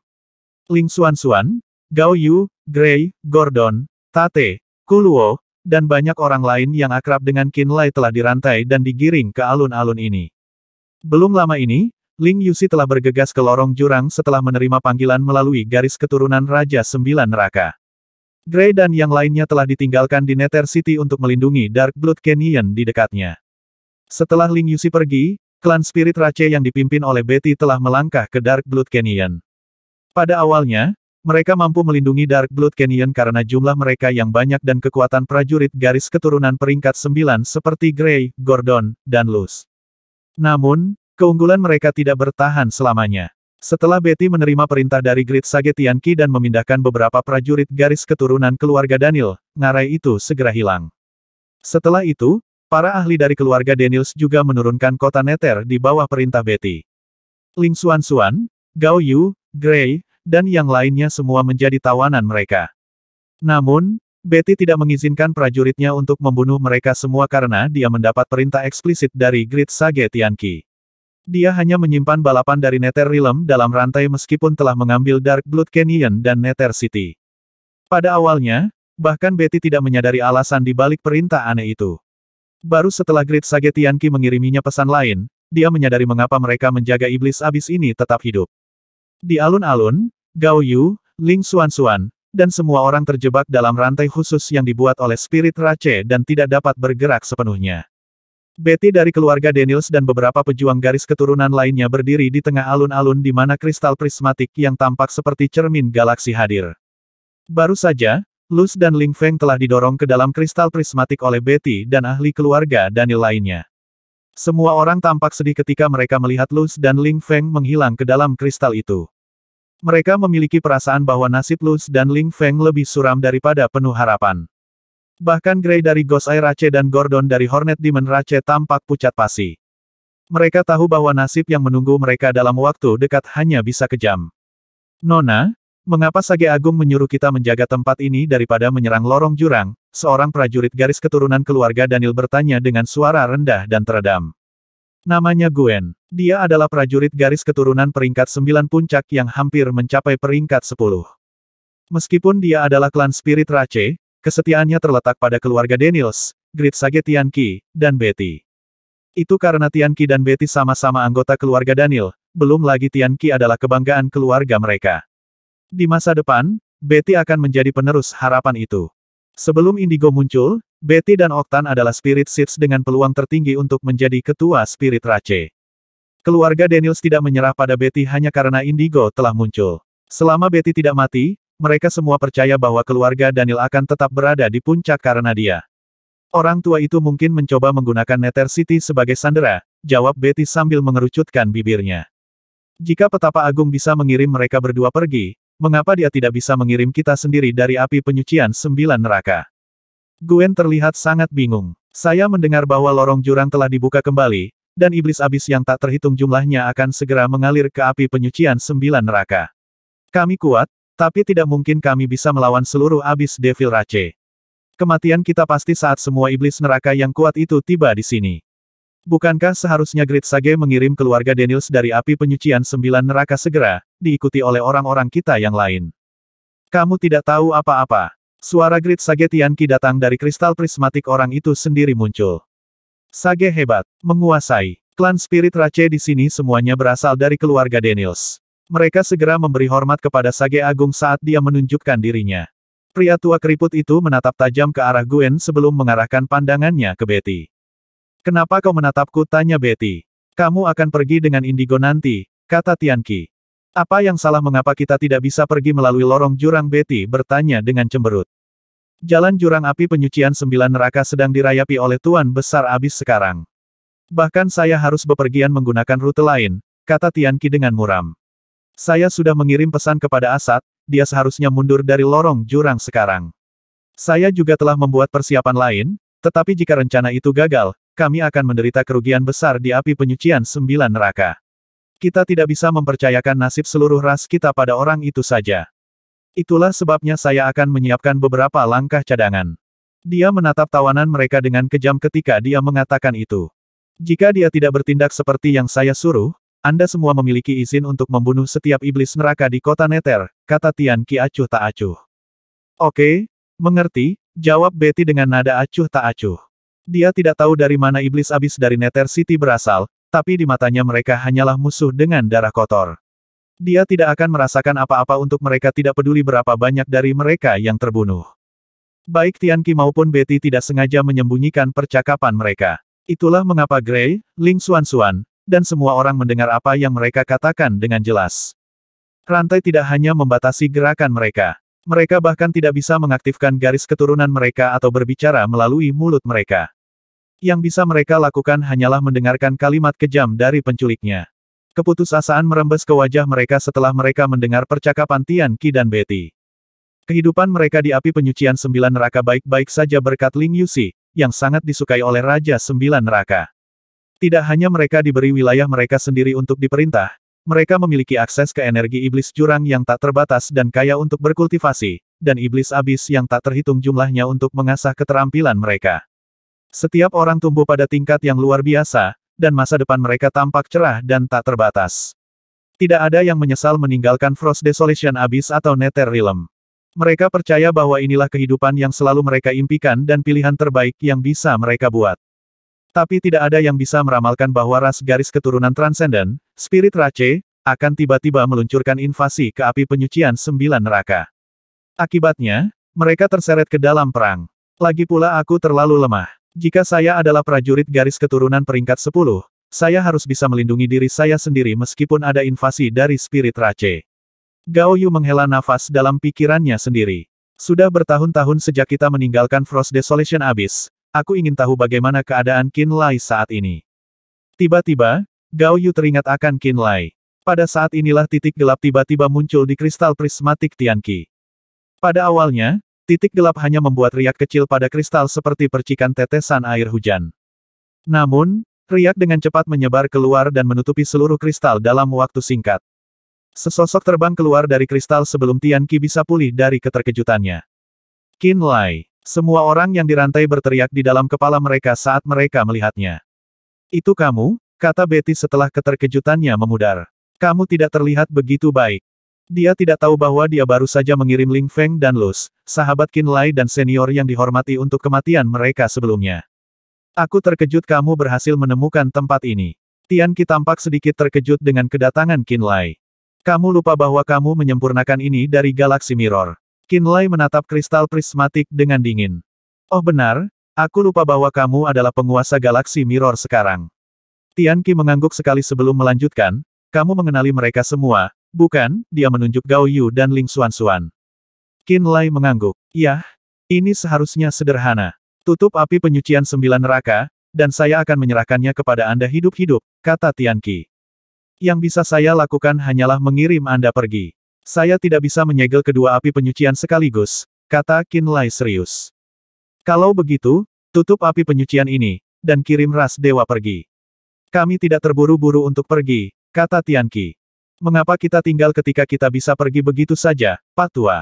Ling Xuanxuan, Gao Yu, Gray, Gordon, Tate, Kuluo, dan banyak orang lain yang akrab dengan Qin Lai telah dirantai dan digiring ke alun-alun ini. Belum lama ini, Ling Yuxi telah bergegas ke lorong jurang setelah menerima panggilan melalui garis keturunan Raja Sembilan Neraka. Gray dan yang lainnya telah ditinggalkan di Nether City untuk melindungi Dark Blood Canyon di dekatnya. Setelah Ling Yuxi pergi, klan Spirit Rache yang dipimpin oleh Betty telah melangkah ke Dark Blood Canyon. Pada awalnya, mereka mampu melindungi Dark Blood Canyon karena jumlah mereka yang banyak dan kekuatan prajurit garis keturunan peringkat 9 seperti Gray, Gordon, dan Luz. Namun, keunggulan mereka tidak bertahan selamanya. Setelah Betty menerima perintah dari Great Sage Tian Qi dan memindahkan beberapa prajurit garis keturunan keluarga Daniel, ngarai itu segera hilang. Setelah itu, para ahli dari keluarga Daniels juga menurunkan kota Nether di bawah perintah Betty. Ling Xuanxuan, Gao Yu, Gray, dan yang lainnya semua menjadi tawanan mereka. Namun, Betty tidak mengizinkan prajuritnya untuk membunuh mereka semua karena dia mendapat perintah eksplisit dari Great Sage Tian Qi. Dia hanya menyimpan balapan dari Nether Realm dalam rantai meskipun telah mengambil Dark Blood Canyon dan Nether City. Pada awalnya, bahkan Betty tidak menyadari alasan di balik perintah aneh itu. Baru setelah Great Sage Tian Qi mengiriminya pesan lain, dia menyadari mengapa mereka menjaga iblis abis ini tetap hidup. Di alun-alun, Gao Yu, Ling Xuanxuan, dan semua orang terjebak dalam rantai khusus yang dibuat oleh Spirit Rache dan tidak dapat bergerak sepenuhnya. Betty dari keluarga Daniels dan beberapa pejuang garis keturunan lainnya berdiri di tengah alun-alun di mana kristal prismatik yang tampak seperti cermin galaksi hadir. Baru saja, Luz dan Ling Feng telah didorong ke dalam kristal prismatik oleh Betty dan ahli keluarga Daniel lainnya. Semua orang tampak sedih ketika mereka melihat Luz dan Ling Feng menghilang ke dalam kristal itu. Mereka memiliki perasaan bahwa nasib Luz dan Ling Feng lebih suram daripada penuh harapan. Bahkan Gray dari Ghost Eye Rache dan Gordon dari Hornet Demon Rache tampak pucat pasi. Mereka tahu bahwa nasib yang menunggu mereka dalam waktu dekat hanya bisa kejam. Nona, mengapa Sage Agung menyuruh kita menjaga tempat ini daripada menyerang lorong jurang? Seorang prajurit garis keturunan keluarga Daniel bertanya dengan suara rendah dan teredam. Namanya Gwen. Dia adalah prajurit garis keturunan peringkat 9 puncak yang hampir mencapai peringkat 10. Meskipun dia adalah klan Spirit Rache, kesetiaannya terletak pada keluarga Daniels, Great Sage Tianqi, dan Betty. Itu karena Tianqi dan Betty sama-sama anggota keluarga Daniel, belum lagi Tianqi adalah kebanggaan keluarga mereka. Di masa depan, Betty akan menjadi penerus harapan itu. Sebelum Indigo muncul, Betty dan Octan adalah Spirit Seeds dengan peluang tertinggi untuk menjadi ketua Spirit Rache. Keluarga Daniels tidak menyerah pada Betty hanya karena Indigo telah muncul. Selama Betty tidak mati, mereka semua percaya bahwa keluarga Daniel akan tetap berada di puncak karena dia. Orang tua itu mungkin mencoba menggunakan Nether City sebagai sandera, jawab Betty sambil mengerucutkan bibirnya. Jika petapa agung bisa mengirim mereka berdua pergi, mengapa dia tidak bisa mengirim kita sendiri dari api penyucian 9 neraka? Gwen terlihat sangat bingung. Saya mendengar bahwa lorong jurang telah dibuka kembali, dan iblis abis yang tak terhitung jumlahnya akan segera mengalir ke api penyucian 9 neraka. Kami kuat, tapi tidak mungkin kami bisa melawan seluruh abis Devil Rache. Kematian kita pasti saat semua iblis neraka yang kuat itu tiba di sini. Bukankah seharusnya Great Sage mengirim keluarga Daniels dari api penyucian 9 neraka segera, diikuti oleh orang-orang kita yang lain? Kamu tidak tahu apa-apa. Suara Great Sage Tianqi datang dari kristal prismatik orang itu sendiri muncul. Sage hebat, menguasai. Klan Spirit Rache di sini semuanya berasal dari keluarga Daniels. Mereka segera memberi hormat kepada Sage Agung saat dia menunjukkan dirinya. Pria tua keriput itu menatap tajam ke arah Gwen sebelum mengarahkan pandangannya ke Betty. Kenapa kau menatapku? Tanya Betty. Kamu akan pergi dengan Indigo nanti, kata Tianqi. Apa yang salah mengapa kita tidak bisa pergi melalui lorong jurang? Betty bertanya dengan cemberut. Jalan jurang api penyucian 9 neraka sedang dirayapi oleh Tuan Besar Abis sekarang. Bahkan saya harus bepergian menggunakan rute lain, kata Tianqi dengan muram. Saya sudah mengirim pesan kepada Asad, dia seharusnya mundur dari lorong jurang sekarang. Saya juga telah membuat persiapan lain, tetapi jika rencana itu gagal, kami akan menderita kerugian besar di api penyucian 9 neraka. Kita tidak bisa mempercayakan nasib seluruh ras kita pada orang itu saja. Itulah sebabnya saya akan menyiapkan beberapa langkah cadangan. Dia menatap tawanan mereka dengan kejam ketika dia mengatakan itu. Jika dia tidak bertindak seperti yang saya suruh, Anda semua memiliki izin untuk membunuh setiap iblis neraka di kota Nether, kata Tianqi acuh tak acuh. Oke, mengerti, jawab Betty dengan nada acuh tak acuh. Dia tidak tahu dari mana iblis abis dari Nether City berasal, tapi di matanya mereka hanyalah musuh dengan darah kotor. Dia tidak akan merasakan apa-apa untuk mereka, tidak peduli berapa banyak dari mereka yang terbunuh. Baik Tianqi maupun Betty tidak sengaja menyembunyikan percakapan mereka. Itulah mengapa Gray, Ling Xuanxuan, dan semua orang mendengar apa yang mereka katakan dengan jelas. Rantai tidak hanya membatasi gerakan mereka. Mereka bahkan tidak bisa mengaktifkan garis keturunan mereka atau berbicara melalui mulut mereka. Yang bisa mereka lakukan hanyalah mendengarkan kalimat kejam dari penculiknya. Keputusasaan merembes ke wajah mereka setelah mereka mendengar percakapan Tianqi dan Betty. Kehidupan mereka di api penyucian 9 neraka baik-baik saja berkat Ling Yuxi, yang sangat disukai oleh Raja 9 neraka. Tidak hanya mereka diberi wilayah mereka sendiri untuk diperintah, mereka memiliki akses ke energi iblis jurang yang tak terbatas dan kaya untuk berkultivasi, dan iblis abis yang tak terhitung jumlahnya untuk mengasah keterampilan mereka. Setiap orang tumbuh pada tingkat yang luar biasa, dan masa depan mereka tampak cerah dan tak terbatas. Tidak ada yang menyesal meninggalkan Frost Desolation Abyss atau Nether Realm. Mereka percaya bahwa inilah kehidupan yang selalu mereka impikan dan pilihan terbaik yang bisa mereka buat. Tapi tidak ada yang bisa meramalkan bahwa ras garis keturunan Transcendent, Spirit Rache, akan tiba-tiba meluncurkan invasi ke api penyucian 9 neraka. Akibatnya, mereka terseret ke dalam perang. Lagi pula aku terlalu lemah. Jika saya adalah prajurit garis keturunan peringkat 10, saya harus bisa melindungi diri saya sendiri meskipun ada invasi dari Spirit Rache. Gao Yu menghela nafas dalam pikirannya sendiri. Sudah bertahun-tahun sejak kita meninggalkan Frost Desolation Abyss, aku ingin tahu bagaimana keadaan Qin Lai saat ini. Tiba-tiba, Gao Yu teringat akan Qin Lai. Pada saat inilah titik gelap tiba-tiba muncul di kristal prismatik Tianqi. Pada awalnya, titik gelap hanya membuat riak kecil pada kristal seperti percikan tetesan air hujan. Namun, riak dengan cepat menyebar keluar dan menutupi seluruh kristal dalam waktu singkat. Sesosok terbang keluar dari kristal sebelum Tianqi bisa pulih dari keterkejutannya. Qin Lai. Semua orang yang dirantai berteriak di dalam kepala mereka saat mereka melihatnya. Itu kamu? kata Betty setelah keterkejutannya memudar. Kamu tidak terlihat begitu baik. Dia tidak tahu bahwa dia baru saja mengirim Ling Feng dan Luz, sahabat Qin Lai dan senior yang dihormati untuk kematian mereka sebelumnya. Aku terkejut kamu berhasil menemukan tempat ini. Tian Qi tampak sedikit terkejut dengan kedatangan Qin Lai. Kamu lupa bahwa kamu menyempurnakan ini dari Galaxy Mirror. Qin Lai menatap kristal prismatik dengan dingin. Oh benar, aku lupa bahwa kamu adalah penguasa Galaxy Mirror sekarang. Tian Qi mengangguk sekali sebelum melanjutkan, kamu mengenali mereka semua, bukan? Dia menunjuk Gao Yu dan Ling Xuanxuan. Qin Lai mengangguk. Yah, ini seharusnya sederhana. Tutup api penyucian 9 neraka, dan saya akan menyerahkannya kepada Anda hidup-hidup, kata Tian Qi. Yang bisa saya lakukan hanyalah mengirim Anda pergi. Saya tidak bisa menyegel kedua api penyucian sekaligus, kata Qin Lai serius. Kalau begitu, tutup api penyucian ini, dan kirim ras dewa pergi. Kami tidak terburu-buru untuk pergi, kata Tian Qi. Mengapa kita tinggal ketika kita bisa pergi begitu saja, Pak Tua?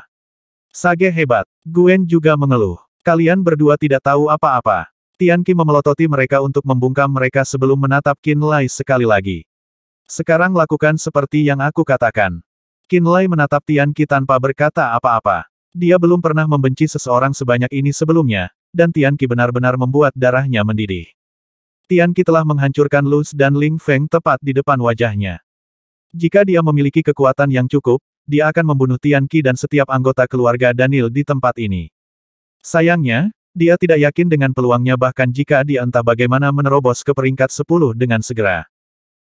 Sage hebat. Guen juga mengeluh. Kalian berdua tidak tahu apa-apa. Tian Qi memelototi mereka untuk membungkam mereka sebelum menatap Qin Lai sekali lagi. Sekarang lakukan seperti yang aku katakan. Qin Lai menatap Tian Qi tanpa berkata apa-apa. Dia belum pernah membenci seseorang sebanyak ini sebelumnya, dan Tian Qi benar-benar membuat darahnya mendidih. Tian Qi telah menghancurkan Luz dan Ling Feng tepat di depan wajahnya. Jika dia memiliki kekuatan yang cukup, dia akan membunuh Tian Qi dan setiap anggota keluarga Daniel di tempat ini. Sayangnya, dia tidak yakin dengan peluangnya bahkan jika dia entah bagaimana menerobos ke peringkat 10 dengan segera.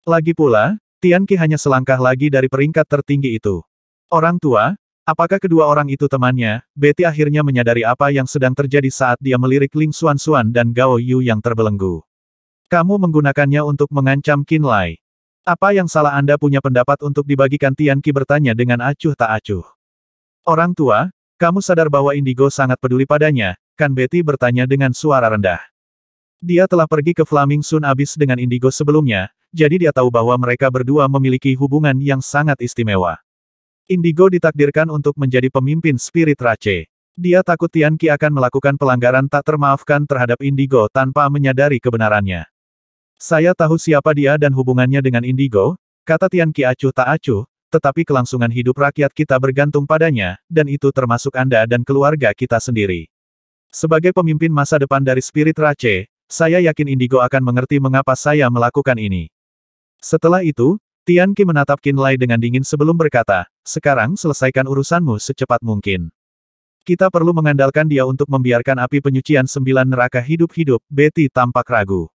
Lagi pula, Tian Qi hanya selangkah lagi dari peringkat tertinggi itu. Orang tua, apakah kedua orang itu temannya? Betty akhirnya menyadari apa yang sedang terjadi saat dia melirik Ling Xuanxuan dan Gao Yu yang terbelenggu. Kamu menggunakannya untuk mengancam Qin Lai. Apa yang salah Anda punya pendapat untuk dibagikan? Tian Qi bertanya dengan acuh tak acuh. Orang tua, kamu sadar bahwa Indigo sangat peduli padanya, kan? Betty bertanya dengan suara rendah. Dia telah pergi ke Flaming Sun Abyss dengan Indigo sebelumnya, jadi dia tahu bahwa mereka berdua memiliki hubungan yang sangat istimewa. Indigo ditakdirkan untuk menjadi pemimpin Spirit Rache. Dia takut Tian Qi akan melakukan pelanggaran tak termaafkan terhadap Indigo tanpa menyadari kebenarannya. Saya tahu siapa dia dan hubungannya dengan Indigo, kata Tian Qi acuh tak acuh, tetapi kelangsungan hidup rakyat kita bergantung padanya, dan itu termasuk Anda dan keluarga kita sendiri. Sebagai pemimpin masa depan dari Spirit Rache, saya yakin Indigo akan mengerti mengapa saya melakukan ini. Setelah itu, Tian Qi menatap Qin Lai dengan dingin sebelum berkata, sekarang selesaikan urusanmu secepat mungkin. Kita perlu mengandalkan dia untuk membiarkan api penyucian 9 neraka hidup-hidup. Betty tampak ragu.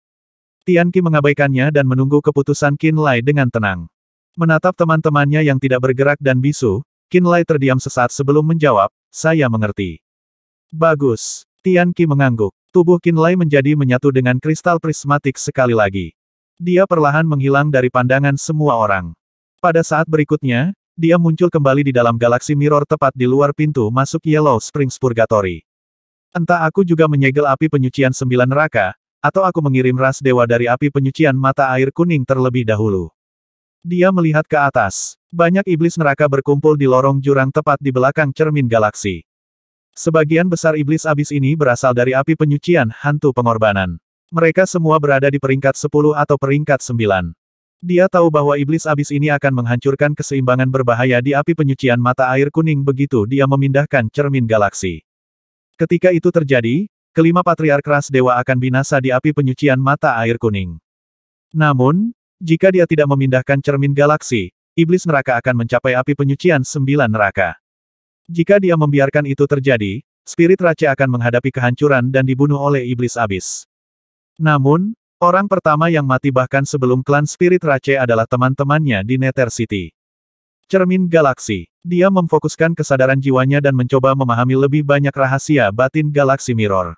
Tian Qi mengabaikannya dan menunggu keputusan Qin Lai dengan tenang. Menatap teman-temannya yang tidak bergerak dan bisu, Qin Lai terdiam sesaat sebelum menjawab, saya mengerti. Bagus. Tian Qi mengangguk. Tubuh Qin Lai menjadi menyatu dengan kristal prismatik sekali lagi. Dia perlahan menghilang dari pandangan semua orang. Pada saat berikutnya, dia muncul kembali di dalam Galaxy Mirror tepat di luar pintu masuk Yellow Springs Purgatory. Entah aku juga menyegel api penyucian 9 neraka, atau aku mengirim ras dewa dari api penyucian mata air kuning terlebih dahulu. Dia melihat ke atas. Banyak iblis neraka berkumpul di lorong jurang tepat di belakang cermin galaksi. Sebagian besar iblis abis ini berasal dari api penyucian hantu pengorbanan. Mereka semua berada di peringkat 10 atau peringkat 9. Dia tahu bahwa iblis abis ini akan menghancurkan keseimbangan berbahaya di api penyucian mata air kuning begitu dia memindahkan cermin galaksi. Ketika itu terjadi, kelima patriark ras dewa akan binasa di api penyucian mata air kuning. Namun, jika dia tidak memindahkan cermin galaksi, iblis neraka akan mencapai api penyucian 9 neraka. Jika dia membiarkan itu terjadi, Spirit Rache akan menghadapi kehancuran dan dibunuh oleh iblis abis. Namun, orang pertama yang mati bahkan sebelum klan Spirit Rache adalah teman-temannya di Nether City. Cermin Galaksi. Dia memfokuskan kesadaran jiwanya dan mencoba memahami lebih banyak rahasia batin Galaxy Mirror.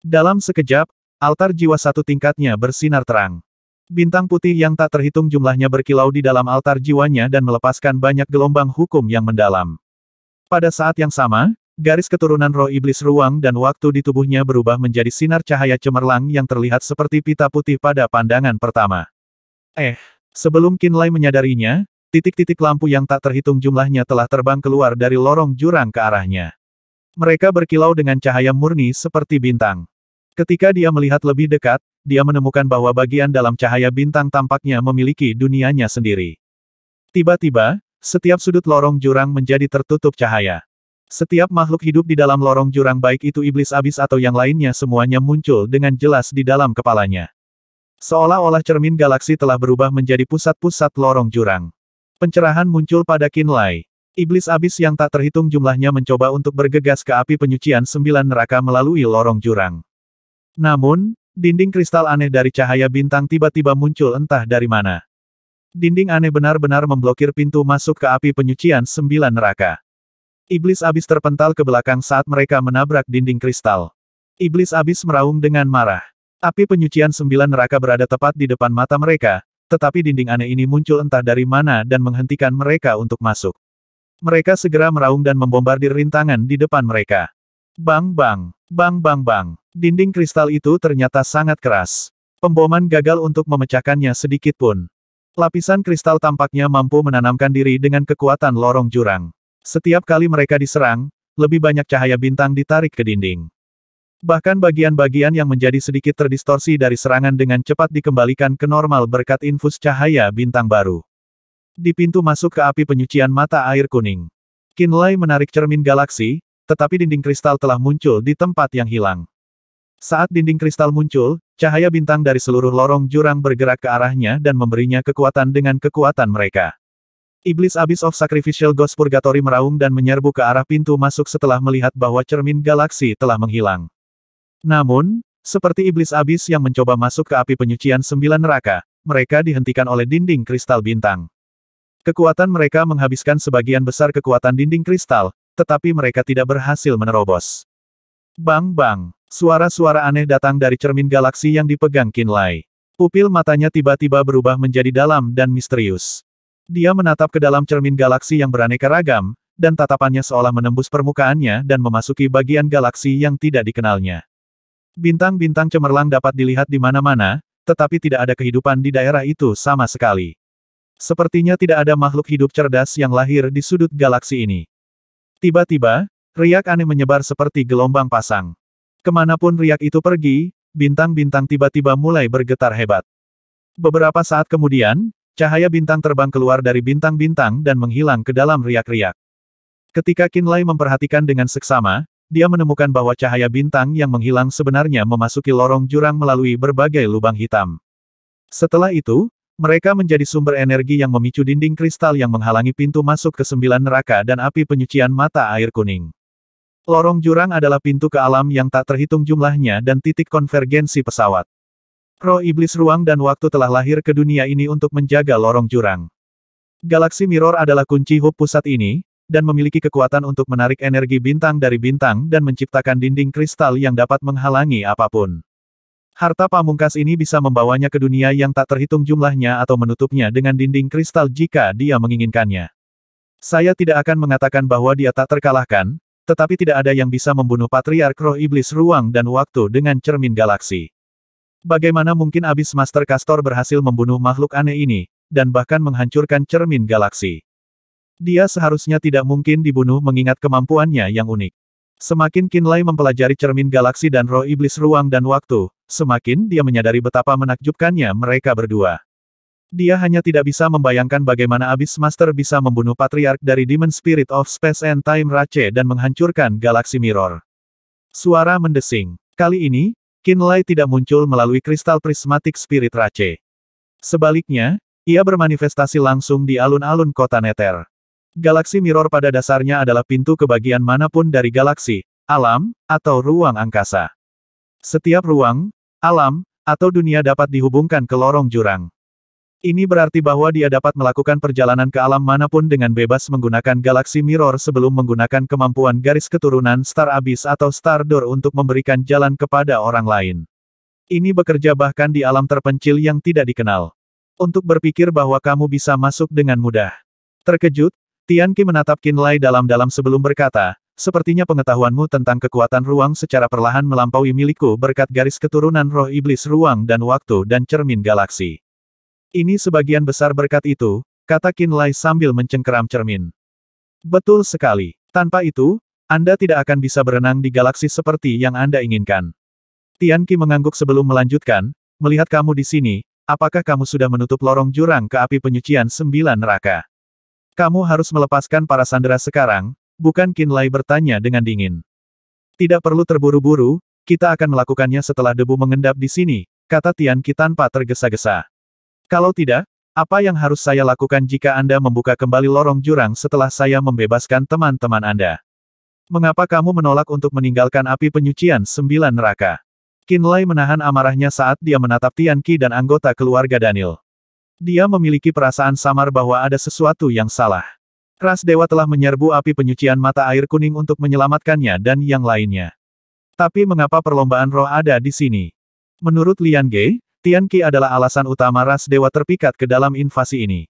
Dalam sekejap, altar jiwa satu tingkatnya bersinar terang. Bintang putih yang tak terhitung jumlahnya berkilau di dalam altar jiwanya dan melepaskan banyak gelombang hukum yang mendalam. Pada saat yang sama, garis keturunan roh iblis ruang dan waktu di tubuhnya berubah menjadi sinar cahaya cemerlang yang terlihat seperti pita putih pada pandangan pertama. Sebelum Qin Lai menyadarinya, titik-titik lampu yang tak terhitung jumlahnya telah terbang keluar dari lorong jurang ke arahnya. Mereka berkilau dengan cahaya murni seperti bintang. Ketika dia melihat lebih dekat, dia menemukan bahwa bagian dalam cahaya bintang tampaknya memiliki dunianya sendiri. Tiba-tiba, setiap sudut lorong jurang menjadi tertutup cahaya. Setiap makhluk hidup di dalam lorong jurang baik itu iblis abis atau yang lainnya semuanya muncul dengan jelas di dalam kepalanya. Seolah-olah cermin galaksi telah berubah menjadi pusat-pusat lorong jurang. Pencerahan muncul pada Qinlai. Iblis abis yang tak terhitung jumlahnya mencoba untuk bergegas ke api penyucian 9 neraka melalui lorong jurang. Namun, dinding kristal aneh dari cahaya bintang tiba-tiba muncul entah dari mana. Dinding aneh benar-benar memblokir pintu masuk ke api penyucian 9 neraka. Iblis abis terpental ke belakang saat mereka menabrak dinding kristal. Iblis abis meraung dengan marah. Api penyucian 9 neraka berada tepat di depan mata mereka, tetapi dinding aneh ini muncul entah dari mana dan menghentikan mereka untuk masuk. Mereka segera meraung dan membombardir rintangan di depan mereka. Bang bang, bang bang bang. Dinding kristal itu ternyata sangat keras. Pemboman gagal untuk memecahkannya sedikit pun. Lapisan kristal tampaknya mampu menanamkan diri dengan kekuatan lorong jurang. Setiap kali mereka diserang, lebih banyak cahaya bintang ditarik ke dinding. Bahkan bagian-bagian yang menjadi sedikit terdistorsi dari serangan dengan cepat dikembalikan ke normal berkat infus cahaya bintang baru. Di pintu masuk ke api penyucian mata air kuning, Qinlai menarik cermin galaksi, tetapi dinding kristal telah muncul di tempat yang hilang. Saat dinding kristal muncul, cahaya bintang dari seluruh lorong jurang bergerak ke arahnya dan memberinya kekuatan dengan kekuatan mereka. Iblis Abyss of Sacrificial Ghost Purgatory meraung dan menyerbu ke arah pintu masuk setelah melihat bahwa cermin galaksi telah menghilang. Namun, seperti Iblis Abyss yang mencoba masuk ke api penyucian 9 neraka, mereka dihentikan oleh dinding kristal bintang. Kekuatan mereka menghabiskan sebagian besar kekuatan dinding kristal, tetapi mereka tidak berhasil menerobos. Bang bang, suara-suara aneh datang dari cermin galaksi yang dipegang Qinlai. Pupil matanya tiba-tiba berubah menjadi dalam dan misterius. Dia menatap ke dalam cermin galaksi yang beraneka ragam, dan tatapannya seolah menembus permukaannya dan memasuki bagian galaksi yang tidak dikenalnya. Bintang-bintang cemerlang dapat dilihat di mana-mana, tetapi tidak ada kehidupan di daerah itu sama sekali. Sepertinya tidak ada makhluk hidup cerdas yang lahir di sudut galaksi ini. Tiba-tiba, riak aneh menyebar seperti gelombang pasang. Kemanapun riak itu pergi, bintang-bintang tiba-tiba mulai bergetar hebat. Beberapa saat kemudian, cahaya bintang terbang keluar dari bintang-bintang dan menghilang ke dalam riak-riak. Ketika Qinlai memperhatikan dengan seksama, dia menemukan bahwa cahaya bintang yang menghilang sebenarnya memasuki lorong jurang melalui berbagai lubang hitam. Setelah itu, mereka menjadi sumber energi yang memicu dinding kristal yang menghalangi pintu masuk ke 9 neraka dan api penyucian mata air kuning. Lorong jurang adalah pintu ke alam yang tak terhitung jumlahnya dan titik konvergensi pesawat. Roh iblis ruang dan waktu telah lahir ke dunia ini untuk menjaga lorong jurang. Galaksi Mirror adalah kunci hub pusat ini, dan memiliki kekuatan untuk menarik energi bintang dari bintang dan menciptakan dinding kristal yang dapat menghalangi apapun. Harta pamungkas ini bisa membawanya ke dunia yang tak terhitung jumlahnya atau menutupnya dengan dinding kristal jika dia menginginkannya. Saya tidak akan mengatakan bahwa dia tak terkalahkan, tetapi tidak ada yang bisa membunuh Patriark Roh Iblis Ruang dan Waktu dengan cermin galaksi. Bagaimana mungkin Abyss Master Castor berhasil membunuh makhluk aneh ini, dan bahkan menghancurkan cermin galaksi? Dia seharusnya tidak mungkin dibunuh mengingat kemampuannya yang unik. Semakin Qinlai mempelajari cermin galaksi dan roh iblis ruang dan waktu, semakin dia menyadari betapa menakjubkannya mereka berdua. Dia hanya tidak bisa membayangkan bagaimana Abyss Master bisa membunuh Patriark dari Demon Spirit of Space and Time Rache dan menghancurkan galaksi Mirror. Suara mendesing. Kali ini, Qinlai tidak muncul melalui kristal prismatic Spirit Rache. Sebaliknya, ia bermanifestasi langsung di alun-alun kota Nether. Galaksi Mirror pada dasarnya adalah pintu ke bagian manapun dari galaksi, alam, atau ruang angkasa. Setiap ruang, alam, atau dunia dapat dihubungkan ke lorong jurang. Ini berarti bahwa dia dapat melakukan perjalanan ke alam manapun dengan bebas menggunakan Galaksi Mirror sebelum menggunakan kemampuan garis keturunan Star Abyss atau Star Door untuk memberikan jalan kepada orang lain. Ini bekerja bahkan di alam terpencil yang tidak dikenal. Untuk berpikir bahwa kamu bisa masuk dengan mudah. Terkejut, Tian Qi menatap Qinlai dalam-dalam sebelum berkata, sepertinya pengetahuanmu tentang kekuatan ruang secara perlahan melampaui milikku berkat garis keturunan roh iblis ruang dan waktu dan cermin galaksi. Ini sebagian besar berkat itu, kata Qinlai sambil mencengkeram cermin. Betul sekali. Tanpa itu, Anda tidak akan bisa berenang di galaksi seperti yang Anda inginkan. Tian Qi mengangguk sebelum melanjutkan, melihat kamu di sini, apakah kamu sudah menutup lorong jurang ke api penyucian 9 neraka? Kamu harus melepaskan para sandera sekarang, bukan? Qin Lai bertanya dengan dingin. Tidak perlu terburu-buru, kita akan melakukannya setelah debu mengendap di sini, kata Tian Qi tanpa tergesa-gesa. Kalau tidak, apa yang harus saya lakukan jika Anda membuka kembali lorong jurang setelah saya membebaskan teman-teman Anda? Mengapa kamu menolak untuk meninggalkan api penyucian 9 neraka? Qin Lai menahan amarahnya saat dia menatap Tian Qi dan anggota keluarga Daniel. Dia memiliki perasaan samar bahwa ada sesuatu yang salah. Ras dewa telah menyerbu api penyucian mata air kuning untuk menyelamatkannya dan yang lainnya. Tapi mengapa perlombaan roh ada di sini? Menurut Lian Ge, Tian Qi adalah alasan utama ras dewa terpikat ke dalam invasi ini.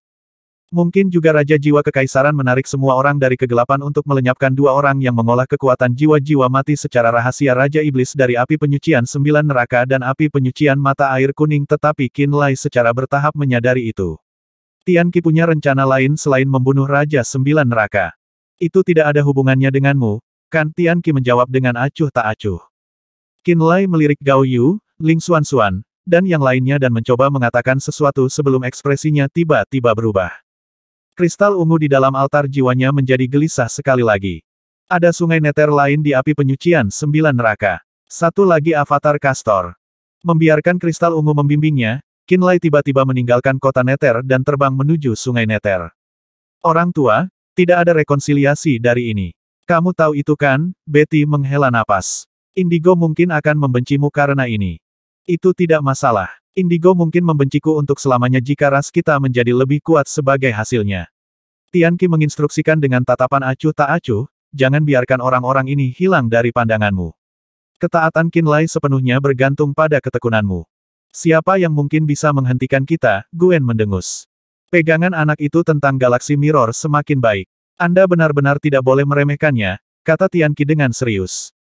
Mungkin juga Raja Jiwa Kekaisaran menarik semua orang dari kegelapan untuk melenyapkan 2 orang yang mengolah kekuatan jiwa-jiwa mati secara rahasia Raja Iblis dari api penyucian 9 neraka dan api penyucian mata air kuning, tetapi Qin Lai secara bertahap menyadari itu. Tian Qi punya rencana lain selain membunuh Raja 9 neraka. Itu tidak ada hubungannya denganmu, kan? Tian Qi menjawab dengan acuh tak acuh. Qin Lai melirik Gao Yu, Ling Xuanxuan, dan yang lainnya dan mencoba mengatakan sesuatu sebelum ekspresinya tiba-tiba berubah. Kristal ungu di dalam altar jiwanya menjadi gelisah sekali lagi. Ada sungai neter lain di api penyucian 9 neraka. Satu lagi avatar Castor. Membiarkan kristal ungu membimbingnya, Qin Lai tiba-tiba meninggalkan kota neter dan terbang menuju sungai neter. Orang tua, tidak ada rekonsiliasi dari ini. Kamu tahu itu kan? Betty menghela napas. Indigo mungkin akan membencimu karena ini. Itu tidak masalah. Indigo mungkin membenciku untuk selamanya jika ras kita menjadi lebih kuat sebagai hasilnya. Tian Qi menginstruksikan dengan tatapan acuh tak acuh, jangan biarkan orang-orang ini hilang dari pandanganmu. Ketaatan Qin Lai sepenuhnya bergantung pada ketekunanmu. Siapa yang mungkin bisa menghentikan kita? Guen mendengus. Pegangan anak itu tentang galaksi mirror semakin baik. Anda benar-benar tidak boleh meremehkannya, kata Tian Qi dengan serius.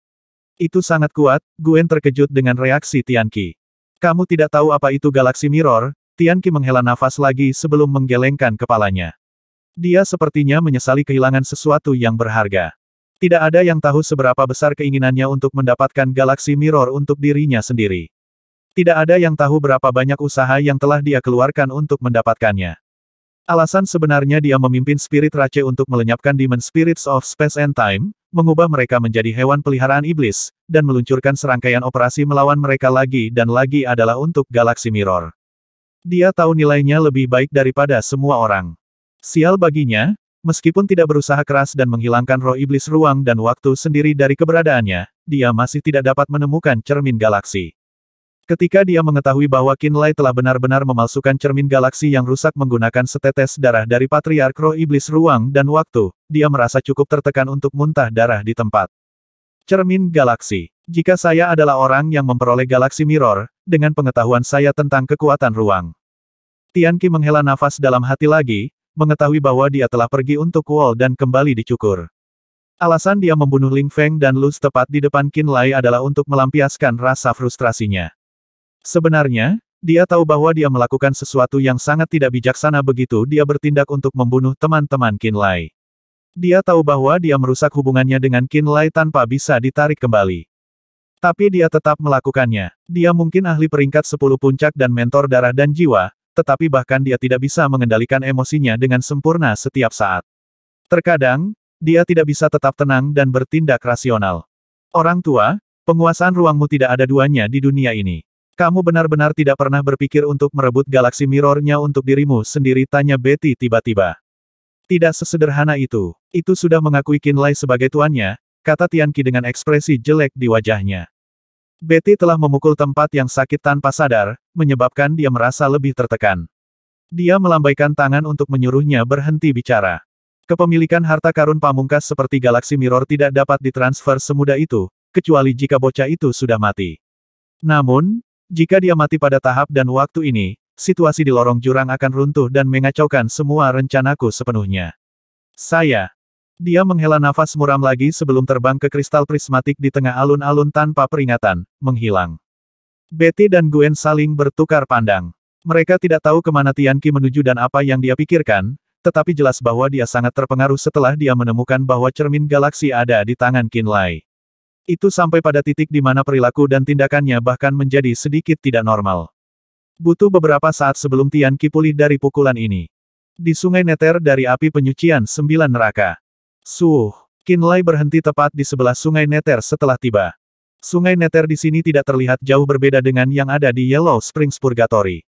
Itu sangat kuat, Guen terkejut dengan reaksi Tian Qi. Kamu tidak tahu apa itu galaksi mirror? Tian Qi menghela nafas lagi sebelum menggelengkan kepalanya. Dia sepertinya menyesali kehilangan sesuatu yang berharga. Tidak ada yang tahu seberapa besar keinginannya untuk mendapatkan galaksi mirror untuk dirinya sendiri. Tidak ada yang tahu berapa banyak usaha yang telah dia keluarkan untuk mendapatkannya. Alasan sebenarnya dia memimpin Spirit Rache untuk melenyapkan Demon Spirits of Space and Time, mengubah mereka menjadi hewan peliharaan iblis, dan meluncurkan serangkaian operasi melawan mereka lagi dan lagi adalah untuk galaksi mirror. Dia tahu nilainya lebih baik daripada semua orang. Sial baginya, meskipun tidak berusaha keras dan menghilangkan roh iblis ruang dan waktu sendiri dari keberadaannya, dia masih tidak dapat menemukan cermin galaksi. Ketika dia mengetahui bahwa Qin Lai telah benar-benar memalsukan cermin galaksi yang rusak menggunakan setetes darah dari Patriark Roh Iblis Ruang dan Waktu, dia merasa cukup tertekan untuk muntah darah di tempat. Cermin galaksi. Jika saya adalah orang yang memperoleh galaksi mirror, dengan pengetahuan saya tentang kekuatan ruang. Tian Qi menghela nafas dalam hati lagi, mengetahui bahwa dia telah pergi untuk Wall dan kembali dicukur. Alasan dia membunuh Ling Feng dan Luz tepat di depan Qin Lai adalah untuk melampiaskan rasa frustrasinya. Sebenarnya, dia tahu bahwa dia melakukan sesuatu yang sangat tidak bijaksana begitu dia bertindak untuk membunuh teman-teman Qin Lai. Dia tahu bahwa dia merusak hubungannya dengan Qin Lai tanpa bisa ditarik kembali. Tapi dia tetap melakukannya. Dia mungkin ahli peringkat 10 puncak dan mentor darah dan jiwa, tetapi bahkan dia tidak bisa mengendalikan emosinya dengan sempurna setiap saat. Terkadang, dia tidak bisa tetap tenang dan bertindak rasional. Orang tua, penguasaan ruangmu tidak ada duanya di dunia ini. Kamu benar-benar tidak pernah berpikir untuk merebut galaksi mirror-nya untuk dirimu sendiri, tanya Betty tiba-tiba. Tidak sesederhana itu. Itu sudah mengakui Qin Lai sebagai tuannya, kata Tian Qi dengan ekspresi jelek di wajahnya. Betty telah memukul tempat yang sakit tanpa sadar, menyebabkan dia merasa lebih tertekan. Dia melambaikan tangan untuk menyuruhnya berhenti bicara. Kepemilikan harta karun pamungkas seperti galaksi mirror tidak dapat ditransfer semudah itu, kecuali jika bocah itu sudah mati. Namun, jika dia mati pada tahap dan waktu ini, situasi di lorong jurang akan runtuh dan mengacaukan semua rencanaku sepenuhnya. Dia menghela nafas muram lagi sebelum terbang ke kristal prismatik di tengah alun-alun tanpa peringatan, menghilang. Betty dan Gwen saling bertukar pandang. Mereka tidak tahu kemana Tian Qi menuju dan apa yang dia pikirkan, tetapi jelas bahwa dia sangat terpengaruh setelah dia menemukan bahwa cermin galaksi ada di tangan Qin Lai. Itu sampai pada titik di mana perilaku dan tindakannya bahkan menjadi sedikit tidak normal. Butuh beberapa saat sebelum Tian Qi pulih dari pukulan ini. Di Sungai Neter dari api penyucian 9 neraka. Qin Lai berhenti tepat di sebelah Sungai Neter setelah tiba. Sungai Neter di sini tidak terlihat jauh berbeda dengan yang ada di Yellow Springs Purgatory.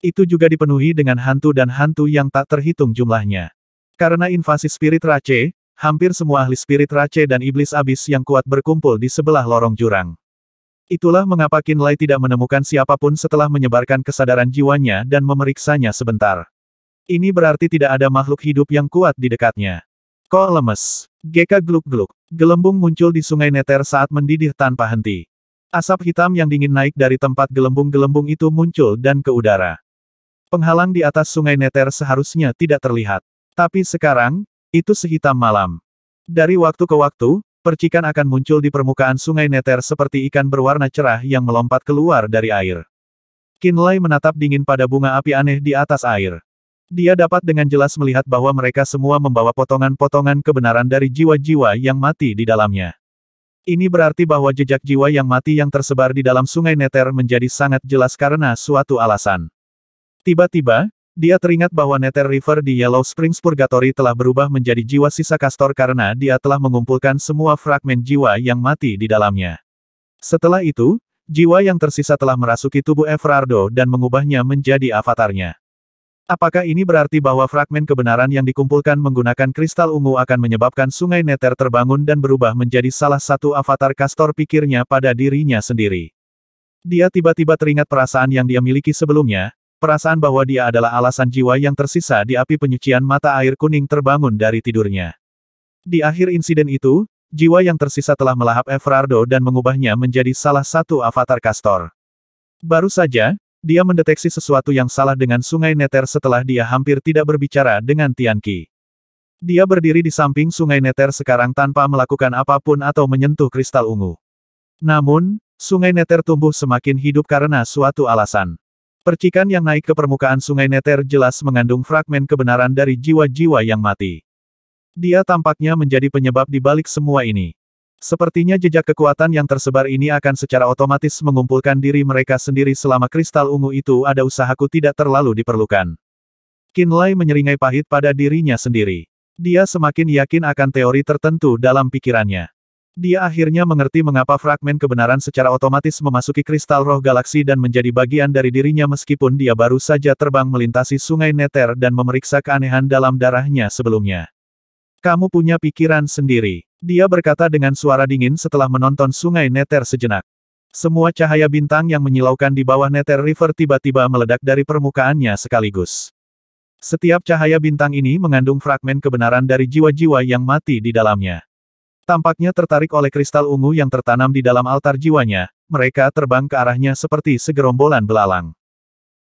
Itu juga dipenuhi dengan hantu dan hantu yang tak terhitung jumlahnya. Karena invasi spirit Rache, hampir semua ahli spirit Rache dan iblis abis yang kuat berkumpul di sebelah lorong jurang. Itulah mengapa Qin Lai tidak menemukan siapapun setelah menyebarkan kesadaran jiwanya dan memeriksanya sebentar. Ini berarti tidak ada makhluk hidup yang kuat di dekatnya. Kok lemes? Geka gluk-gluk. Gelembung muncul di Sungai Neter saat mendidih tanpa henti. Asap hitam yang dingin naik dari tempat gelembung-gelembung itu muncul dan ke udara. Penghalang di atas Sungai Neter seharusnya tidak terlihat. Tapi sekarang, itu sehitam malam. Dari waktu ke waktu, percikan akan muncul di permukaan Sungai Neter seperti ikan berwarna cerah yang melompat keluar dari air. Qin Lai menatap dingin pada bunga api aneh di atas air. Dia dapat dengan jelas melihat bahwa mereka semua membawa potongan-potongan kebenaran dari jiwa-jiwa yang mati di dalamnya. Ini berarti bahwa jejak jiwa yang mati yang tersebar di dalam Sungai Neter menjadi sangat jelas karena suatu alasan. Tiba-tiba, dia teringat bahwa Nether River di Yellow Springs Purgatory telah berubah menjadi jiwa sisa Castor karena dia telah mengumpulkan semua fragmen jiwa yang mati di dalamnya. Setelah itu, jiwa yang tersisa telah merasuki tubuh Everardo dan mengubahnya menjadi avatarnya. Apakah ini berarti bahwa fragmen kebenaran yang dikumpulkan menggunakan kristal ungu akan menyebabkan Sungai Neter terbangun dan berubah menjadi salah satu avatar Castor, pikirnya pada dirinya sendiri. Dia tiba-tiba teringat perasaan yang dia miliki sebelumnya, perasaan bahwa dia adalah alasan jiwa yang tersisa di api penyucian mata air kuning terbangun dari tidurnya. Di akhir insiden itu, jiwa yang tersisa telah melahap Everardo dan mengubahnya menjadi salah satu avatar Castor. Baru saja, dia mendeteksi sesuatu yang salah dengan Sungai Neter setelah dia hampir tidak berbicara dengan Tian Qi. Dia berdiri di samping Sungai Neter sekarang tanpa melakukan apapun atau menyentuh kristal ungu. Namun, Sungai Neter tumbuh semakin hidup karena suatu alasan. Percikan yang naik ke permukaan Sungai Neter jelas mengandung fragmen kebenaran dari jiwa-jiwa yang mati. Dia tampaknya menjadi penyebab di balik semua ini. Sepertinya jejak kekuatan yang tersebar ini akan secara otomatis mengumpulkan diri mereka sendiri selama kristal ungu itu ada, usahaku tidak terlalu diperlukan. Qin Lai menyeringai pahit pada dirinya sendiri. Dia semakin yakin akan teori tertentu dalam pikirannya. Dia akhirnya mengerti mengapa fragmen kebenaran secara otomatis memasuki kristal roh galaksi dan menjadi bagian dari dirinya meskipun dia baru saja terbang melintasi Sungai Neter dan memeriksa keanehan dalam darahnya sebelumnya. Kamu punya pikiran sendiri, dia berkata dengan suara dingin setelah menonton Sungai Neter sejenak. Semua cahaya bintang yang menyilaukan di bawah Nether River tiba-tiba meledak dari permukaannya sekaligus. Setiap cahaya bintang ini mengandung fragmen kebenaran dari jiwa-jiwa yang mati di dalamnya. Tampaknya tertarik oleh kristal ungu yang tertanam di dalam altar jiwanya, mereka terbang ke arahnya seperti segerombolan belalang.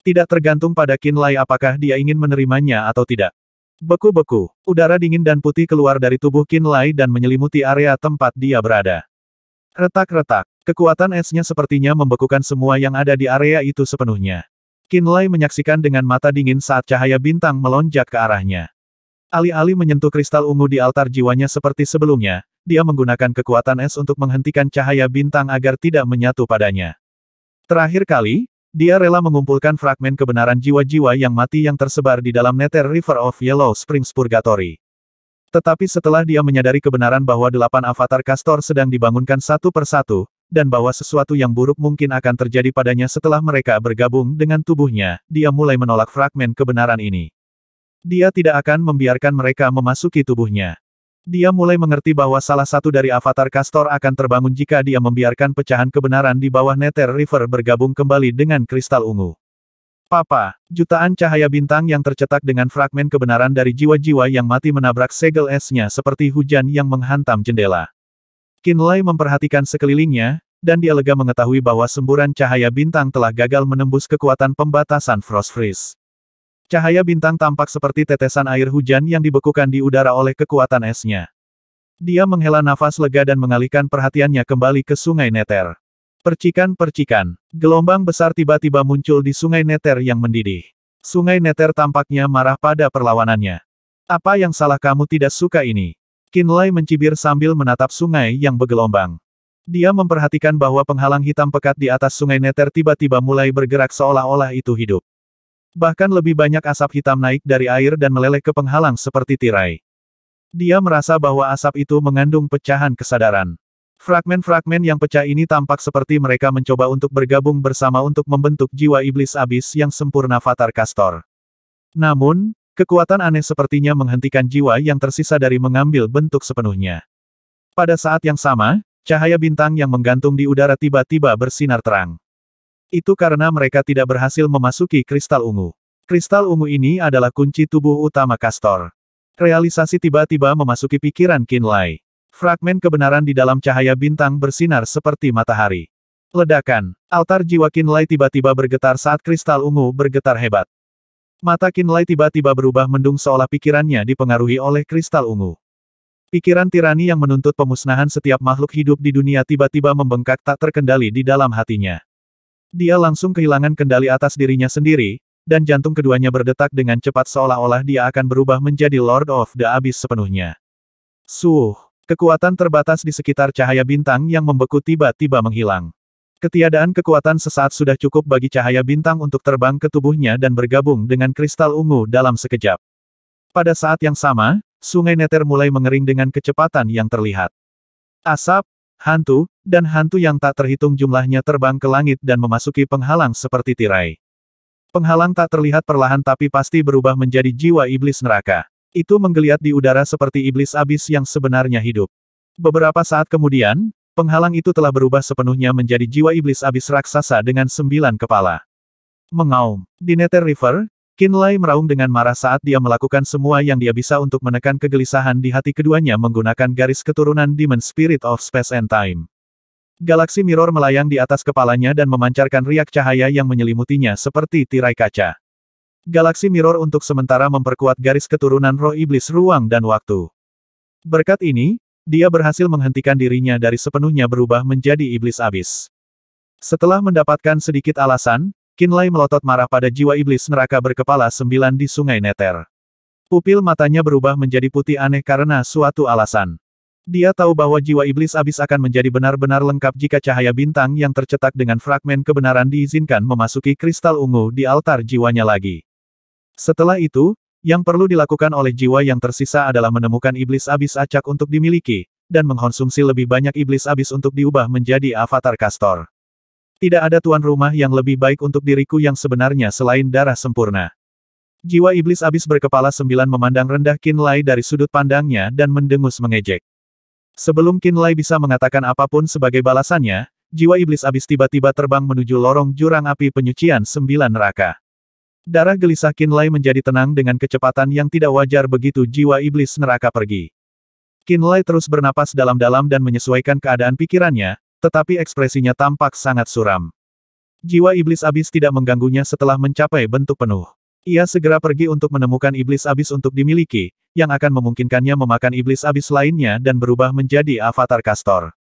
Tidak tergantung pada Qin Lai apakah dia ingin menerimanya atau tidak. Beku-beku, udara dingin dan putih keluar dari tubuh Qin Lai dan menyelimuti area tempat dia berada. Retak-retak, kekuatan esnya sepertinya membekukan semua yang ada di area itu sepenuhnya. Qin Lai menyaksikan dengan mata dingin saat cahaya bintang melonjak ke arahnya. Alih-alih menyentuh kristal ungu di altar jiwanya seperti sebelumnya, dia menggunakan kekuatan es untuk menghentikan cahaya bintang agar tidak menyatu padanya. Terakhir kali, dia rela mengumpulkan fragmen kebenaran jiwa-jiwa yang mati yang tersebar di dalam Nether River of Yellow Springs Purgatory. Tetapi setelah dia menyadari kebenaran bahwa 8 avatar Castor sedang dibangunkan satu persatu, dan bahwa sesuatu yang buruk mungkin akan terjadi padanya setelah mereka bergabung dengan tubuhnya, dia mulai menolak fragmen kebenaran ini. Dia tidak akan membiarkan mereka memasuki tubuhnya. Dia mulai mengerti bahwa salah satu dari avatar Castor akan terbangun jika dia membiarkan pecahan kebenaran di bawah Nether River bergabung kembali dengan kristal ungu. Papa, jutaan cahaya bintang yang tercetak dengan fragmen kebenaran dari jiwa-jiwa yang mati menabrak segel esnya seperti hujan yang menghantam jendela. Qin Lai memperhatikan sekelilingnya, dan dia lega mengetahui bahwa semburan cahaya bintang telah gagal menembus kekuatan pembatasan Frost Freeze. Cahaya bintang tampak seperti tetesan air hujan yang dibekukan di udara oleh kekuatan esnya. Dia menghela nafas lega dan mengalihkan perhatiannya kembali ke Sungai Neter. Percikan-percikan, gelombang besar tiba-tiba muncul di Sungai Neter yang mendidih. Sungai Neter tampaknya marah pada perlawanannya. Apa yang salah, kamu tidak suka ini? Qin Lai mencibir sambil menatap sungai yang bergelombang. Dia memperhatikan bahwa penghalang hitam pekat di atas sungai Nether tiba-tiba mulai bergerak seolah-olah itu hidup. Bahkan lebih banyak asap hitam naik dari air dan meleleh ke penghalang seperti tirai. Dia merasa bahwa asap itu mengandung pecahan kesadaran. Fragmen-fragmen yang pecah ini tampak seperti mereka mencoba untuk bergabung bersama untuk membentuk jiwa iblis abis yang sempurna Avatar Castor. Namun, kekuatan aneh sepertinya menghentikan jiwa yang tersisa dari mengambil bentuk sepenuhnya. Pada saat yang sama, cahaya bintang yang menggantung di udara tiba-tiba bersinar terang. Itu karena mereka tidak berhasil memasuki kristal ungu. Kristal ungu ini adalah kunci tubuh utama Castor. Realisasi tiba-tiba memasuki pikiran Qinlai. Fragmen kebenaran di dalam cahaya bintang bersinar seperti matahari. Ledakan. Altar jiwa Qinlai tiba-tiba bergetar saat kristal ungu bergetar hebat. Mata Qinlai tiba-tiba berubah mendung seolah pikirannya dipengaruhi oleh kristal ungu. Pikiran tirani yang menuntut pemusnahan setiap makhluk hidup di dunia tiba-tiba membengkak tak terkendali di dalam hatinya. Dia langsung kehilangan kendali atas dirinya sendiri, dan jantung keduanya berdetak dengan cepat seolah-olah dia akan berubah menjadi Lord of the Abyss sepenuhnya. Kekuatan terbatas di sekitar cahaya bintang yang membeku tiba-tiba menghilang. Ketiadaan kekuatan sesaat sudah cukup bagi cahaya bintang untuk terbang ke tubuhnya dan bergabung dengan kristal ungu dalam sekejap. Pada saat yang sama, sungai Nether mulai mengering dengan kecepatan yang terlihat. Asap, hantu, dan hantu yang tak terhitung jumlahnya terbang ke langit dan memasuki penghalang seperti tirai. Penghalang tak terlihat perlahan tapi pasti berubah menjadi jiwa iblis neraka. Itu menggeliat di udara seperti iblis abis yang sebenarnya hidup. Beberapa saat kemudian, penghalang itu telah berubah sepenuhnya menjadi jiwa iblis abis raksasa dengan 9 kepala. Mengaum. Di Nether River, Qinlai meraung dengan marah saat dia melakukan semua yang dia bisa untuk menekan kegelisahan di hati keduanya menggunakan garis keturunan Demon Spirit of Space and Time. Galaksi mirror melayang di atas kepalanya dan memancarkan riak cahaya yang menyelimutinya seperti tirai kaca. Galaksi mirror untuk sementara memperkuat garis keturunan roh iblis ruang dan waktu. Berkat ini, dia berhasil menghentikan dirinya dari sepenuhnya berubah menjadi iblis abis. Setelah mendapatkan sedikit alasan, Qinlai melotot marah pada jiwa iblis neraka berkepala 9 di sungai Nether. Pupil matanya berubah menjadi putih aneh karena suatu alasan. Dia tahu bahwa jiwa iblis abis akan menjadi benar-benar lengkap jika cahaya bintang yang tercetak dengan fragmen kebenaran diizinkan memasuki kristal ungu di altar jiwanya lagi. Setelah itu, yang perlu dilakukan oleh jiwa yang tersisa adalah menemukan iblis abis acak untuk dimiliki, dan mengkonsumsi lebih banyak iblis abis untuk diubah menjadi Avatar Castor. Tidak ada tuan rumah yang lebih baik untuk diriku yang sebenarnya selain darah sempurna. Jiwa iblis abis berkepala 9 memandang rendah Qinlai dari sudut pandangnya dan mendengus mengejek. Sebelum Qinlai bisa mengatakan apapun sebagai balasannya, jiwa iblis abis tiba-tiba terbang menuju lorong jurang api penyucian 9 neraka. Darah gelisah Qinlai menjadi tenang dengan kecepatan yang tidak wajar begitu jiwa iblis neraka pergi. Qinlai terus bernapas dalam-dalam dan menyesuaikan keadaan pikirannya, tetapi ekspresinya tampak sangat suram. Jiwa iblis abis tidak mengganggunya setelah mencapai bentuk penuh. Ia segera pergi untuk menemukan iblis abis untuk dimiliki, yang akan memungkinkannya memakan iblis abis lainnya dan berubah menjadi Avatar Castor.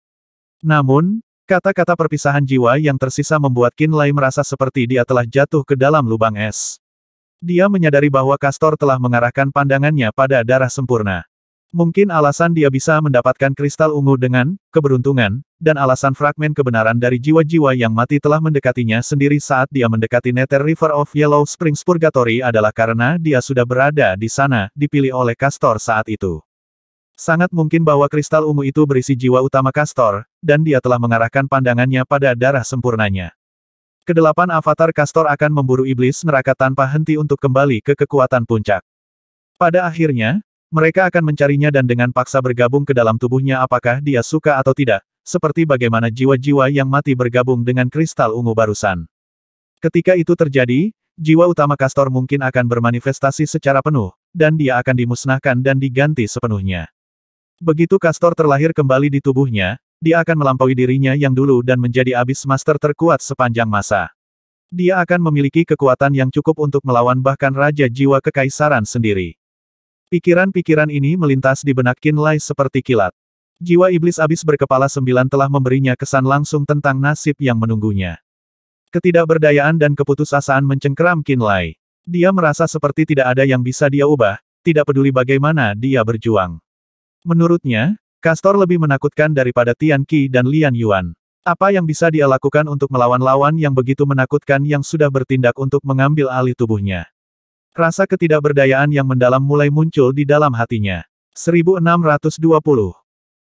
Namun, kata-kata perpisahan jiwa yang tersisa membuat Qinlai merasa seperti dia telah jatuh ke dalam lubang es. Dia menyadari bahwa Castor telah mengarahkan pandangannya pada darah sempurna. Mungkin alasan dia bisa mendapatkan kristal ungu dengan keberuntungan, dan alasan fragmen kebenaran dari jiwa-jiwa yang mati telah mendekatinya sendiri saat dia mendekati Nether River of Yellow Springs Purgatory adalah karena dia sudah berada di sana, dipilih oleh Castor saat itu. Sangat mungkin bahwa kristal ungu itu berisi jiwa utama Castor, dan dia telah mengarahkan pandangannya pada darah sempurnanya. Kedelapan Avatar Castor akan memburu iblis neraka tanpa henti untuk kembali ke kekuatan puncak. Pada akhirnya, mereka akan mencarinya dan dengan paksa bergabung ke dalam tubuhnya apakah dia suka atau tidak, seperti bagaimana jiwa-jiwa yang mati bergabung dengan kristal ungu barusan. Ketika itu terjadi, jiwa utama Castor mungkin akan bermanifestasi secara penuh, dan dia akan dimusnahkan dan diganti sepenuhnya. Begitu Castor terlahir kembali di tubuhnya, dia akan melampaui dirinya yang dulu dan menjadi Abyss Master terkuat sepanjang masa. Dia akan memiliki kekuatan yang cukup untuk melawan bahkan Raja Jiwa Kekaisaran sendiri. Pikiran-pikiran ini melintas di benak Qinlai seperti kilat. Jiwa iblis abis berkepala 9 telah memberinya kesan langsung tentang nasib yang menunggunya. Ketidakberdayaan dan keputusasaan mencengkeram Qinlai. Dia merasa seperti tidak ada yang bisa dia ubah, tidak peduli bagaimana dia berjuang. Menurutnya, Castor lebih menakutkan daripada Tian Qi dan Lian Yuan. Apa yang bisa dia lakukan untuk melawan lawan yang begitu menakutkan yang sudah bertindak untuk mengambil alih tubuhnya? Rasa ketidakberdayaan yang mendalam mulai muncul di dalam hatinya. 1620.